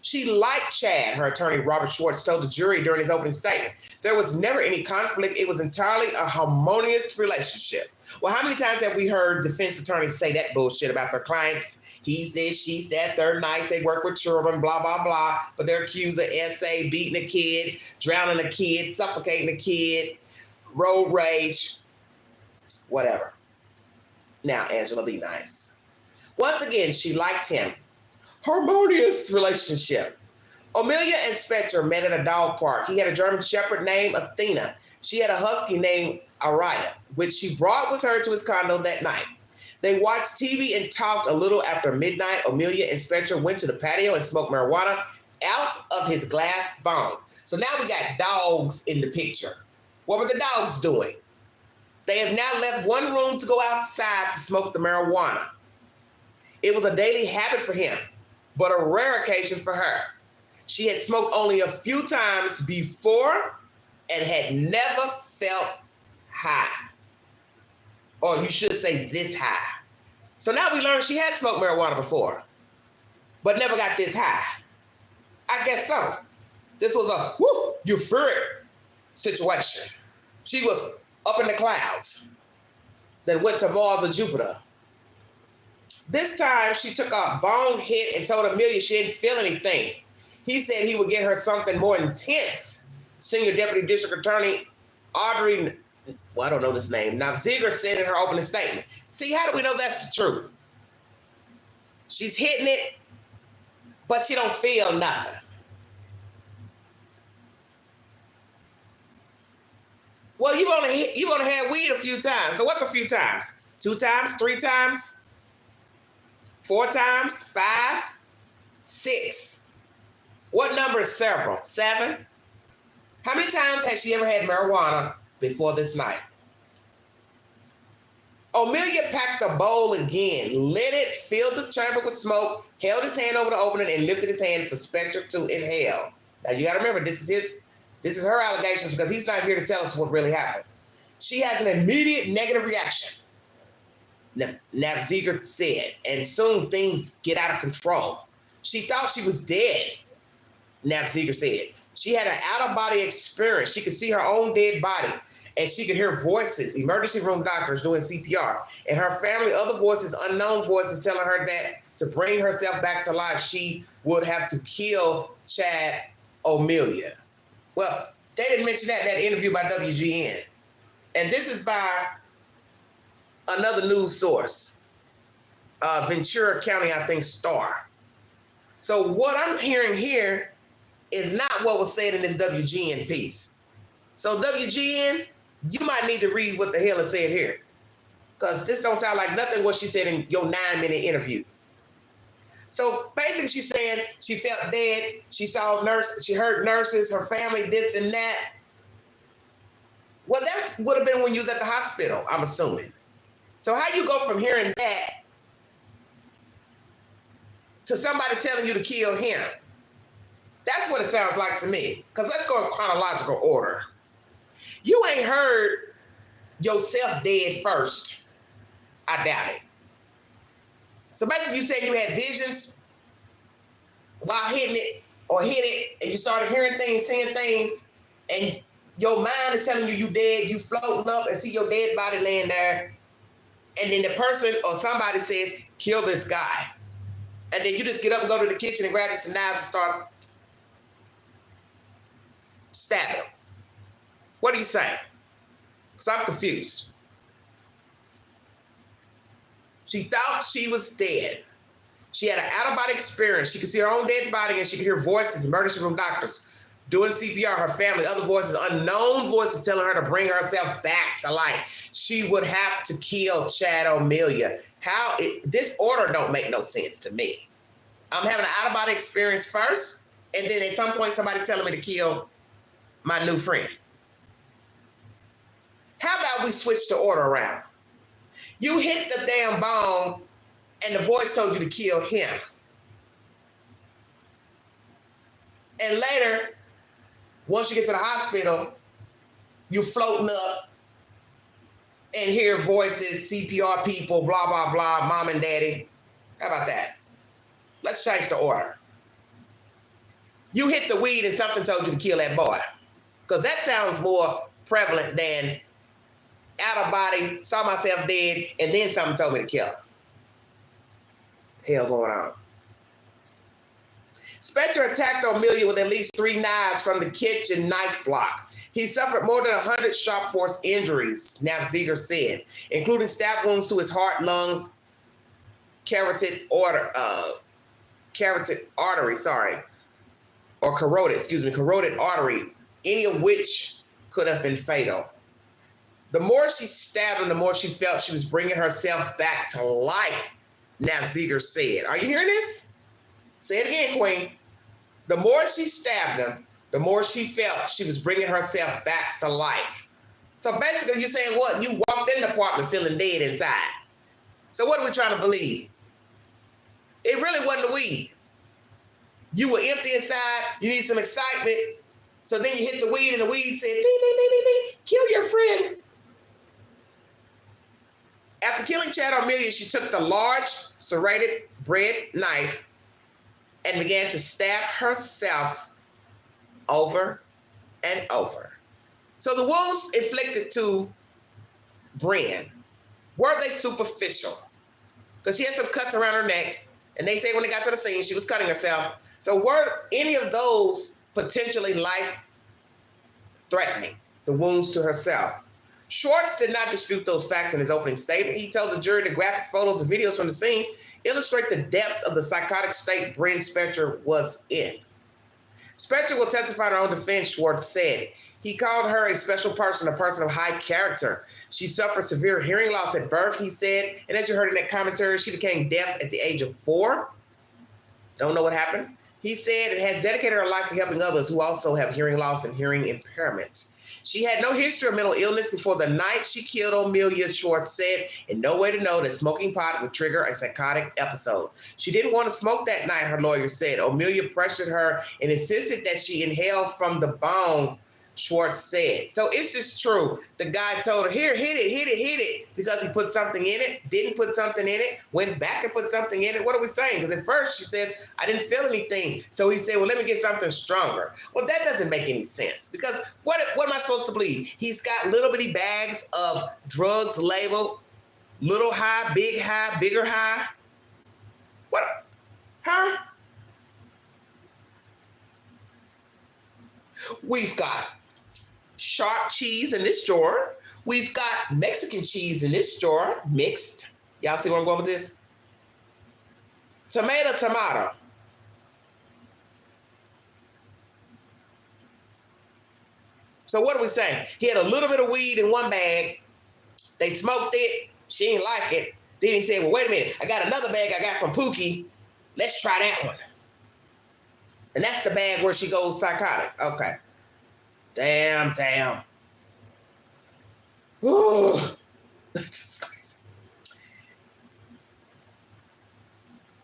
She liked Chad, her attorney Robert Schwartz told the jury during his opening statement. There was never any conflict. It was entirely a harmonious relationship. Well, how many times have we heard defense attorneys say that bullshit about their clients? He said, she said, they're nice, they work with children, blah, blah, blah. But they're accused of SA, beating a kid, drowning a kid, suffocating a kid, road rage, whatever. Now, Angela, be nice. Once again, she liked him. Harmonious relationship. Amelia and Spejcher met at a dog park. He had a German Shepherd named Athena. She had a husky named Araya, which she brought with her to his condo that night. They watched TV and talked a little after midnight. Amelia and Spejcher went to the patio and smoked marijuana out of his glass bong. So now we got dogs in the picture. What were the dogs doing? They have now left one room to go outside to smoke the marijuana. It was a daily habit for him, but a rare occasion for her. She had smoked only a few times before and had never felt high. Or you should say this high. So now we learned she had smoked marijuana before, but never got this high. I guess so. This was a euphoric situation. She was up in the clouds, then went to Mars or Jupiter. This time she took a bong hit and told Amelia she didn't feel anything. He said he would get her something more intense. Senior Deputy District Attorney Audrey, I don't know this name, now Ziegler said in her opening statement. See, how do we know that's the truth? She's hitting it, but she don't feel nothing. Well, you've only had weed a few times. So what's a few times? 2 times, 3 times, 4 times, 5, 6. What number is several? 7? How many times has she ever had marijuana before this night? Amelia packed the bowl again, lit it, filled the chamber with smoke, held his hand over the opening, and lifted his hand for Spejcher to inhale. Now you got to remember, this is her allegations because he's not here to tell us what really happened. She has an immediate negative reaction, Ziegler said, and soon things get out of control. She thought she was dead, Ziegler said. She had an out-of-body experience. She could see her own dead body, and she could hear voices, emergency room doctors doing CPR, and her family, other voices, unknown voices telling her that to bring herself back to life, she would have to kill Chad O'Melia. Well, they didn't mention that in that interview by WGN. And this is by another news source, Ventura County, I think, Star. So what I'm hearing here is not what was said in this WGN piece. So WGN, you might need to read what the hell is said here, because this don't sound like nothing what she said in your 9-minute interview. So basically she's saying she felt dead, she saw nurses, she heard nurses, her family, this and that. Well, that would have been when you was at the hospital, I'm assuming. So how you go from hearing that to somebody telling you to kill him? That's what it sounds like to me. Because let's go in chronological order. You ain't heard yourself dead first. I doubt it. So basically you said you had visions while hitting it or hit it, and you started hearing things, seeing things, and your mind is telling you you dead, you floating up and see your dead body laying there, and then the person or somebody says, kill this guy. And then you just get up and go to the kitchen and grab you some knives and start stabbing him. What are you saying? Because I'm confused. She thought she was dead. She had an out-of-body experience. She could see her own dead body, and she could hear voices, emergency room doctors doing CPR, her family, other voices, unknown voices telling her to bring herself back to life. She would have to kill Chad O'Melia. This order don't make no sense to me. I'm having an out-of-body experience first, and then at some point somebody's telling me to kill my new friend. How about we switch the order around? You hit the damn bone, and the voice told you to kill him. And later, once you get to the hospital, you floating up and hear voices, CPR people, blah, blah, blah, mom and daddy. How about that? Let's change the order. You hit the weed and something told you to kill that boy. Because that sounds more prevalent than out of body, saw myself dead, and then something told me to kill him. Hell going on. Spejcher attacked O'Melia with at least 3 knives from the kitchen knife block. He suffered more than 100 sharp force injuries, Ziegler said, including stab wounds to his heart, lungs, carotid artery, any of which could have been fatal. The more she stabbed him, the more she felt she was bringing herself back to life, Ziegler said. Are you hearing this? Say it again, Queen. The more she stabbed him, the more she felt she was bringing herself back to life. So basically, you're saying what? You walked in the apartment feeling dead inside. So what are we trying to believe? It really wasn't the weed. You were empty inside. You need some excitement. So then you hit the weed, and the weed said, ding, ding, ding, ding, ding, kill your friend. After killing Chad O'Melia, she took the large serrated bread knife and began to stab herself over and over. So the wounds inflicted to Bryn, were they superficial? Because she had some cuts around her neck, and they say when they got to the scene, she was cutting herself. So were any of those potentially life-threatening, the wounds to herself? Schwartz did not dispute those facts in his opening statement. He told the jury the graphic photos and videos from the scene illustrate the depths of the psychotic state Bryn Spejcher was in. Spejcher will testify in her own defense, Schwartz said. He called her a special person, a person of high character. She suffered severe hearing loss at birth, he said. And as you heard in that commentary, she became deaf at the age of 4. Don't know what happened. He said it has dedicated her life to helping others who also have hearing loss and hearing impairment. She had no history of mental illness before the night she killed O'Melia, Schwartz said, and no way to know that smoking pot would trigger a psychotic episode. She didn't want to smoke that night, her lawyer said. O'Melia pressured her and insisted that she inhale from the bone, Schwartz said. So it's just true. The guy told her, here, hit it, because he put something in it, didn't put something in it, went back and put something in it. What are we saying? Because at first she says, I didn't feel anything. So he said, well, let me get something stronger. Well, that doesn't make any sense, because what am I supposed to believe? He's got little bitty bags of drugs labeled little high, bigger high. What? Huh? We've got sharp cheese in this drawer. We've got Mexican cheese in this drawer, mixed. Y'all see where I'm going with this? Tomato. So what are we saying? He had a little bit of weed in one bag. They smoked it. She didn't like it. Then he said, well, wait a minute. I got another bag I got from Pookie. Let's try that one. And that's the bag where she goes psychotic. Okay. Damn. Ooh. That's crazy.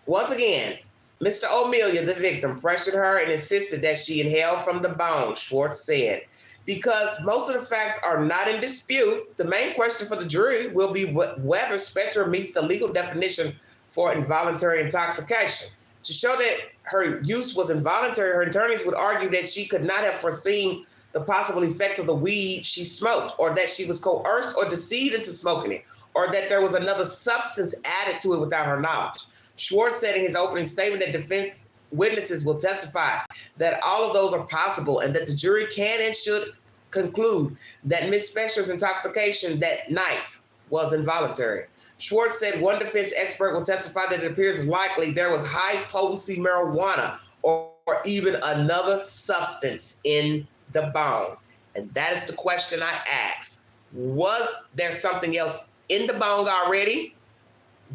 Once again, Mr. O'Melia, the victim, pressured her and insisted that she inhale from the bone, Schwartz said. Because most of the facts are not in dispute, the main question for the jury will be whether Spejcher meets the legal definition for involuntary intoxication. To show that her use was involuntary, her attorneys would argue that she could not have foreseen the possible effects of the weed she smoked, or that she was coerced or deceived into smoking it, or that there was another substance added to it without her knowledge. Schwartz said in his opening statement that defense witnesses will testify that all of those are possible and that the jury can and should conclude that Ms. Spejcher's intoxication that night was involuntary. Schwartz said one defense expert will testify that it appears likely there was high-potency marijuana or even another substance in the bone. And that is the question I asked. Was there something else in the bone already?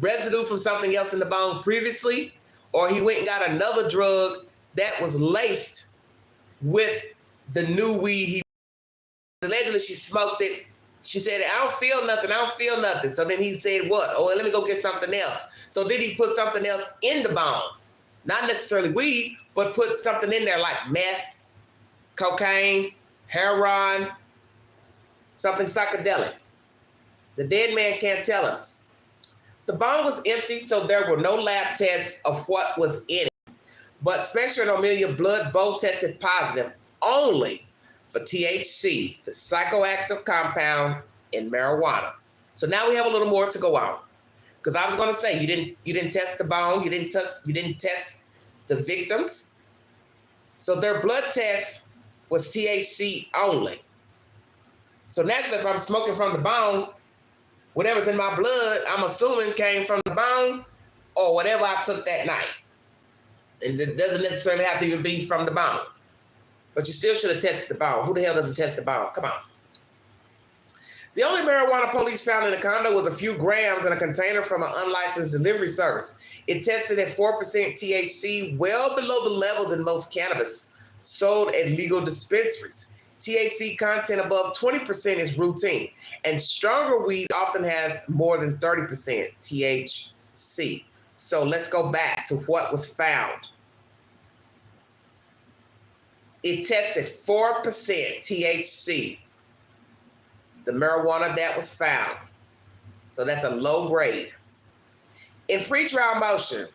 Residue from something else in the bone previously? Or he went and got another drug that was laced with the new weed. Allegedly, she smoked it. She said, I don't feel nothing. So then he said, what? Oh, let me go get something else. So did he put something else in the bone? Not necessarily weed, but put something in there like meth, cocaine, heroin, something psychedelic. The dead man can't tell us. The bone was empty, so there were no lab tests of what was in it. But Spejcher and O'Melia blood both tested positive only for THC, the psychoactive compound in marijuana. So now we have a little more to go on. Because I was going to say, you didn't test the bone, you didn't test the victims. So their blood test was THC only. So naturally, if I'm smoking from the bone, whatever's in my blood, I'm assuming came from the bone or whatever I took that night. And it doesn't necessarily have to even be from the bone. But you still should have tested the bone. Who the hell doesn't test the bone? Come on. The only marijuana police found in the condo was a few grams in a container from an unlicensed delivery service. It tested at 4% THC, well below the levels in most cannabis sold at legal dispensaries. THC content above 20% is routine, and stronger weed often has more than 30% THC. So let's go back to what was found. it tested 4% THC, the marijuana that was found. So that's a low grade. In pretrial motion,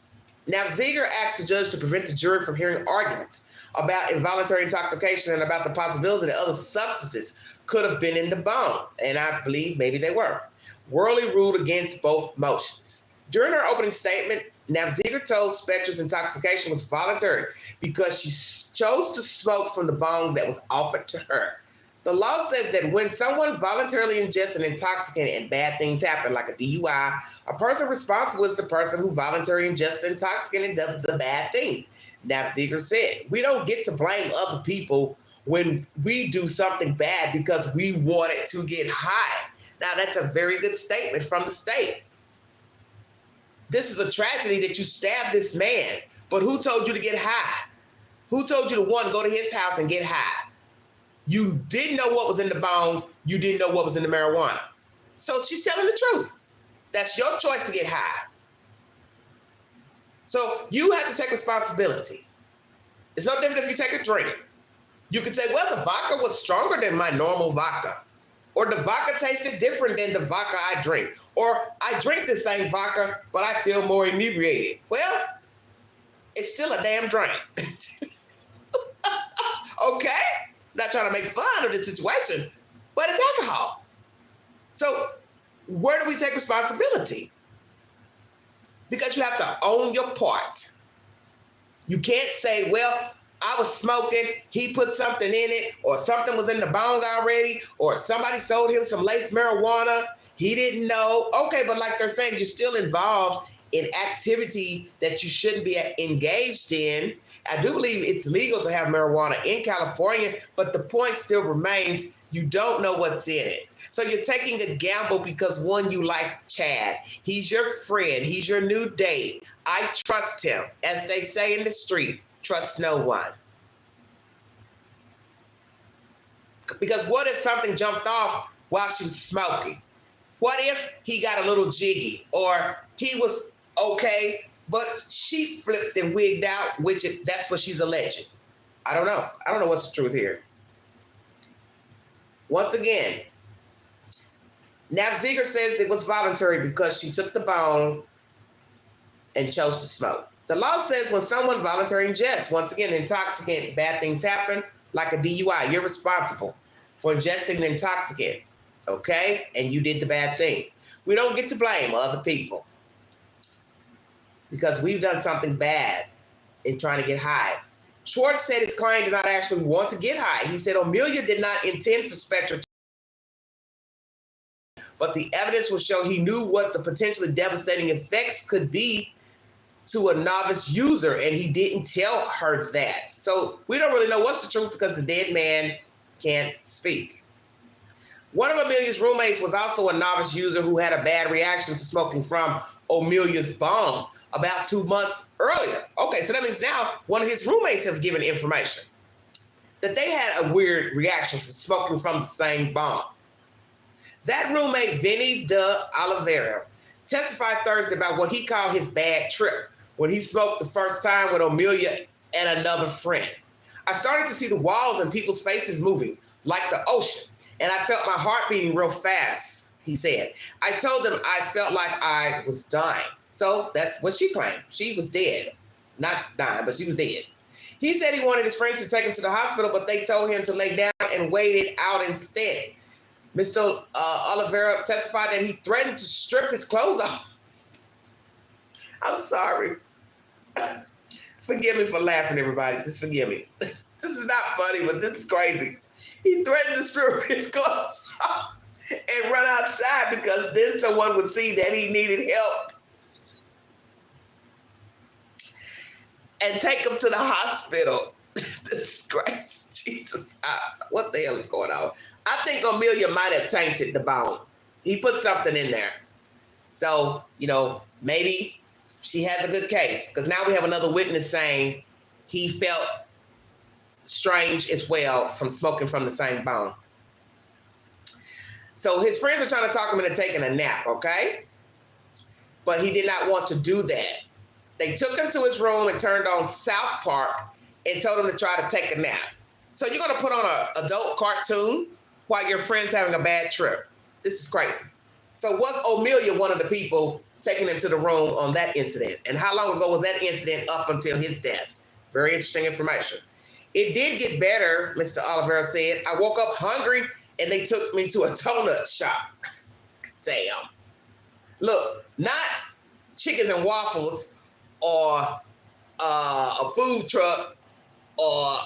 now Ziegler asked the judge to prevent the jury from hearing arguments about involuntary intoxication and about the possibility that other substances could have been in the bone, and I believe maybe they were. Worley ruled against both motions. During her opening statement, Ziegler told Spejcher's intoxication was voluntary because she chose to smoke from the bone that was offered to her. The law says that when someone voluntarily ingests an intoxicant and bad things happen, like a DUI, a person responsible is the person who voluntarily ingests the intoxicant and does the bad thing. Ziegler said, we don't get to blame other people when we do something bad because we wanted to get high. Now, that's a very good statement from the state. This is a tragedy that you stabbed this man, but who told you to get high? Who told you to, one, go to his house and get high? You didn't know what was in the bone. You didn't know what was in the marijuana. So she's telling the truth. That's your choice to get high. So you have to take responsibility. It's no different if you take a drink. You could say, well, the vodka was stronger than my normal vodka. Or the vodka tasted different than the vodka I drink. Or I drink the same vodka, but I feel more inebriated. Well, it's still a damn drink. Okay? Not trying to make fun of this situation, but it's alcohol. So where do we take responsibility? Because you have to own your part. You can't say, well, I was smoking, he put something in it, or something was in the bong already, or somebody sold him some laced marijuana, he didn't know. Okay, but like they're saying, you're still involved in activity that you shouldn't be engaged in. I do believe it's legal to have marijuana in California, but the point still remains, you don't know what's in it. So you're taking a gamble because, one, you like Chad. He's your friend. He's your new date. I trust him. As they say in the street, trust no one. Because what if something jumped off while she was smoking? What if he got a little jiggy, or he was okay, but she flipped and wigged out, that's what she's alleging. I don't know. I don't know what's the truth here. Once again, Ziegler says it was voluntary because she took the bone and chose to smoke. The law says when someone voluntarily ingests, once again, intoxicant, bad things happen, like a DUI. You're responsible for ingesting an intoxicant, okay? And you did the bad thing. We don't get to blame other people because we've done something bad in trying to get high. Schwartz said his client did not actually want to get high. He said Amelia did not intend for Spejcher, but the evidence will show he knew what the potentially devastating effects could be to a novice user, and he didn't tell her that. So we don't really know what's the truth because the dead man can't speak. One of Amelia's roommates was also a novice user who had a bad reaction to smoking from Amelia's bong about 2 months earlier. Okay, so that means now one of his roommates has given information that they had a weird reaction from smoking from the same bong. That roommate, Vinny de Oliveira, testified Thursday about what he called his bad trip when he smoked the first time with Amelia and another friend. I started to see the walls and people's faces moving like the ocean, and I felt my heart beating real fast, he said. I told them I felt like I was dying. So that's what she claimed. She was dead. Not dying, but she was dead. He said he wanted his friends to take him to the hospital, but they told him to lay down and wait it out instead. Mr. Oliveira testified that he threatened to strip his clothes off. I'm sorry. Forgive me for laughing, everybody. Just forgive me. This is not funny, but this is crazy. He threatened to strip his clothes off and run outside because then someone would see that he needed help and take him to the hospital. Disgrace. Jesus. What the hell is going on? I think Amelia might have tainted the bone. He put something in there. So, maybe she has a good case, because now we have another witness saying he felt strange as well from smoking from the same bone. So his friends are trying to talk him into taking a nap, okay? But he did not want to do that. They took him to his room and turned on South Park and told him to try to take a nap. So you're going to put on an adult cartoon while your friend's having a bad trip. This is crazy. So was Amelia one of the people taking him to the room on that incident? And how long ago was that incident up until his death? Very interesting information. It did get better, Mr. Oliveira said. I woke up hungry and they took me to a donut shop. Damn. Look, not chickens and waffles or a food truck or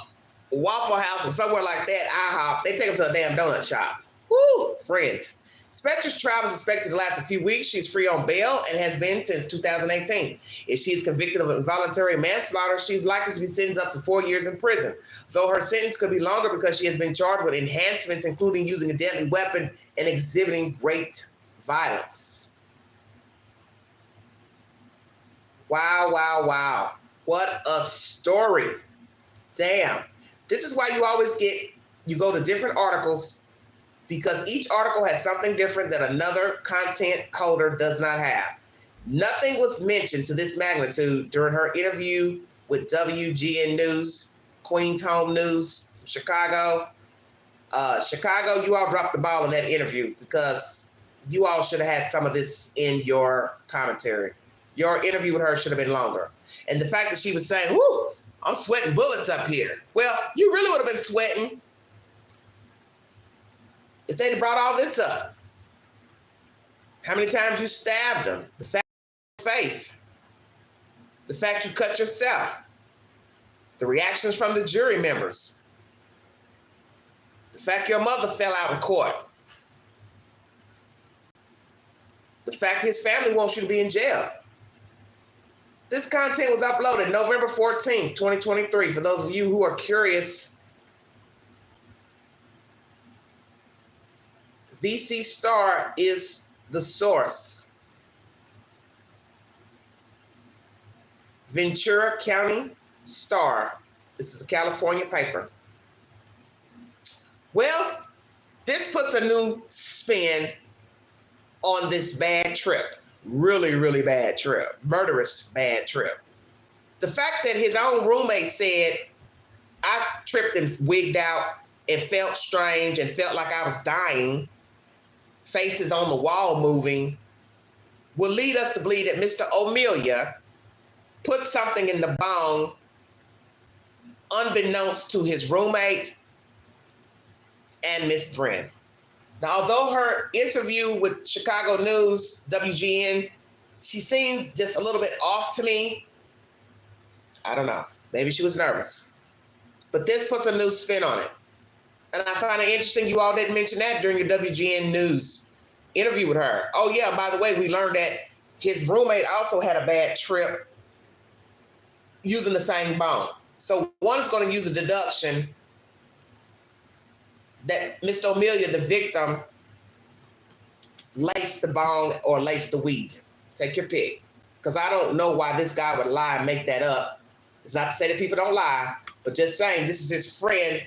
Waffle House or somewhere like that, IHOP. They take him to a damn donut shop. Woo, friends. Spejcher's trial is expected to last a few weeks. She's free on bail and has been since 2018. If she is convicted of involuntary manslaughter, she's likely to be sentenced up to 4 years in prison, though her sentence could be longer because she has been charged with enhancements, including using a deadly weapon and exhibiting great violence. Wow, wow, wow. What a story. Damn. This is why you go to different articles, because each article has something different that another content holder does not have. Nothing was mentioned to this magnitude during her interview with WGN News, Queen's Home News, Chicago. Chicago, you all dropped the ball in that interview because you all should have had some of this in your commentary. Your interview with her should have been longer. And the fact that she was saying, whoo, I'm sweating bullets up here. Well, you really would have been sweating if they'd brought all this up. How many times you stabbed them, the fact you face, the fact you cut yourself, the reactions from the jury members, the fact your mother fell out in court, the fact his family wants you to be in jail. This content was uploaded November 14th, 2023. For those of you who are curious, VC Star is the source. Ventura County Star. This is a California paper. Well, this puts a new spin on this bad trip. Really, really bad trip. Murderous bad trip. The fact that his own roommate said, I tripped and wigged out and felt strange and felt like I was dying, faces on the wall moving, will lead us to believe that Mr. Amelia put something in the bone unbeknownst to his roommate and Miss Bryn. Now, although her interview with Chicago News, WGN, she seemed just a little bit off to me. I don't know. Maybe she was nervous. But this puts a new spin on it. And I find it interesting you all didn't mention that during your WGN News interview with her. Oh, yeah, by the way, we learned that his roommate also had a bad trip using the same bone. So one's going to use a deduction that Mr. Amelia, the victim, laced the bone or laced the weed. Take your pick. Because I don't know why this guy would lie and make that up. It's not to say that people don't lie, but just saying this is his friend.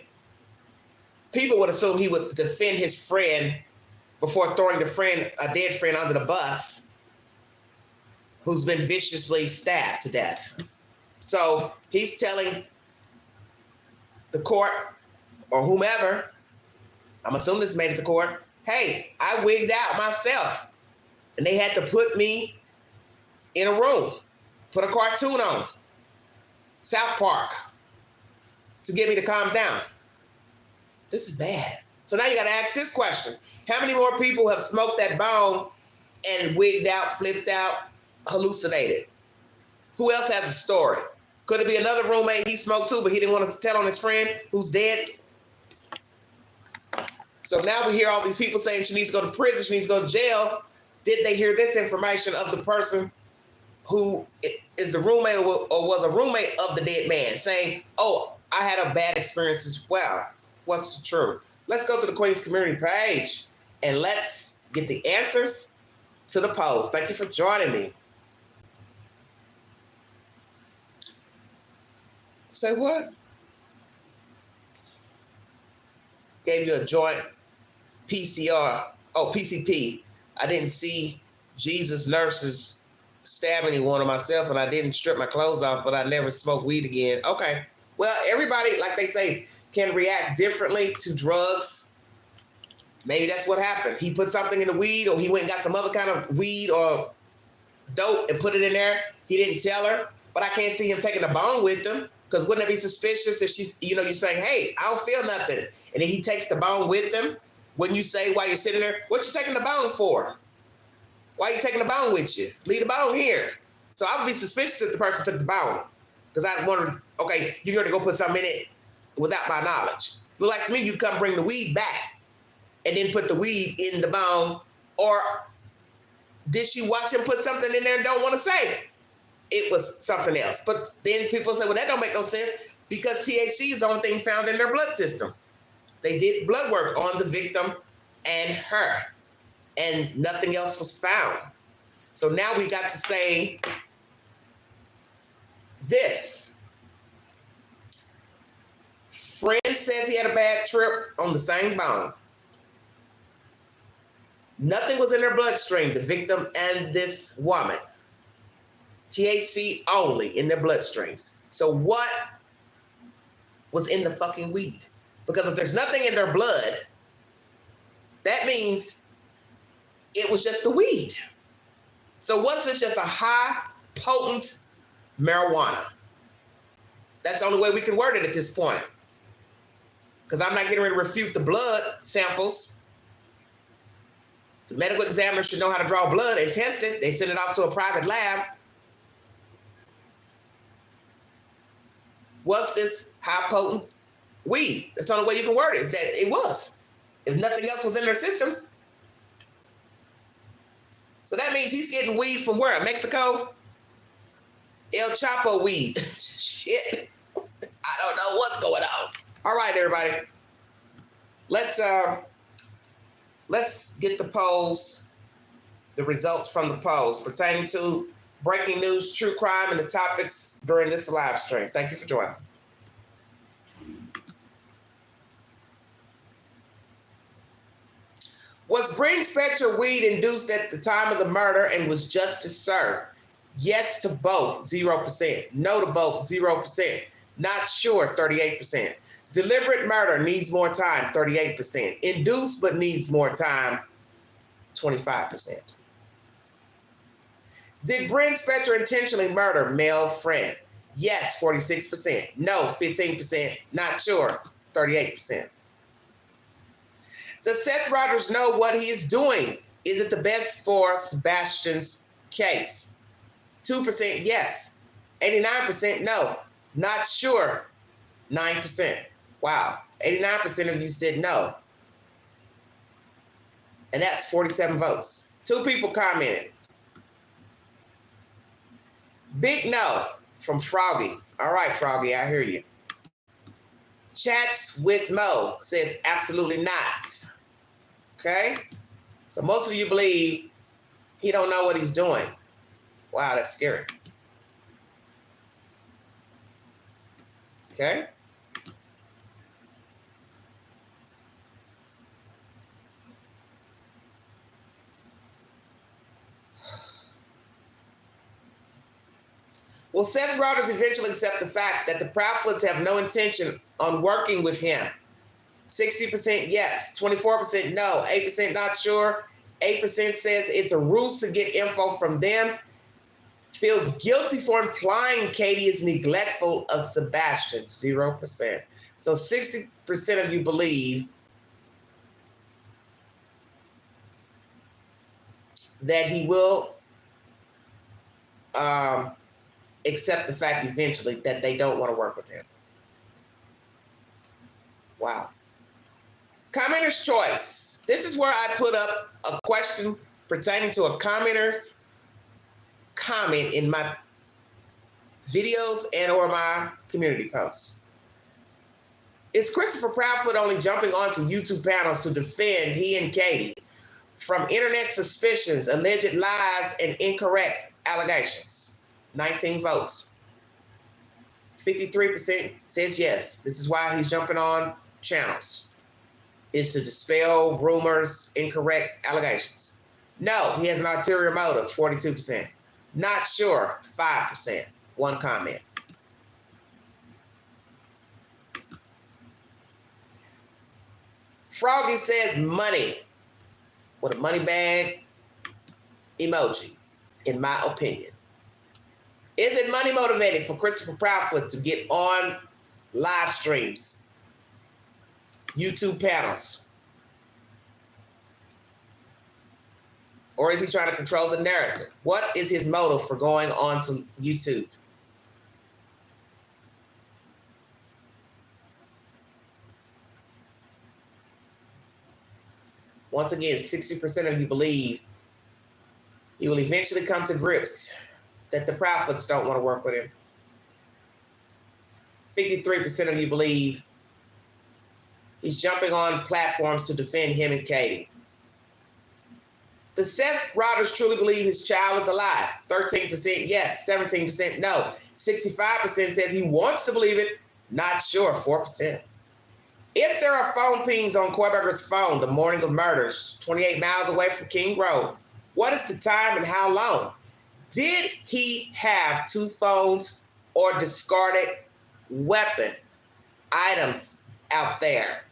People would assume he would defend his friend before throwing a dead friend under the bus who's been viciously stabbed to death. So he's telling the court or whomever, I'm assuming this made it to court, hey, I wigged out myself. And they had to put me in a room, put a cartoon on, South Park, to get me to calm down. This is bad. So now you got to ask this question. How many more people have smoked that bone and wigged out, flipped out, hallucinated? Who else has a story? Could it be another roommate he smoked too, but he didn't want to tell on his friend who's dead? So now we hear all these people saying she needs to go to prison, she needs to go to jail. Did they hear this information of the person who is the roommate or was a roommate of the dead man saying, oh, I had a bad experience as well? What's the truth? Let's go to the Queen's community page and let's get the answers to the polls. Thank you for joining me. Say what? Gave you a joint PCR. Oh, PCP. I didn't see Jesus nurses stab anyone or myself, and I didn't strip my clothes off, but I never smoked weed again. Okay. Well, everybody, like they say, can react differently to drugs. Maybe that's what happened. He put something in the weed, or he went and got some other kind of weed or dope and put it in there. He didn't tell her, but I can't see him taking the bone with him, because wouldn't it be suspicious if she's, you know, you're saying, hey, I don't feel nothing, and then he takes the bone with him? When you say while you're sitting there, what you taking the bone for? Why are you taking the bone with you? Leave the bone here. So I would be suspicious if the person took the bone, because I'd wonder, okay, you're going to go put something in it without my knowledge. Look like to me you'd come bring the weed back and then put the weed in the bone. Or did she watch him put something in there and don't want to say it was something else? But then people say, well, that don't make no sense, because THC is the only thing found in their blood system. They did blood work on the victim and her, and nothing else was found. So now we got to say this. Friend says he had a bad trip on the same bone. Nothing was in their bloodstream, the victim and this woman. THC only in their bloodstreams. So what was in the fucking weed? Because if there's nothing in their blood, that means it was just the weed. So was this just a high, potent marijuana? That's the only way we can word it at this point. Because I'm not getting ready to refute the blood samples. The medical examiner should know how to draw blood and test it. They send it off to a private lab. Was this high potent weed? That's the only way you can word it, is that it was. If nothing else was in their systems. So that means he's getting weed from where? Mexico? El Chapo weed. Shit. I don't know what's going on. All right, everybody. Let's get the polls, the results from the polls pertaining to breaking news, true crime, and the topics during this live stream. Thank you for joining. Was Bryn Spejcher weed induced at the time of the murder and was justice served? Yes to both, 0%. No to both, 0%. Not sure, 38%. Deliberate murder needs more time, 38%. Induced but needs more time, 25%. Did Bryn Spejcher intentionally murder male friend? Yes, 46%. No, 15%. Not sure, 38%. Does Seth's Rogers know what he is doing? Is it the best for Sebastian's case? 2% yes. 89% no. Not sure, 9%. Wow, 89% of you said no. And that's 47 votes. 2 people commented. Big no from Froggy. All right, Froggy, I hear you. Chats with Mo says absolutely not. Okay? So most of you believe he don't know what he's doing. Wow, that's scary. Okay? Will Seth Rogers eventually accept the fact that the Proudfoots have no intention on working with him? 60% yes, 24% no, 8% not sure, 8% says it's a ruse to get info from them, feels guilty for implying Katie is neglectful of Sebastian, 0%. So 60% of you believe that he will accept the fact eventually that they don't want to work with him. Wow. Commenter's choice. This is where I put up a question pertaining to a commenter's comment in my videos and or my community posts. Is Christopher Proudfoot only jumping onto YouTube panels to defend he and Katie from internet suspicions, alleged lies, and incorrect allegations? 19 votes. 53% says yes. This is why he's jumping on channels, is to dispel rumors, incorrect allegations. No, he has an ulterior motive, 42%. Not sure, 5%. One comment. Froggy says money with a money bag emoji, in my opinion. Is it money motivated for Christopher Proudfoot to get on live streams, YouTube panels? Or is he trying to control the narrative? What is his motive for going on to YouTube? Once again, 60% of you believe he will eventually come to grips that the Proudfoots don't want to work with him. 53% of you believe he's jumping on platforms to defend him and Katie. Does Seth Rogers truly believe his child is alive? 13% yes, 17% no. 65% says he wants to believe it, not sure, 4%. If there are phone pings on Kohberger's phone the morning of murders, 28 miles away from King Road, what is the time and how long? Did he have 2 phones or discarded weapon items out there?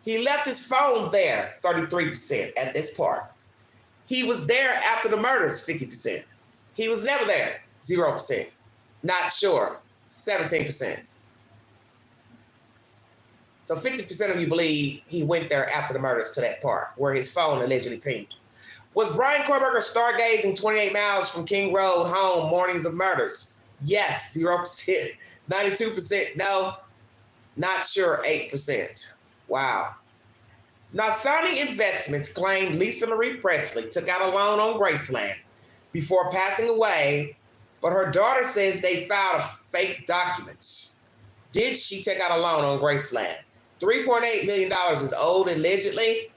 He left his phone there, 33% at this part. He was there after the murders, 50%. He was never there, 0%. Not sure, 17%. So 50% of you believe he went there after the murders to that part where his phone allegedly pinged. Was Bryan Kohberger stargazing 28 miles from King Road home mornings of murders? Yes, 0%. 92% no. Not sure, 8%. Wow. Nasani Investments claimed Lisa Marie Presley took out a loan on Graceland before passing away, but her daughter says they filed fake documents. Did she take out a loan on Graceland? $3.8 million is owed allegedly,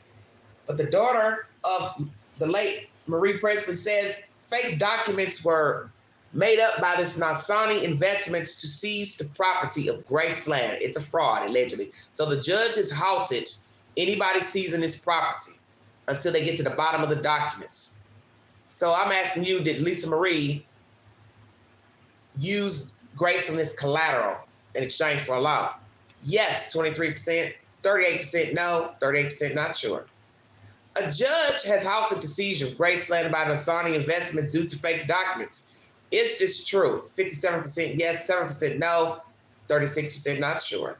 but the daughter of the late Marie Presley says fake documents were made up by this Nasani Investments to seize the property of Graceland. It's a fraud, allegedly. So the judge has halted anybody seizing this property until they get to the bottom of the documents. So I'm asking you, did Lisa Marie use Graceland as collateral in exchange for a loan? Yes, 23%, 38% no, 38% not sure. A judge has halted the seizure of Graceland by Nasani Investments due to fake documents. Is this true? 57% yes, 7% no, 36% not sure.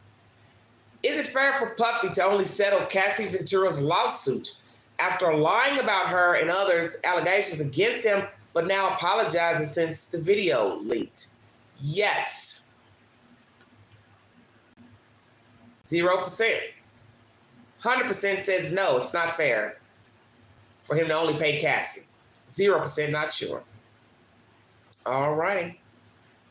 Is it fair for Puffy to only settle Cassie Ventura's lawsuit after lying about her and others' allegations against him, but now apologizing since the video leaked? Yes. 0%. 100% says no, it's not fair for him to only pay Cassie. 0% not sure. All righty.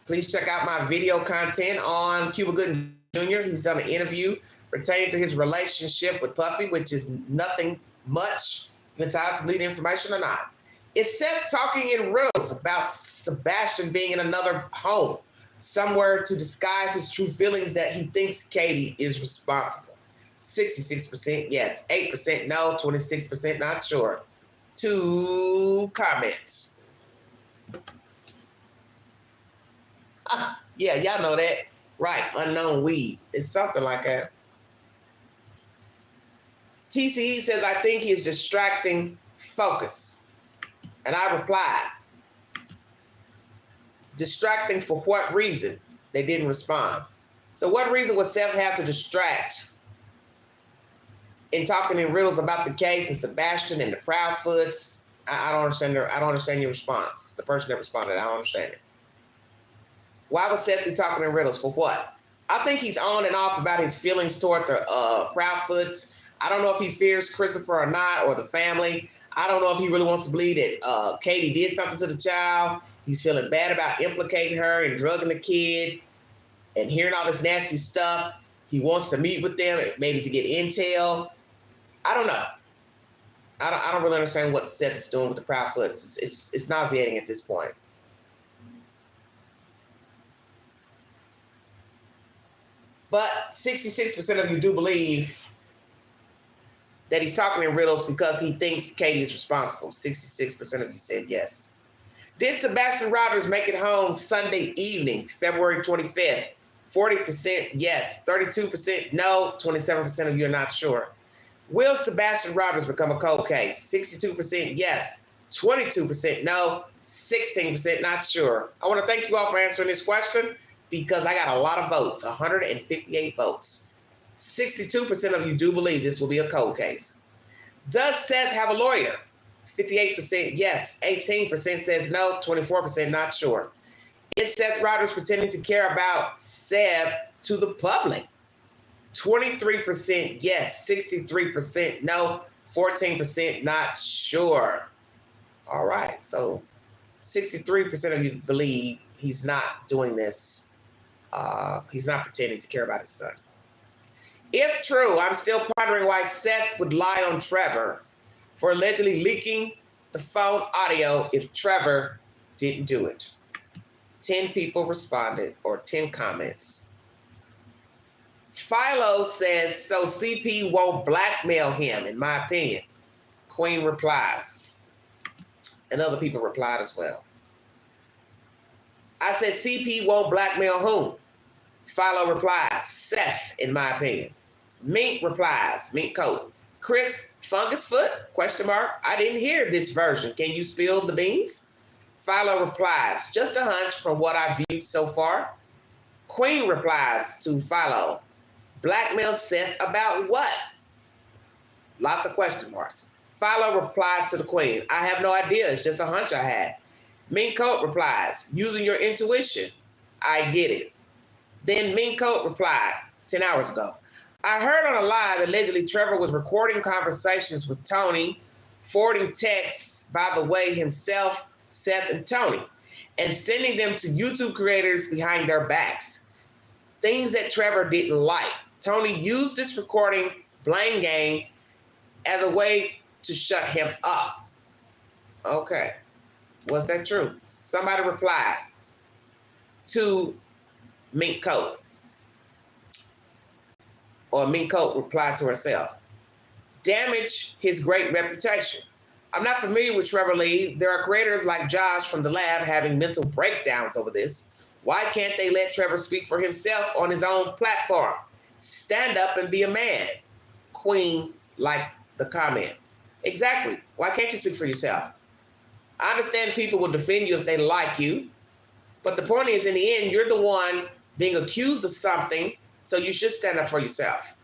Please check out my video content on Cuba Gooding Jr. He's done an interview pertaining to his relationship with Puffy, which is nothing much. You entitled to lead information or not. Is Seth talking in riddles about Sebastian being in another home, somewhere to disguise his true feelings that he thinks Katie is responsible? 66% yes, 8% no, 26% not sure. 2 comments. Yeah, y'all know that. Right, unknown weed. It's something like that. TCE says, I think he is distracting focus. And I replied, distracting for what reason? They didn't respond. So what reason would Seth have to distract in talking in riddles about the case and Sebastian and the Proudfoots? I don't understand. I don't understand your response. The person that responded, I don't understand it. Why would Seth be talking in riddles? For what? I think he's on and off about his feelings toward the Proudfoots. I don't know if he fears Christopher or not, or the family. I don't know if he really wants to believe that Katie did something to the child. He's feeling bad about implicating her and drugging the kid and hearing all this nasty stuff. He wants to meet with them, maybe to get intel. I don't know. I don't really understand what Seth is doing with the Proudfoots. It's nauseating at this point. But 66% of you do believe that he's talking in riddles because he thinks Katie is responsible. 66% of you said yes. Did Sebastian Rogers make it home Sunday evening, February 25th? 40% yes, 32% no, 27% of you are not sure. Will Sebastian Rogers become a cold case? 62% yes, 22% no, 16% not sure. I want to thank you all for answering this question because I got a lot of votes, 158 votes. 62% of you do believe this will be a cold case. Does Seth have a lawyer? 58% yes, 18% says no, 24% not sure. Is Seth Rogers pretending to care about Seb to the public? 23% yes, 63% no, 14% not sure. All right, so 63% of you believe he's not doing this. He's not pretending to care about his son. If true, I'm still pondering why Seth would lie on Trevor for allegedly leaking the phone audio if Trevor didn't do it. 10 people responded, or 10 comments. Philo says, so CP won't blackmail him, in my opinion. Queen replies. And other people replied as well. I said CP won't blackmail whom? Philo replies, Seth, in my opinion. Mink replies, Mink Coat. Chris, fungus foot? Question mark. I didn't hear this version. Can you spill the beans? Philo replies, just a hunch from what I've viewed so far. Queen replies to Philo, blackmail Seth about what? Lots of question marks. Philo replies to the Queen, I have no idea. It's just a hunch I had. Mink Coat replies, using your intuition. I get it. Then Mink Coat replied 10 hours ago. I heard on a live allegedly Trevor was recording conversations with Tony, forwarding texts, by the way, himself, Seth, and Tony, and sending them to YouTube creators behind their backs. Things that Trevor didn't like. Tony used this recording blame game as a way to shut him up. Okay. Was that true? Somebody replied to Mink Coat. Or Mink Coat replied to herself. Damage his great reputation. I'm not familiar with Trevor Lee. There are creators like Josh from the lab having mental breakdowns over this. Why can't they let Trevor speak for himself on his own platform? Stand up and be a man. Queen liked the comment. Exactly. Why can't you speak for yourself? I understand people will defend you if they like you, but the point is, in the end, you're the one being accused of something, so you should stand up for yourself.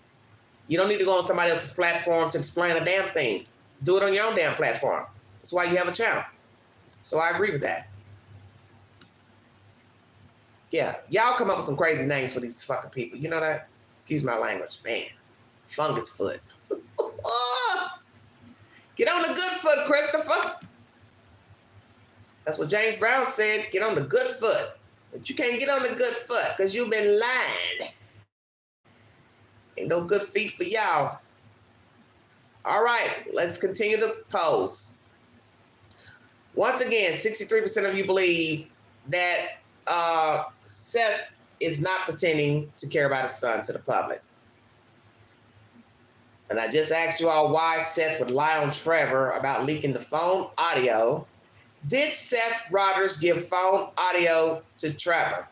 You don't need to go on somebody else's platform to explain a damn thing. Do it on your own damn platform. That's why you have a channel. So I agree with that. Yeah, y'all come up with some crazy names for these fucking people. You know that? Excuse my language. Man, fungus foot. Get on the good foot, Christopher. That's what James Brown said. Get on the good foot. But you can't get on the good foot because you've been lying. Ain't no good feet for y'all. All right, let's continue the polls. Once again, 63% of you believe that Seth is not pretending to care about his son to the public. And I just asked you all why Seth would lie on Trevor about leaking the phone audio. Did Seth Rogers give phone audio to Trevor?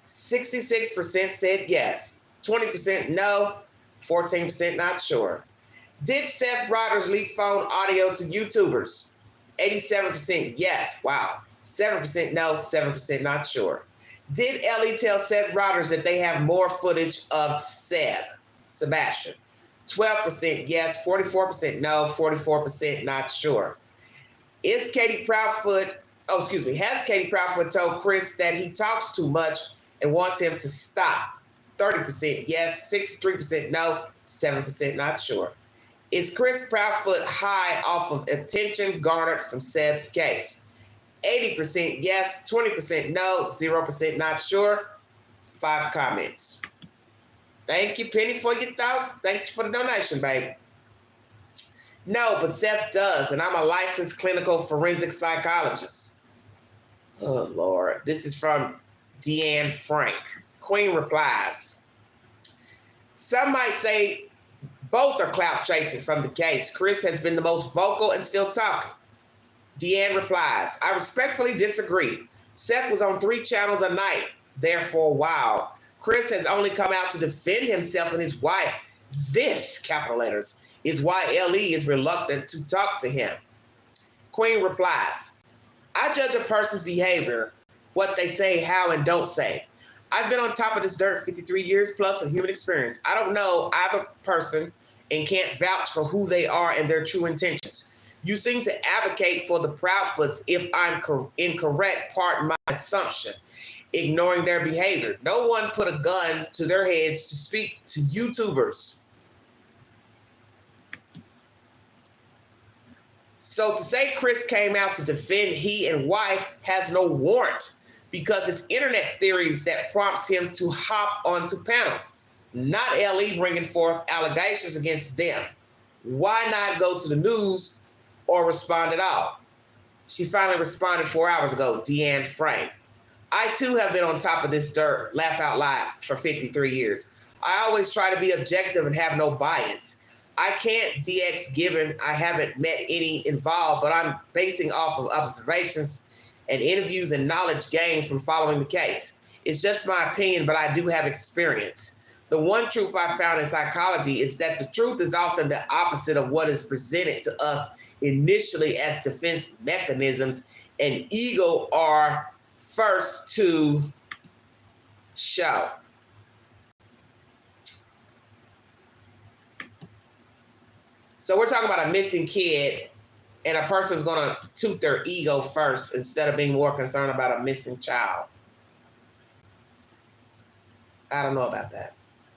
66% said yes, 20% no, 14% not sure. Did Seth Rogers leak phone audio to YouTubers? 87% yes, wow. 7% no, 7% not sure. Did Ellie tell Seth Rogers that they have more footage of Sebastian? 12% yes, 44% no, 44% not sure. Has Katie Proudfoot told Chris that he talks too much and wants him to stop? 30% yes, 63% no, 7% not sure. Is Chris Proudfoot high off of attention garnered from Seb's case? 80% yes, 20% no, 0% not sure. 5 comments. Thank you, Penny, for your thoughts. Thank you for the donation, baby. No, but Seth does, and I'm a licensed clinical forensic psychologist. Oh, Lord. This is from Deanne Frank. Queen replies. Some might say both are clout chasing from the case. Chris has been the most vocal and still talking. Deanne replies, I respectfully disagree. Seth was on 3 channels a night there for a while. Chris has only come out to defend himself and his wife. This, capital letters, is why LE is reluctant to talk to him. Queen replies, I judge a person's behavior, what they say, how, and don't say. I've been on top of this dirt 53 years plus of human experience. I don't know either person and can't vouch for who they are and their true intentions. You seem to advocate for the Proudfoots. If I'm incorrect, pardon my assumption, ignoring their behavior. No one put a gun to their heads to speak to YouTubers. So to say Chris came out to defend he and wife has no warrant because it's internet theories that prompts him to hop onto panels, not LE bringing forth allegations against them. Why not go to the news or respond at all? She finally responded 4 hours ago, Deanne Frank. I too have been on top of this dirt, laugh out loud, for 53 years. I always try to be objective and have no bias. I can't DX given I haven't met any involved, but I'm basing off of observations and interviews and knowledge gained from following the case. It's just my opinion, but I do have experience. The one truth I found in psychology is that the truth is often the opposite of what is presented to us initially as defense mechanisms, and ego are first to show. So we're talking about a missing kid, and a person's going to toot their ego first instead of being more concerned about a missing child. I don't know about that.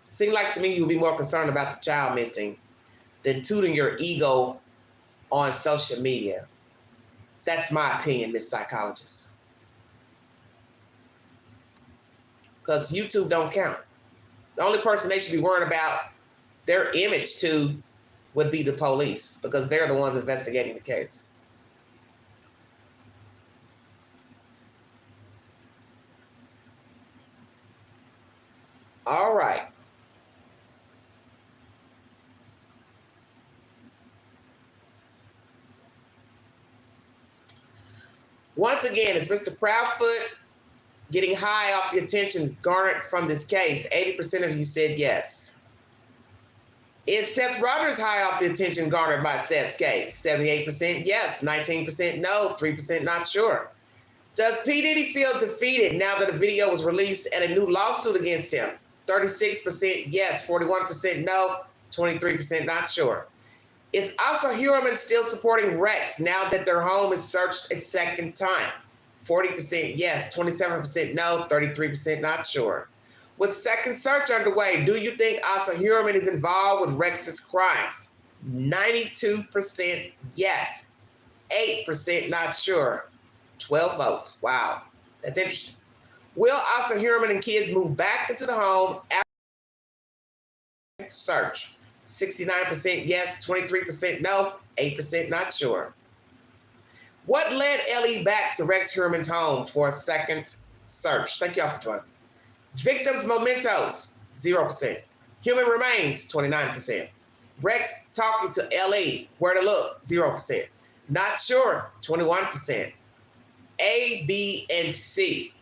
It seems like to me you'll be more concerned about the child missing than tooting your ego on social media. That's my opinion, Miss Psychologist. Because YouTube don't count. The only person they should be worrying about their image to would be the police, because they're the ones investigating the case. All right. Once again, is Mr. Proudfoot getting high off the attention garnered from this case? 80% of you said yes. Is Seth Rogers high off the attention garnered by Seth's case? 78% yes, 19% no, 3% not sure. Does P. Diddy feel defeated now that a video was released and a new lawsuit against him? 36% yes, 41% no, 23% not sure. Is Asa Heuermann still supporting Rex now that their home is searched a second time? 40% yes, 27% no, 33% not sure. With second search underway, do you think Asa Heuermann is involved with Rex's crimes? 92% yes, 8% not sure, 12 votes. Wow, that's interesting. Will Asa Heuermann and kids move back into the home after search? 69% yes, 23% no, 8% not sure. What led LE back to Rex Heuermann's home for a second search? Thank y'all for joining. Victims' mementos, 0%. Human remains, 29%. Rex talking to LE, where to look, 0%. Not sure, 21%. A, B, and C.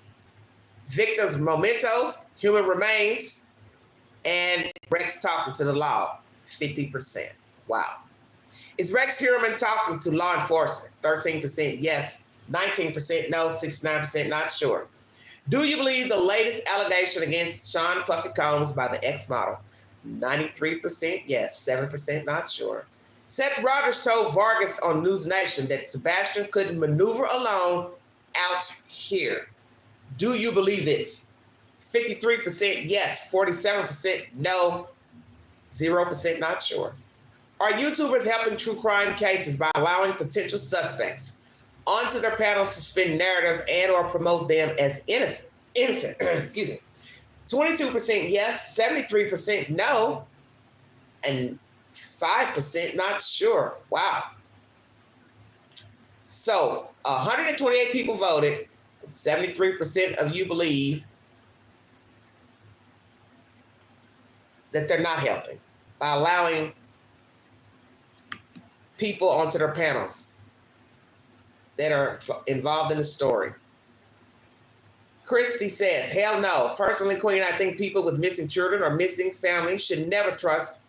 Victims' mementos, human remains, and Rex talking to the law, 50%. Wow. Is Rex Heuermann talking to law enforcement? 13% yes, 19% no, 69% not sure. Do you believe the latest allegation against Sean Puffy Combs by the ex-model? 93% yes, 7% not sure. Seth Rogers told Vargas on News Nation that Sebastian couldn't maneuver alone out here. Do you believe this? 53% yes, 47% no, 0% not sure. Are YouTubers helping true crime cases by allowing potential suspects onto their panels to spin narratives and or promote them as innocent? Excuse me. 22% yes, 73% no, and 5% not sure. Wow. So 128 people voted. 73% of you believe that they're not helping by allowing people onto their panels that are involved in the story. Christy says, hell no. Personally, Queen, I think people with missing children or missing families should never trust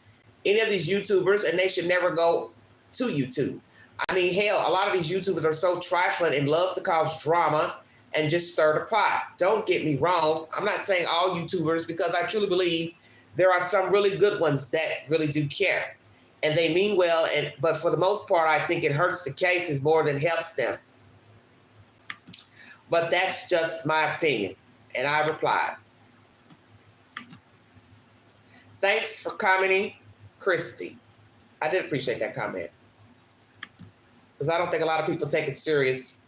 any of these YouTubers, and they should never go to YouTube. I mean, hell, a lot of these YouTubers are so trifling and love to cause drama and just stir the pot. Don't get me wrong. I'm not saying all YouTubers, because I truly believe there are some really good ones that really do care. And they mean well, but for the most part, I think it hurts the cases more than helps them. But that's just my opinion. And I replied. Thanks for commenting, Christy. I did appreciate that comment. Because I don't think a lot of people take it serious.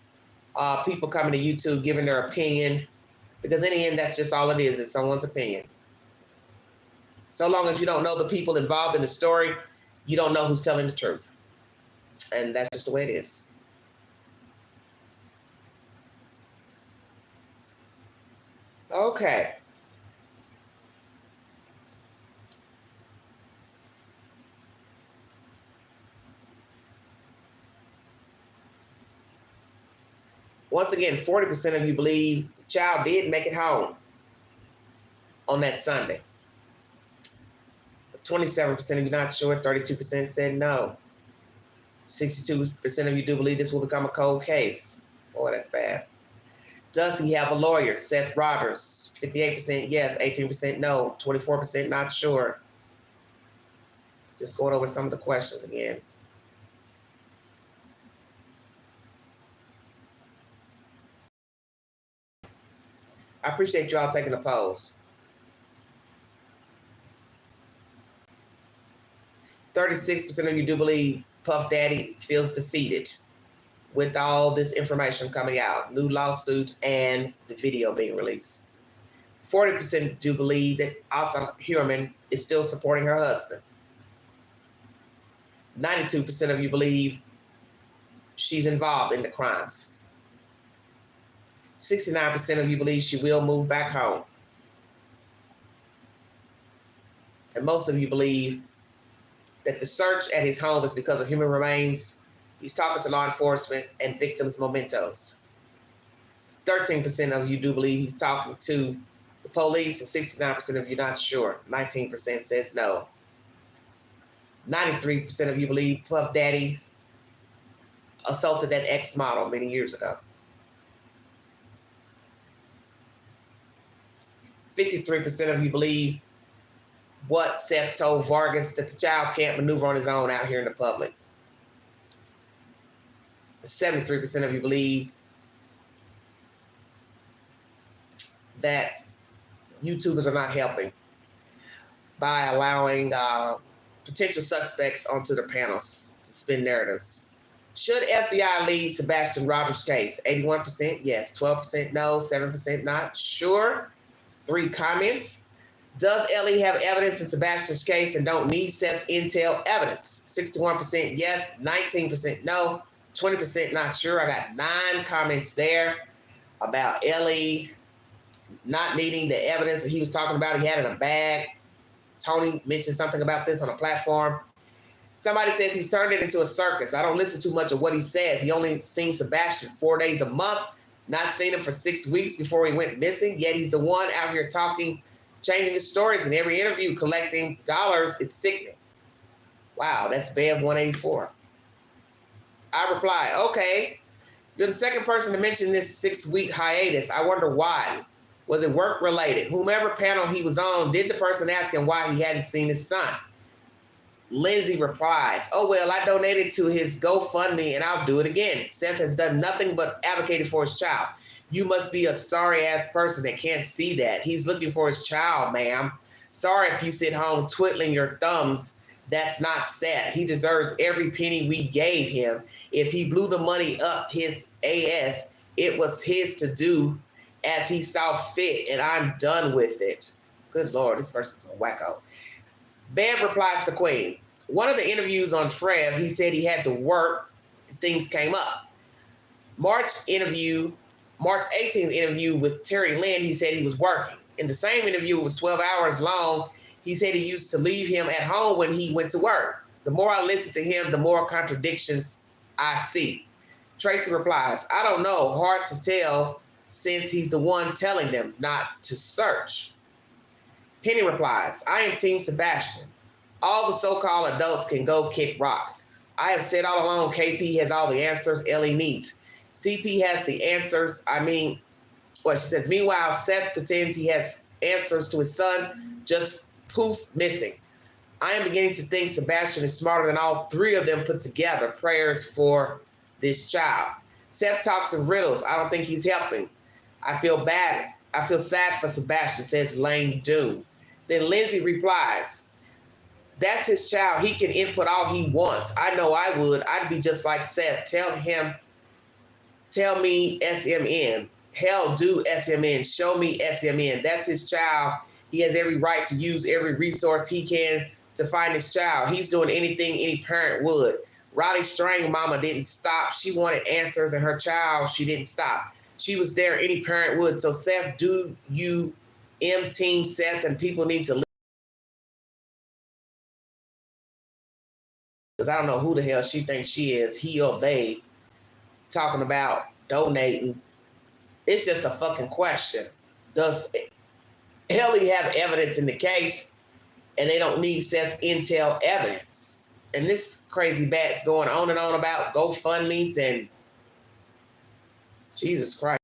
People coming to YouTube giving their opinion. Because in the end, that's just all it is. It's someone's opinion. So long as you don't know the people involved in the story, you don't know who's telling the truth. And that's just the way it is. Okay. Once again, 40% of you believe the child did make it home on that Sunday. 27% of you not sure, 32% said no. 62% of you do believe this will become a cold case. Boy, that's bad. Does he have a lawyer? Seth's Rogers, 58% yes, 18% no, 24% not sure. Just going over some of the questions again. I appreciate you all taking the polls. 36% of you do believe Puff Daddy feels defeated with all this information coming out, new lawsuit and the video being released. 40% do believe that Asa Huerman is still supporting her husband. 92% of you believe she's involved in the crimes. 69% of you believe she will move back home. And most of you believe that the search at his home is because of human remains. He's talking to law enforcement and victims' mementos. 13% of you do believe he's talking to the police, and 69% of you not sure. 19% says no. 93% of you believe Puff Daddy assaulted that ex-model many years ago. 53% of you believe what Seth told Vargas, that the child can't maneuver on his own out here in the public. 73% of you believe that YouTubers are not helping by allowing potential suspects onto their panels to spin narratives. Should FBI lead Sebastian Rogers' case? 81% yes, 12% no, 7% not sure. 3 comments. Does Ellie have evidence in Sebastian's case and don't need Seth's intel evidence? 61% yes, 19% no, 20% not sure. I got 9 comments there about Ellie not needing the evidence that he was talking about. He had in a bag. Tony mentioned something about this on a platform. Somebody says he's turned it into a circus. I don't listen too much of what he says. He only seen Sebastian 4 days a month, not seen him for 6 weeks before he went missing, yet he's the one out here talking, changing his stories in every interview, collecting dollars. It's sickening. Wow, that's Bev 184. I reply, okay, you're the second person to mention this 6-week hiatus. I wonder why. Was it work-related? Whomever panel he was on, did the person ask him why he hadn't seen his son? Lindsay replies, oh, well, I donated to his GoFundMe and I'll do it again. Seth has done nothing but advocated for his child. You must be a sorry-ass person that can't see that. He's looking for his child, ma'am. Sorry if you sit home twiddling your thumbs. That's not Seth. He deserves every penny we gave him. If he blew the money up his ass, it was his to do as he saw fit, and I'm done with it. Good Lord, this person's a wacko. Bev replies to Queen. One of the interviews on Trev, he said he had to work. Things came up. March 18th interview with Terry Lynn, he said he was working. In the same interview, it was 12 hours long. He said he used to leave him at home when he went to work. The more I listen to him, the more contradictions I see. Tracy replies, I don't know, hard to tell. since he's the one telling them not to search. Penny replies, I am Team Sebastian. All the so-called adults can go kick rocks. I have said all along KP has all the answers Ellie needs. CP has the answers. She says, meanwhile, Seth pretends he has answers to his son, just poof, missing. I am beginning to think Sebastian is smarter than all three of them put together. Prayers for this child. Seth talks in riddles. I don't think he's helping. I feel bad. I feel sad for Sebastian, says Lane Doom. Then Lindsay replies, that's his child. He can input all he wants. I know I would. I'd be just like Seth. Tell me SMN. Hell, do SMN. Show me SMN. That's his child. He has every right to use every resource he can to find his child. He's doing anything any parent would. Roddy Strang mama didn't stop. She wanted answers, and her child, she didn't stop. She was there, any parent would. So Seth, do you Team Seth, and people need to listen. Because I don't know who the hell she thinks she is, he or they, talking about donating. It's just a fucking question. Does Ellie have evidence in the case, and they don't need Seth's intel evidence? And this crazy bat's going on and on about GoFundMes and Jesus Christ.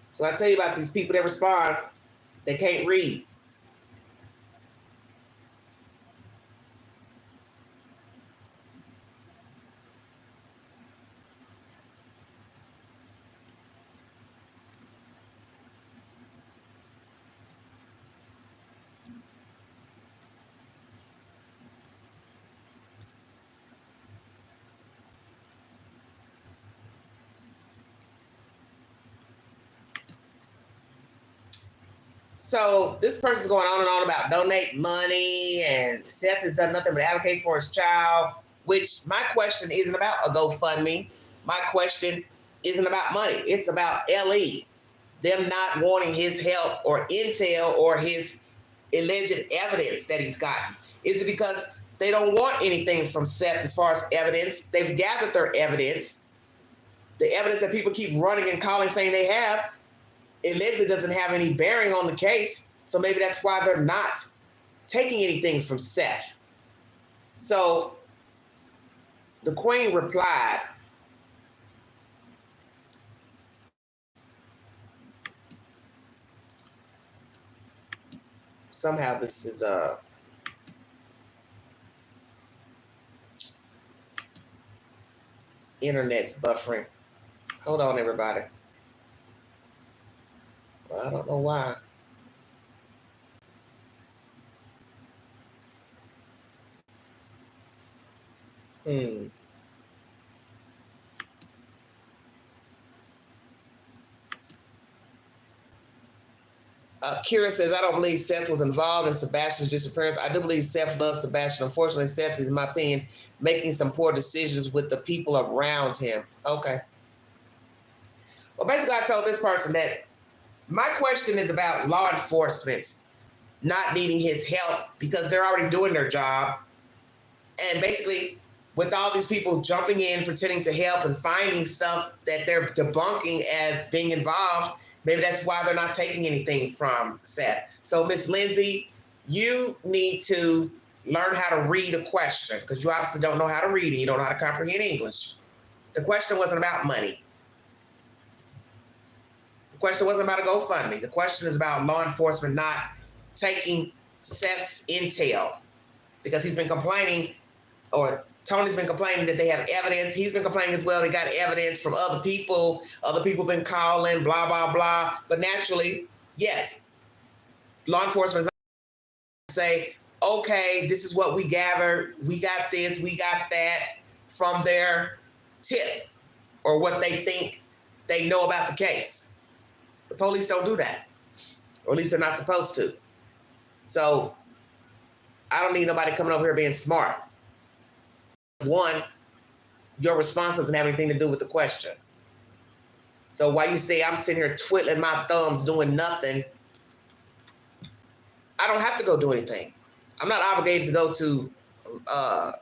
So I tell you about these people that respond, they can't read. So this person's going on and on about donate money, and Seth has done nothing but advocate for his child, which my question isn't about a GoFundMe. My question isn't about money. It's about LE, them not wanting his help or intel or his alleged evidence that he's gotten. Is it because they don't want anything from Seth as far as evidence? They've gathered their evidence, the evidence that people keep running and calling saying they have. Allegedly doesn't have any bearing on the case, so maybe that's why they're not taking anything from Seth. So the Queen replied, somehow this is internet's buffering. Hold on, everybody. I don't know why. Kira says, I don't believe Seth was involved in Sebastian's disappearance. I do believe Seth loves Sebastian. Unfortunately, Seth is, in my opinion, making some poor decisions with the people around him. Okay. Well, basically, I told this person that my question is about law enforcement not needing his help because they're already doing their job. And basically, with all these people jumping in, pretending to help and finding stuff that they're debunking as being involved, maybe that's why they're not taking anything from Seth. So, Miss Lindsay, you need to learn how to read a question because you obviously don't know how to read and you don't know how to comprehend English. The question wasn't about money. The question wasn't about a GoFundMe. The question is about law enforcement not taking Seth's intel because he's been complaining, or Tony's been complaining that they have evidence. He's been complaining as well. They got evidence from other people. Other people been calling, blah, blah, blah. But naturally, yes, law enforcement say, okay, this is what we gathered. We got this, we got that from their tip or what they think they know about the case. The police don't do that, or at least they're not supposed to. So I don't need nobody coming over here being smart. One, your response doesn't have anything to do with the question. So while you say I'm sitting here twiddling my thumbs doing nothing, I don't have to go do anything. I'm not obligated to go to an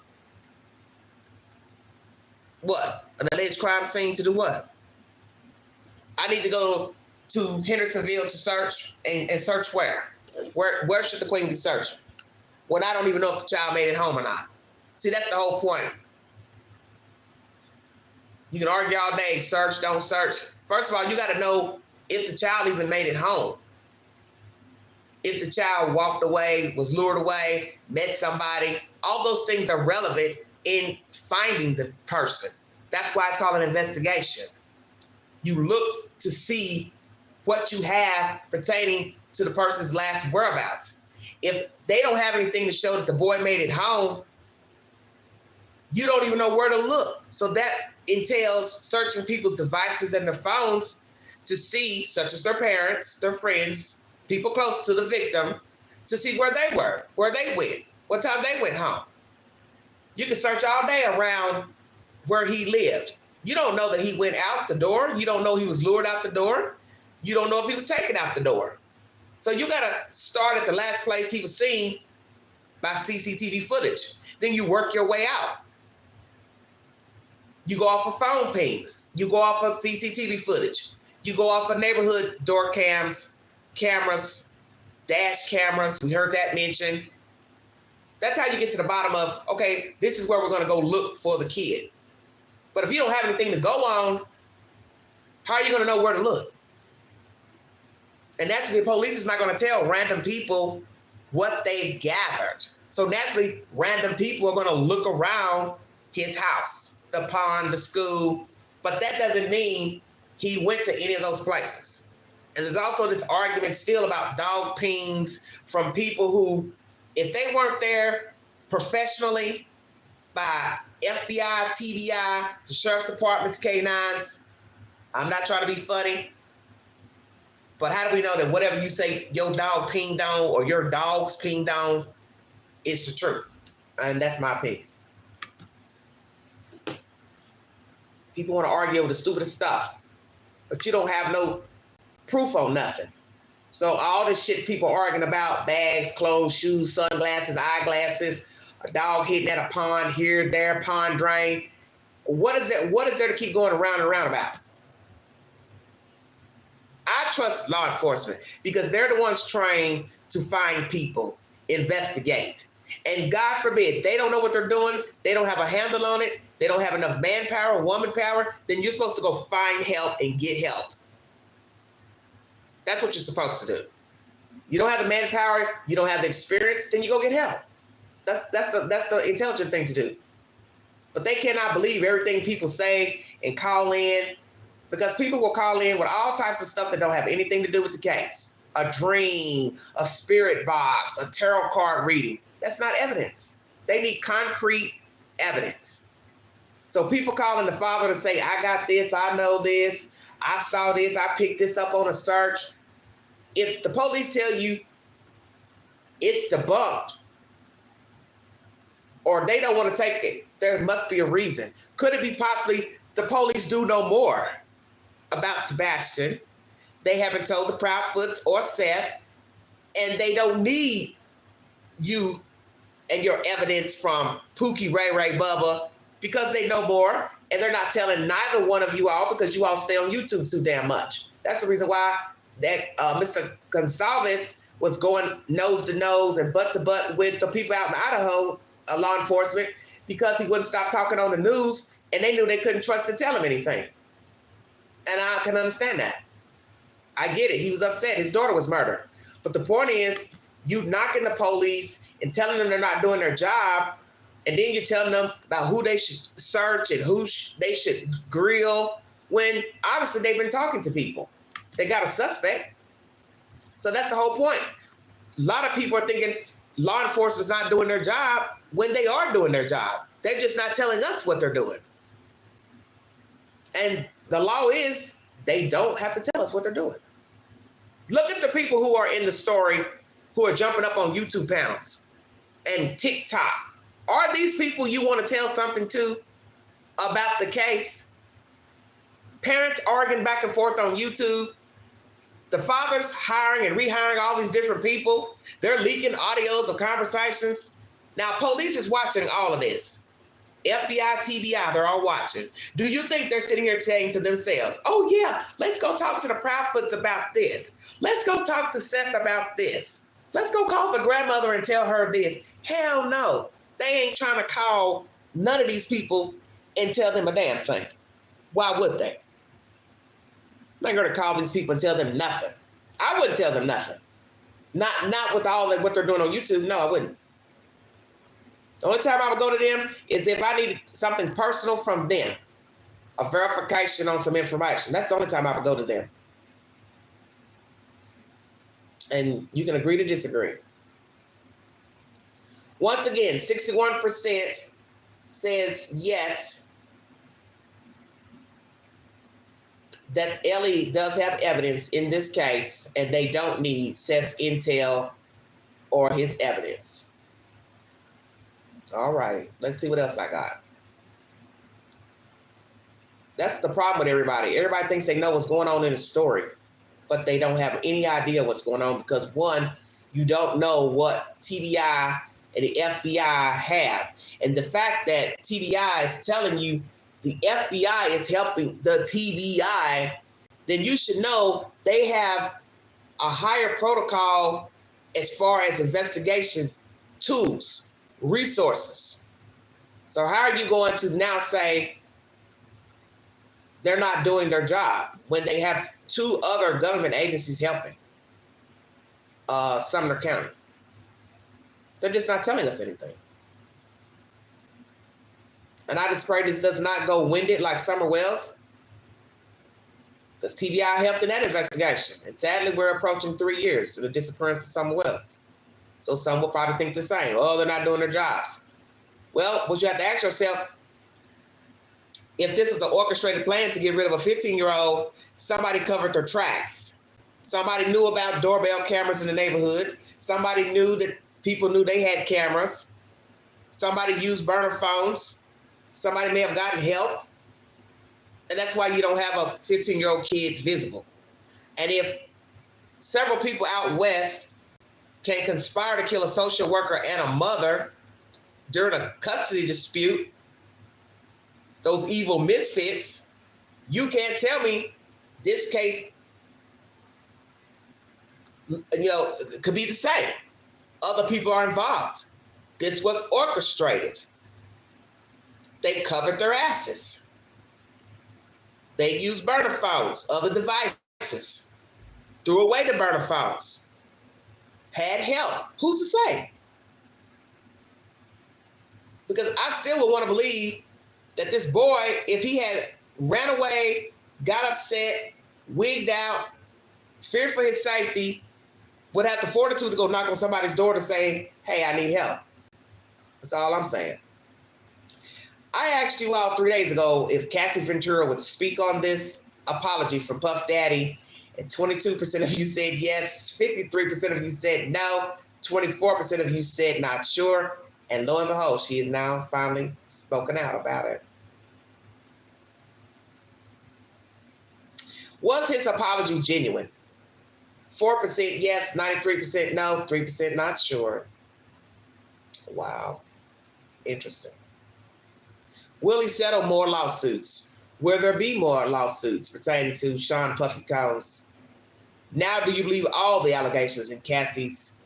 alleged crime scene to do what? I need to go to Hendersonville to search and search where? Where should the queen be searching? When I don't even know if the child made it home or not. See, that's the whole point. You can argue all day, search, don't search. First of all, you got to know if the child even made it home. If the child walked away, was lured away, met somebody, all those things are relevant in finding the person. That's why it's called an investigation. You look to see what you have pertaining to the person's last whereabouts. If they don't have anything to show that the boy made it home, you don't even know where to look. So that entails searching people's devices and their phones to see, such as their parents, their friends, people close to the victim, to see where they were, where they went, what time they went home. You can search all day around where he lived. You don't know that he went out the door. You don't know he was lured out the door. You don't know if he was taken out the door. So you got to start at the last place he was seen by CCTV footage. Then you work your way out. You go off of phone pings. You go off of CCTV footage. You go off of neighborhood door cams, cameras, dash cameras. We heard that mentioned. That's how you get to the bottom of, okay, this is where we're going to go look for the kid. But if you don't have anything to go on, how are you going to know where to look? And naturally, the police is not going to tell random people what they've gathered. So naturally, random people are going to look around his house, the pond, the school, but that doesn't mean he went to any of those places. And there's also this argument still about dog pings from people who, if they weren't there professionally by FBI, TBI, the sheriff's department's K9s, I'm not trying to be funny, but how do we know that whatever you say your dog pinged on or your dog's pinged on is the truth? And that's my opinion. People want to argue over the stupidest stuff, but you don't have no proof on nothing. So all this shit people arguing about, bags, clothes, shoes, sunglasses, eyeglasses, a dog hitting at a pond here, there, pond drain. What is there to keep going around and around about? I trust law enforcement because they're the ones trained to find people, investigate. And God forbid, they don't know what they're doing. They don't have a handle on it. They don't have enough manpower, woman power. Then you're supposed to go find help and get help. That's what you're supposed to do. You don't have the manpower, you don't have the experience, then you go get help. That's the intelligent thing to do. But they cannot believe everything people say and call in, because people will call in with all types of stuff that don't have anything to do with the case. A dream, a spirit box, a tarot card reading. That's not evidence. They need concrete evidence. So people calling the father to say, I got this, I know this, I saw this, I picked this up on a search. If the police tell you it's debunked or they don't want to take it, there must be a reason. Could it be possibly the police do know more about Sebastian? They haven't told the Proudfoots or Seth, and they don't need you and your evidence from Pookie, Ray Ray, Bubba, because they know more, and they're not telling neither one of you all because you all stay on YouTube too damn much. That's the reason why that Mr. Gonsalves was going nose to nose and butt to butt with the people out in Idaho, law enforcement, because he wouldn't stop talking on the news, and they knew they couldn't trust to tell him anything. And I can understand that. I get it. He was upset. His daughter was murdered. But the point is, you knocking the police and telling them they're not doing their job, and then you're telling them about who they should search and who they should grill, when obviously they've been talking to people. They got a suspect. So that's the whole point. A lot of people are thinking law enforcement's not doing their job when they are doing their job. They're just not telling us what they're doing. And the law is they don't have to tell us what they're doing. Look at the people who are in the story who are jumping up on YouTube panels and TikTok. Are these people you want to tell something to about the case? Parents arguing back and forth on YouTube. The fathers hiring and rehiring all these different people. They're leaking audios of conversations. Now, police is watching all of this. FBI, TBI, they're all watching. Do you think they're sitting here saying to themselves, oh yeah, let's go talk to the Proudfoots about this. Let's go talk to Seth about this. Let's go call the grandmother and tell her this. Hell no. They ain't trying to call none of these people and tell them a damn thing. Why would they? I'm not going to call these people and tell them nothing. I wouldn't tell them nothing. Not with all what they're doing on YouTube. No, I wouldn't. The only time I would go to them is if I needed something personal from them, a verification on some information. That's the only time I would go to them. And you can agree to disagree. Once again, 61% says yes, that Ellie does have evidence in this case, and they don't need Seth's intel or his evidence. All righty, let's see what else I got. That's the problem with everybody. Everybody thinks they know what's going on in the story, but they don't have any idea what's going on because, one, you don't know what TBI and the FBI have. And the fact that TBI is telling you the FBI is helping the TBI, then you should know they have a higher protocol as far as investigation tools, resources. So how are you going to now say they're not doing their job when they have two other government agencies helping? Sumner County. They're just not telling us anything. And I just pray this does not go winded like Summer Wells, because TBI helped in that investigation. And sadly, we're approaching 3 years of the disappearance of Summer Wells. So some will probably think the same. Oh, they're not doing their jobs. Well, what you have to ask yourself, if this is an orchestrated plan to get rid of a 15-year-old, somebody covered their tracks. Somebody knew about doorbell cameras in the neighborhood. Somebody knew that people knew they had cameras. Somebody used burner phones. Somebody may have gotten help. And that's why you don't have a 15-year-old kid visible. And if several people out west can conspire to kill a social worker and a mother during a custody dispute, those evil misfits, you can't tell me this case, could be the same. Other people are involved. This was orchestrated. They covered their asses. They used burner phones, other devices, threw away the burner phones, had help. Who's to say? Because I still would want to believe that this boy, if he had ran away, got upset, wigged out, feared for his safety, would have the fortitude to go knock on somebody's door to say, hey, I need help. That's all I'm saying. I asked you all 3 days ago if Cassie Ventura would speak on this apology from Puff Daddy, and 22% of you said yes, 53% of you said no, 24% of you said not sure, and lo and behold, she is now finally spoken out about it. Was his apology genuine? 4% yes, 93% no, 3% not sure. Wow. Interesting. Will he settle more lawsuits? Will there be more lawsuits pertaining to Sean Puffy Combs? Now, do you believe all the allegations in Cassie's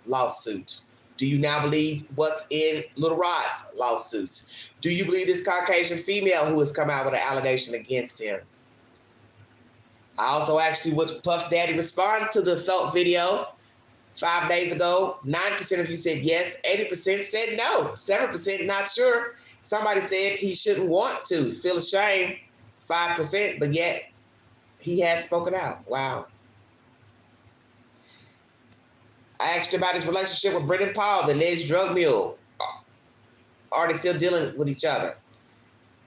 lawsuit? Do you now believe what's in Little Rod's lawsuits? Do you believe this Caucasian female who has come out with an allegation against him? I also asked you, would Puff Daddy respond to the assault video 5 days ago? 9% of you said yes, 80% said no, 7% not sure. Somebody said he shouldn't want to, feel ashamed, 5%, but yet he has spoken out. Wow. I asked you about his relationship with Bryn and Paul, the alleged drug mule. Are they still dealing with each other?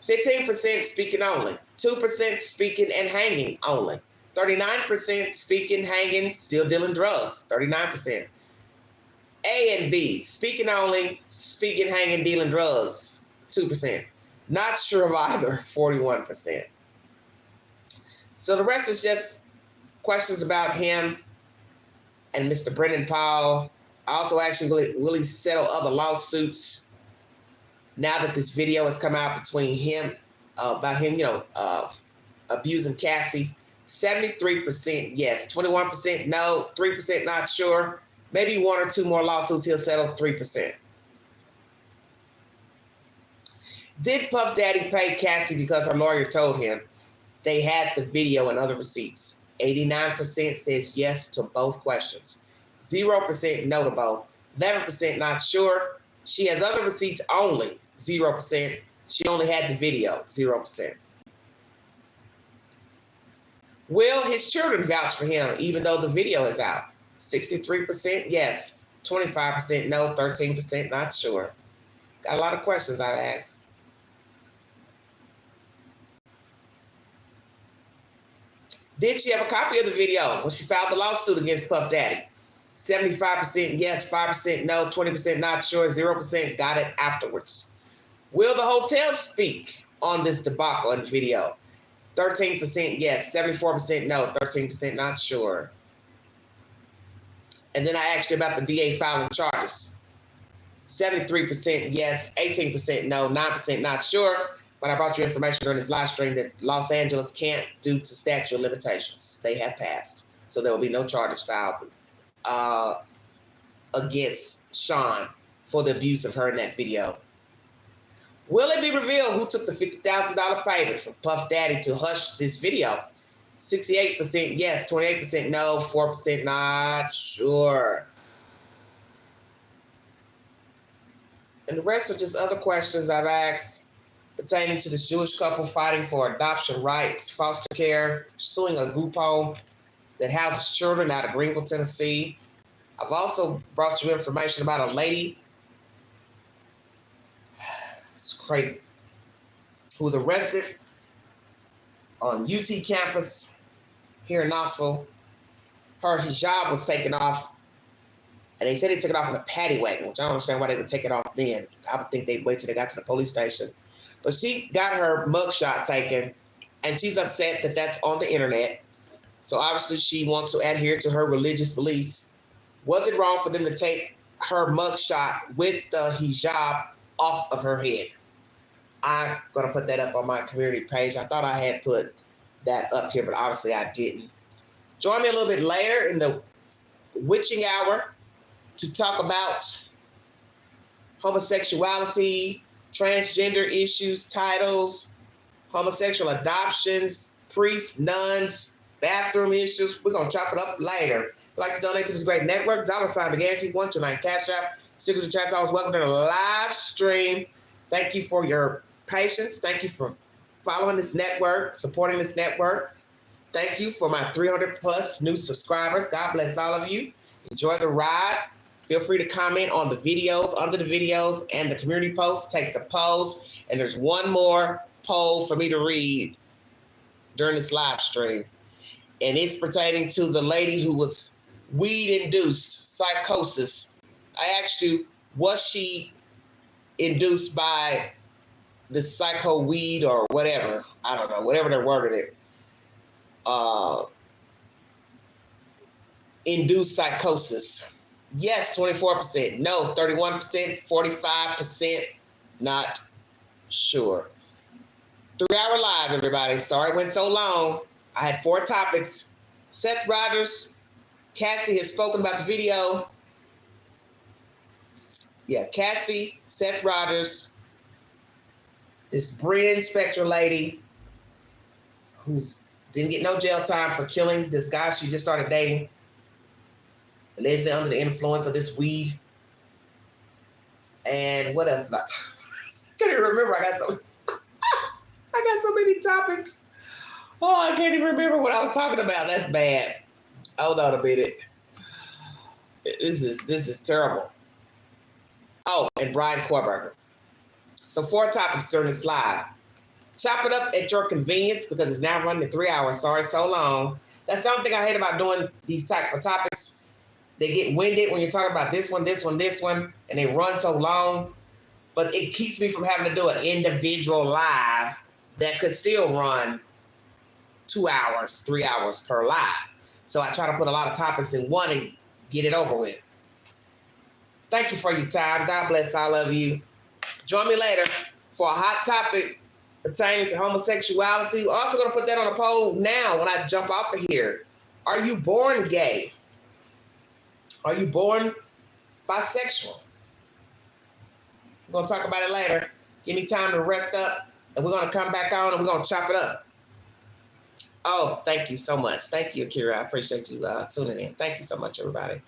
15% speaking only. 2% speaking and hanging only. 39% speaking, hanging, still dealing drugs. 39%. A and B, speaking only, speaking, hanging, dealing drugs. 2%. Not sure of either. 41%. So the rest is just questions about him and Mr. Bryn Paul. I also actually will he settle other lawsuits now that this video has come out between him, about him, abusing Cassie. 73% yes, 21% no, 3% not sure. Maybe 1 or 2 more lawsuits, he'll settle 3%. Did Puff Daddy pay Cassie because her lawyer told him they had the video and other receipts? 89% says yes to both questions. 0% no to both. 11% not sure. She has other receipts only. 0%. She only had the video. 0%. Will his children vouch for him even though the video is out? 63% yes. 25% no. 13% not sure. Got a lot of questions I asked. Did she have a copy of the video when she filed the lawsuit against Puff Daddy? 75% yes, 5% no, 20% not sure, 0% got it afterwards. Will the hotel speak on this debacle in the video? 13% yes, 74% no, 13% not sure. And then I asked you about the DA filing charges. 73% yes, 18% no, 9% not sure. But I brought you information during this live stream that Los Angeles can't due to statute of limitations. They have passed. So there will be no charges filed against Sean for the abuse of her in that video. Will it be revealed who took the $50,000 payment from Puff Daddy to hush this video? 68% yes, 28% no, 4% not sure. And the rest are just other questions I've asked pertaining to this Jewish couple fighting for adoption rights, foster care, suing a group home that houses children out of Greenville, Tennessee. I've also brought you information about a lady, it's crazy, who was arrested on UT campus here in Knoxville. Her hijab was taken off, and they said they took it off in a paddy wagon, which I don't understand why they would take it off then. I would think they'd wait till they got to the police station. But she got her mugshot taken, and she's upset that that's on the internet. So obviously she wants to adhere to her religious beliefs. Was it wrong for them to take her mugshot with the hijab off of her head? I'm going to put that up on my community page. I thought I had put that up here, but obviously I didn't. Join me a little bit later in the witching hour to talk about homosexuality, transgender issues, titles, homosexual adoptions, priests, nuns, bathroom issues. We're going to chop it up later. If you'd like to donate to this great network, $1 Cash App. Stickers and chats always welcome to the live stream. Thank you for your patience. Thank you for following this network, supporting this network. Thank you for my 300 plus new subscribers. God bless all of you. Enjoy the ride. Feel free to comment on the videos, under the videos, and the community posts. Take the polls. And there's one more poll for me to read during this live stream. And it's pertaining to the lady who was weed-induced psychosis. I asked you, was she induced by the psycho weed or whatever? I don't know, whatever they're wording it. Induced psychosis. Yes, 24%. No, 31%. 45% not sure. 3-hour live, everybody. Sorry it went so long. I had 4 topics. Seth's Rogers. Cassie has spoken about the video. Yeah, Cassie, Seth's Rogers. This Bryn Spejcher lady who's didn't get no jail time for killing this guy she just started dating. Allegedly under the influence of this weed. And what else did I can't even remember. I got so many topics. Oh, I can't even remember what I was talking about. That's bad. Hold on a minute. This is terrible. Oh, and Bryan Kohberger. So 4 topics during this live. Chop it up at your convenience because it's now running 3 hours. Sorry, so long. That's the only thing I hate about doing these type of topics. They get winded when you're talking about this one, and they run so long. But it keeps me from having to do an individual live that could still run 2 hours, 3 hours per live. So I try to put a lot of topics in one and get it over with. Thank you for your time. God bless all of you. Join me later for a hot topic pertaining to homosexuality. We're also going to put that on a poll now when I jump off of here. Are you born gay? Are you born bisexual? We're going to talk about it later. Give me time to rest up, and we're going to come back on, and we're going to chop it up. Oh, thank you so much. Thank you, Akira. I appreciate you tuning in. Thank you so much, everybody.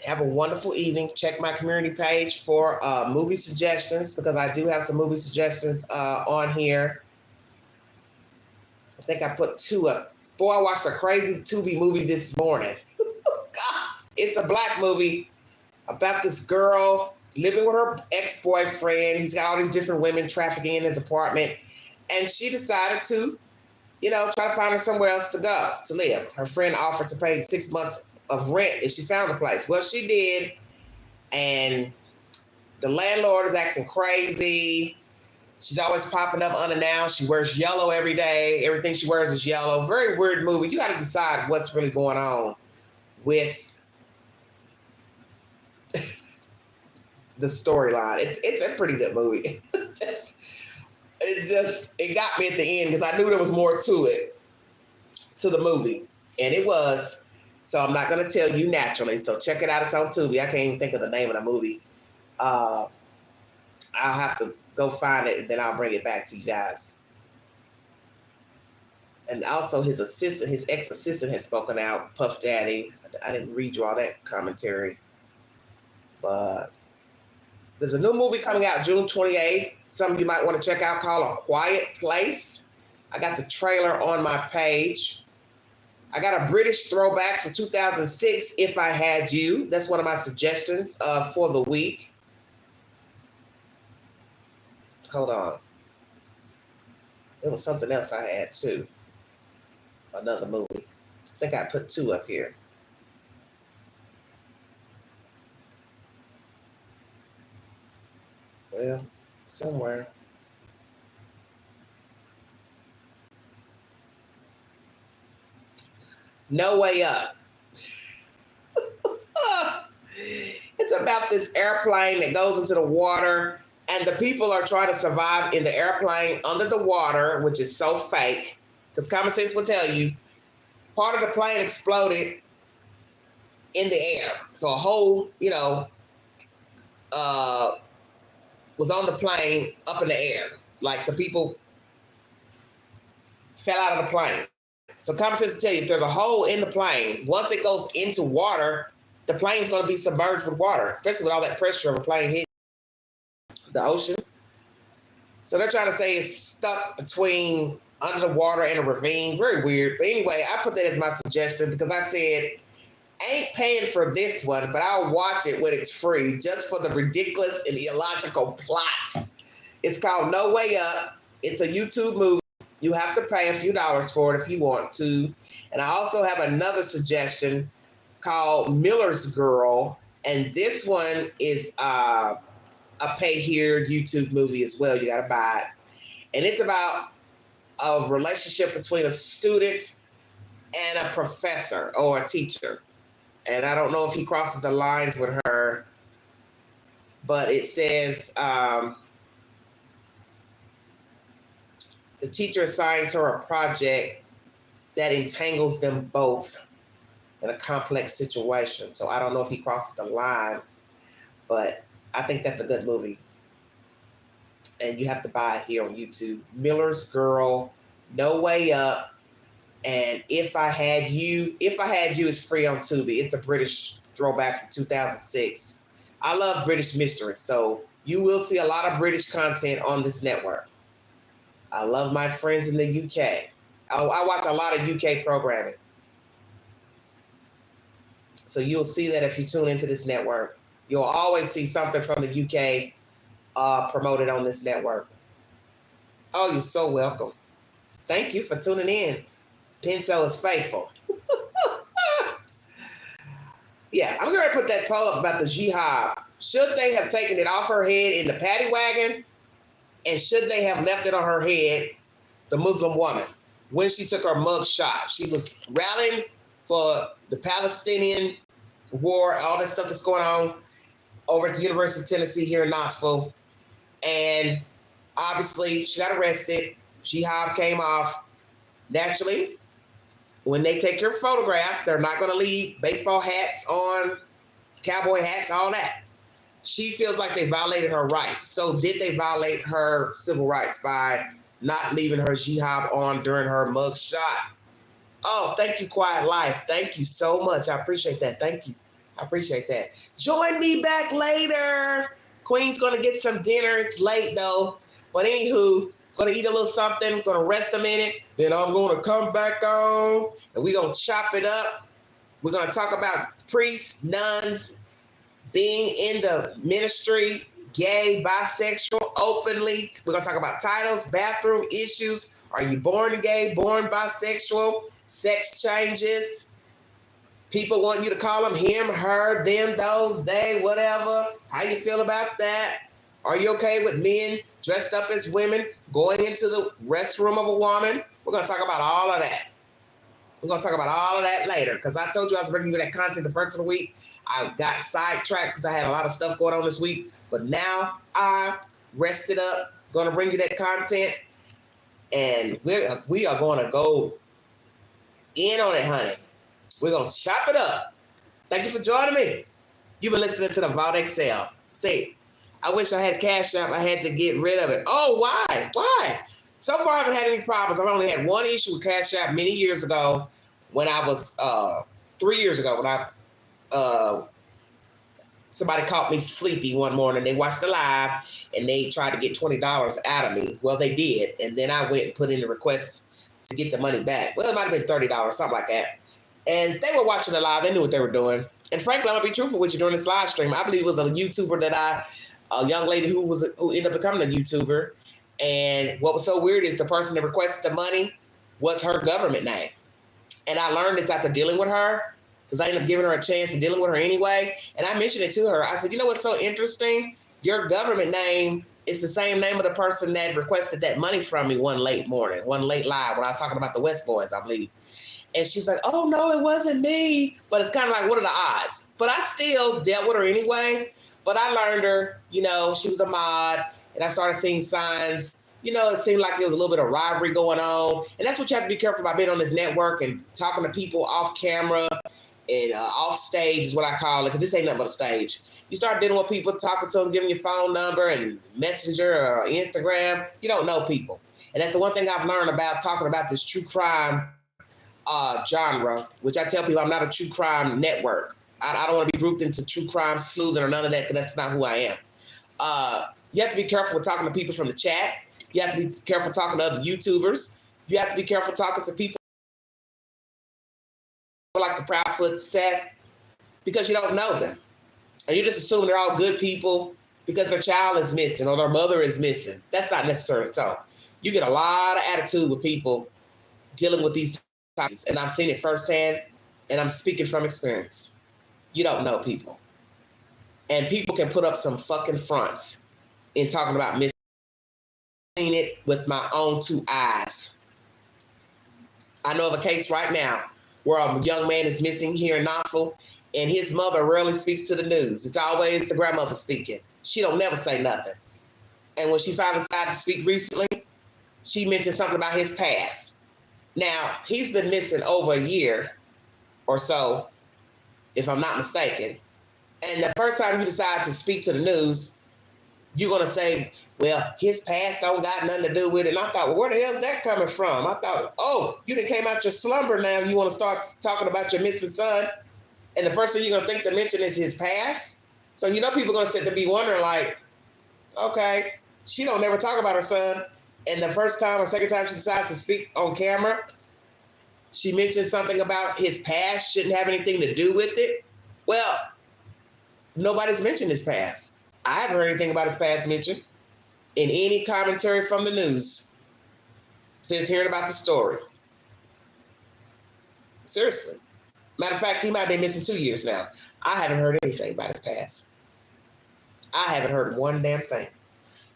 Have a wonderful evening. Check my community page for movie suggestions because I do have some movie suggestions on here. I think I put 2 up. Boy, I watched a crazy Tubi movie this morning. God, it's a black movie about this girl living with her ex-boyfriend. He's got all these different women trafficking in his apartment. And she decided to, try to find her somewhere else to go, to live. Her friend offered to pay 6 months of rent if she found a place. Well, she did. And the landlord is acting crazy. She's always popping up unannounced. She wears yellow every day. Everything she wears is yellow. Very weird movie. You got to decide what's really going on with the storyline. It's a pretty good movie. It got me at the end because I knew there was more to it, to the movie. And it was. So I'm not going to tell you naturally. So check it out. It's on Tubi. I can't even think of the name of the movie. I'll have to go find it, and then I'll bring it back to you guys. And also his ex-assistant has spoken out, Puff Daddy. I didn't read you all that commentary. But there's a new movie coming out June 28th. Something you might want to check out called A Quiet Place. I got the trailer on my page. I got a British throwback from 2006, If I Had You. That's one of my suggestions for the week. Hold on. There was something else I had too. Another movie. I think I put 2 up here. Well, somewhere. No Way Up. It's about this airplane that goes into the water, and the people are trying to survive in the airplane under the water, which is so fake, because common sense will tell you, part of the plane exploded in the air. So a hole, was on the plane up in the air. Like some people fell out of the plane. So common sense will tell you, if there's a hole in the plane, once it goes into water, the plane's going to be submerged with water, especially with all that pressure of a plane hitting the ocean. So they're trying to say it's stuck between under the water and a ravine. Very weird. But anyway, I put that as my suggestion because I said, I ain't paying for this one, but I'll watch it when it's free just for the ridiculous and illogical plot. It's called No Way Up. It's a YouTube movie. You have to pay a few dollars for it if you want to. And I also have another suggestion called Miller's Girl. And this one is a pay here YouTube movie as well. You got to buy it. And it's about a relationship between a student and a professor or a teacher. And I don't know if he crosses the lines with her, but it says the teacher assigns her a project that entangles them both in a complex situation. So I don't know if he crosses the line, but I think that's a good movie. And you have to buy it here on YouTube. Miller's Girl, No Way Up, and If I Had You. If I Had You is free on Tubi. It's a British throwback from 2006. I love British mystery, so you will see a lot of British content on this network. I love my friends in the UK. I watch a lot of UK programming. So you'll see that if you tune into this network. You'll always see something from the UK promoted on this network. Oh, you're so welcome. Thank you for tuning in. Pinto is faithful. Yeah, I'm going to put that poll up about the jihad. Should they have taken it off her head in the paddy wagon? And should they have left it on her head, the Muslim woman, when she took her mug shot? She was rallying for the Palestinian war, all that stuff that's going on over at the University of Tennessee here in Knoxville. And obviously, she got arrested. Jihad came off. Naturally, when they take your photograph, they're not going to leave baseball hats on, cowboy hats, all that. She feels like they violated her rights. So did they violate her civil rights by not leaving her jihad on during her mug shot? Oh, thank you, Quiet Life. Thank you so much. I appreciate that. Thank you. I appreciate that. Join me back later. Queen's going to get some dinner. It's late, though. But anywho, going to eat a little something, going to rest a minute. Then I'm going to come back on, and we're going to chop it up. We're going to talk about priests, nuns, being in the ministry, gay, bisexual, openly. We're going to talk about titles, bathroom issues. Are you born gay, born bisexual? Sex changes. People want you to call them him, her, them, those, they, whatever. How you feel about that? Are you okay with men dressed up as women going into the restroom of a woman? We're going to talk about all of that. We're going to talk about all of that later because I told you I was bringing you that content the first of the week. I got sidetracked because I had a lot of stuff going on this week, but now I rested up, going to bring you that content, and we are going to go in on it, honey. We're going to chop it up. Thank you for joining me. You've been listening to the Vault XL. See, I wish I had Cash App. I had to get rid of it. Oh, why? Why? So far, I haven't had any problems. I've only had one issue with Cash App many years ago when I was, 3 years ago when I, somebody caught me sleepy one morning. They watched the live and they tried to get $20 out of me. Well, they did. And then I went and put in the request to get the money back. Well, it might have been $30, something like that. And they were watching the live. They knew what they were doing. And frankly, I'm going to be truthful with you during this live stream. I believe it was a YouTuber that a young lady who ended up becoming a YouTuber. And what was so weird is the person that requested the money was her government name. And I learned this after dealing with her because I ended up giving her a chance and dealing with her anyway. And I mentioned it to her. I said, you know what's so interesting? Your government name is the same name of the person that requested that money from me one late live when I was talking about the West Boys, I believe. And she's like, oh, no, it wasn't me. But it's kind of like, what are the odds? But I still dealt with her anyway. But I learned her, she was a mod. And I started seeing signs. It seemed like there was a little bit of rivalry going on. And that's what you have to be careful about being on this network and talking to people off camera and off stage is what I call it, because this ain't nothing but a stage. You start dealing with people, talking to them, giving your phone number and Messenger or Instagram. You don't know people. And that's the one thing I've learned about talking about this true crime genre, which I tell people I'm not a true crime network. I don't want to be grouped into true crime sleuthing or none of that because that's not who I am. You have to be careful with talking to people from the chat. You have to be careful talking to other YouTubers. You have to be careful talking to people like the Proudfoot Seth because you don't know them. And you just assume they're all good people because their child is missing or their mother is missing. That's not necessarily so. You get a lot of attitude with people dealing with these topics, and I've seen it firsthand, and I'm speaking from experience. You don't know people. And people can put up some fucking fronts in talking about missing. I've seen it with my own two eyes. I know of a case right now where a young man is missing here in Knoxville, and his mother rarely speaks to the news. It's always the grandmother speaking. She don't never say nothing. And when she finally decided to speak recently, she mentioned something about his past. Now, he's been missing over a year or so, if I'm not mistaken. And the first time you decide to speak to the news, you're going to say, well, his past don't got nothing to do with it. And I thought, well, where the hell is that coming from? I thought, oh, you done came out your slumber now. You want to start talking about your missing son. And the first thing you're going to think to mention is his past. So people are going to sit there be wondering like, okay, she don't never talk about her son. And the first time or second time she decides to speak on camera, she mentioned something about his past shouldn't have anything to do with it. Well, nobody's mentioned his past. I haven't heard anything about his past mentioned in any commentary from the news since hearing about the story. Seriously. Matter of fact, he might have been missing 2 years now. I haven't heard anything about his past. I haven't heard one damn thing.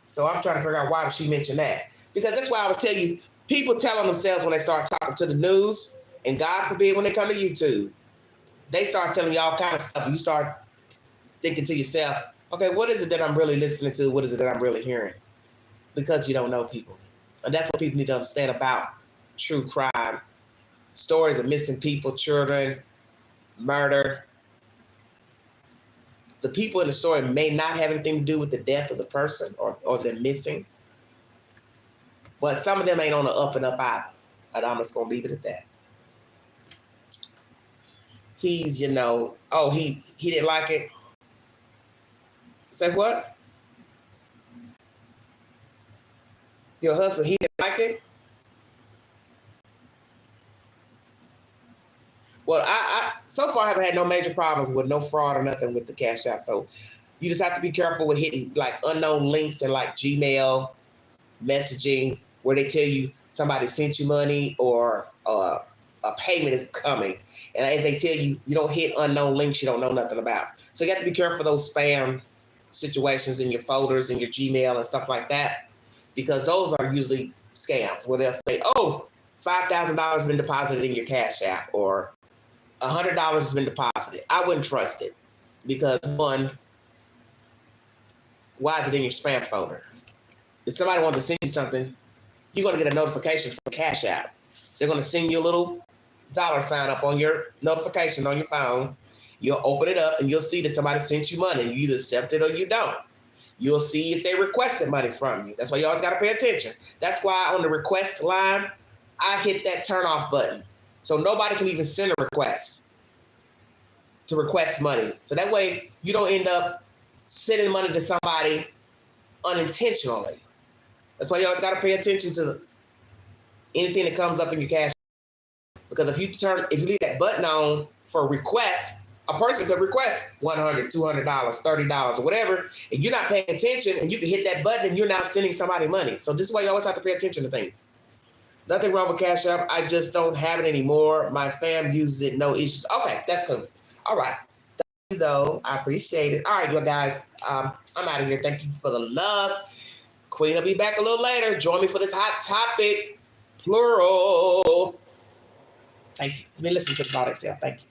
So I'm trying to figure out why she mentioned that. Because that's why I was telling you, people tell on themselves when they start talking to the news, and God forbid when they come to YouTube, they start telling you all kind of stuff. You start thinking to yourself, okay, what is it that I'm really listening to? What is it that I'm really hearing? Because you don't know people. And that's what people need to understand about true crime. Stories of missing people, children, murder. The people in the story may not have anything to do with the death of the person or them missing. But some of them ain't on the up and up either. And I'm just going to leave it at that. He's, he didn't like it. Say what? Your husband, he didn't like it? Well, I so far haven't had no major problems with no fraud or nothing with the Cash App. So you just have to be careful with hitting like unknown links and like Gmail messaging where they tell you somebody sent you money or a payment is coming. And as they tell you, you don't hit unknown links you don't know nothing about. So you have to be careful of those spam situations in your folders and your Gmail and stuff like that, because those are usually scams where they'll say, oh, $5,000 has been deposited in your Cash App or $100 has been deposited. I wouldn't trust it because, one, why is it in your spam folder? If somebody wants to send you something, you're going to get a notification from Cash App. They're going to send you a little $sign up on your notification on your phone. You'll open it up and you'll see that somebody sent you money. You either accept it or you don't. You'll see if they requested money from you. That's why you always got to pay attention. That's why on the request line, I hit that turn off button. So nobody can even send a request to request money. So that way you don't end up sending money to somebody unintentionally. That's why you always got to pay attention to anything that comes up in your cash. Because if you leave that button on for a request, a person could request $100, $200, $30, or whatever, and you're not paying attention, and you can hit that button and you're now sending somebody money. So this is why you always have to pay attention to things. Nothing wrong with Cash App. I just don't have it anymore. My fam uses it, no issues. Okay, that's cool. All right. Thank you, though. I appreciate it. All right, you guys. I'm out of here. Thank you for the love. Queen will be back a little later. Join me for this hot topic. Plural. Thank you. Let me listen to the body itself. Thank you.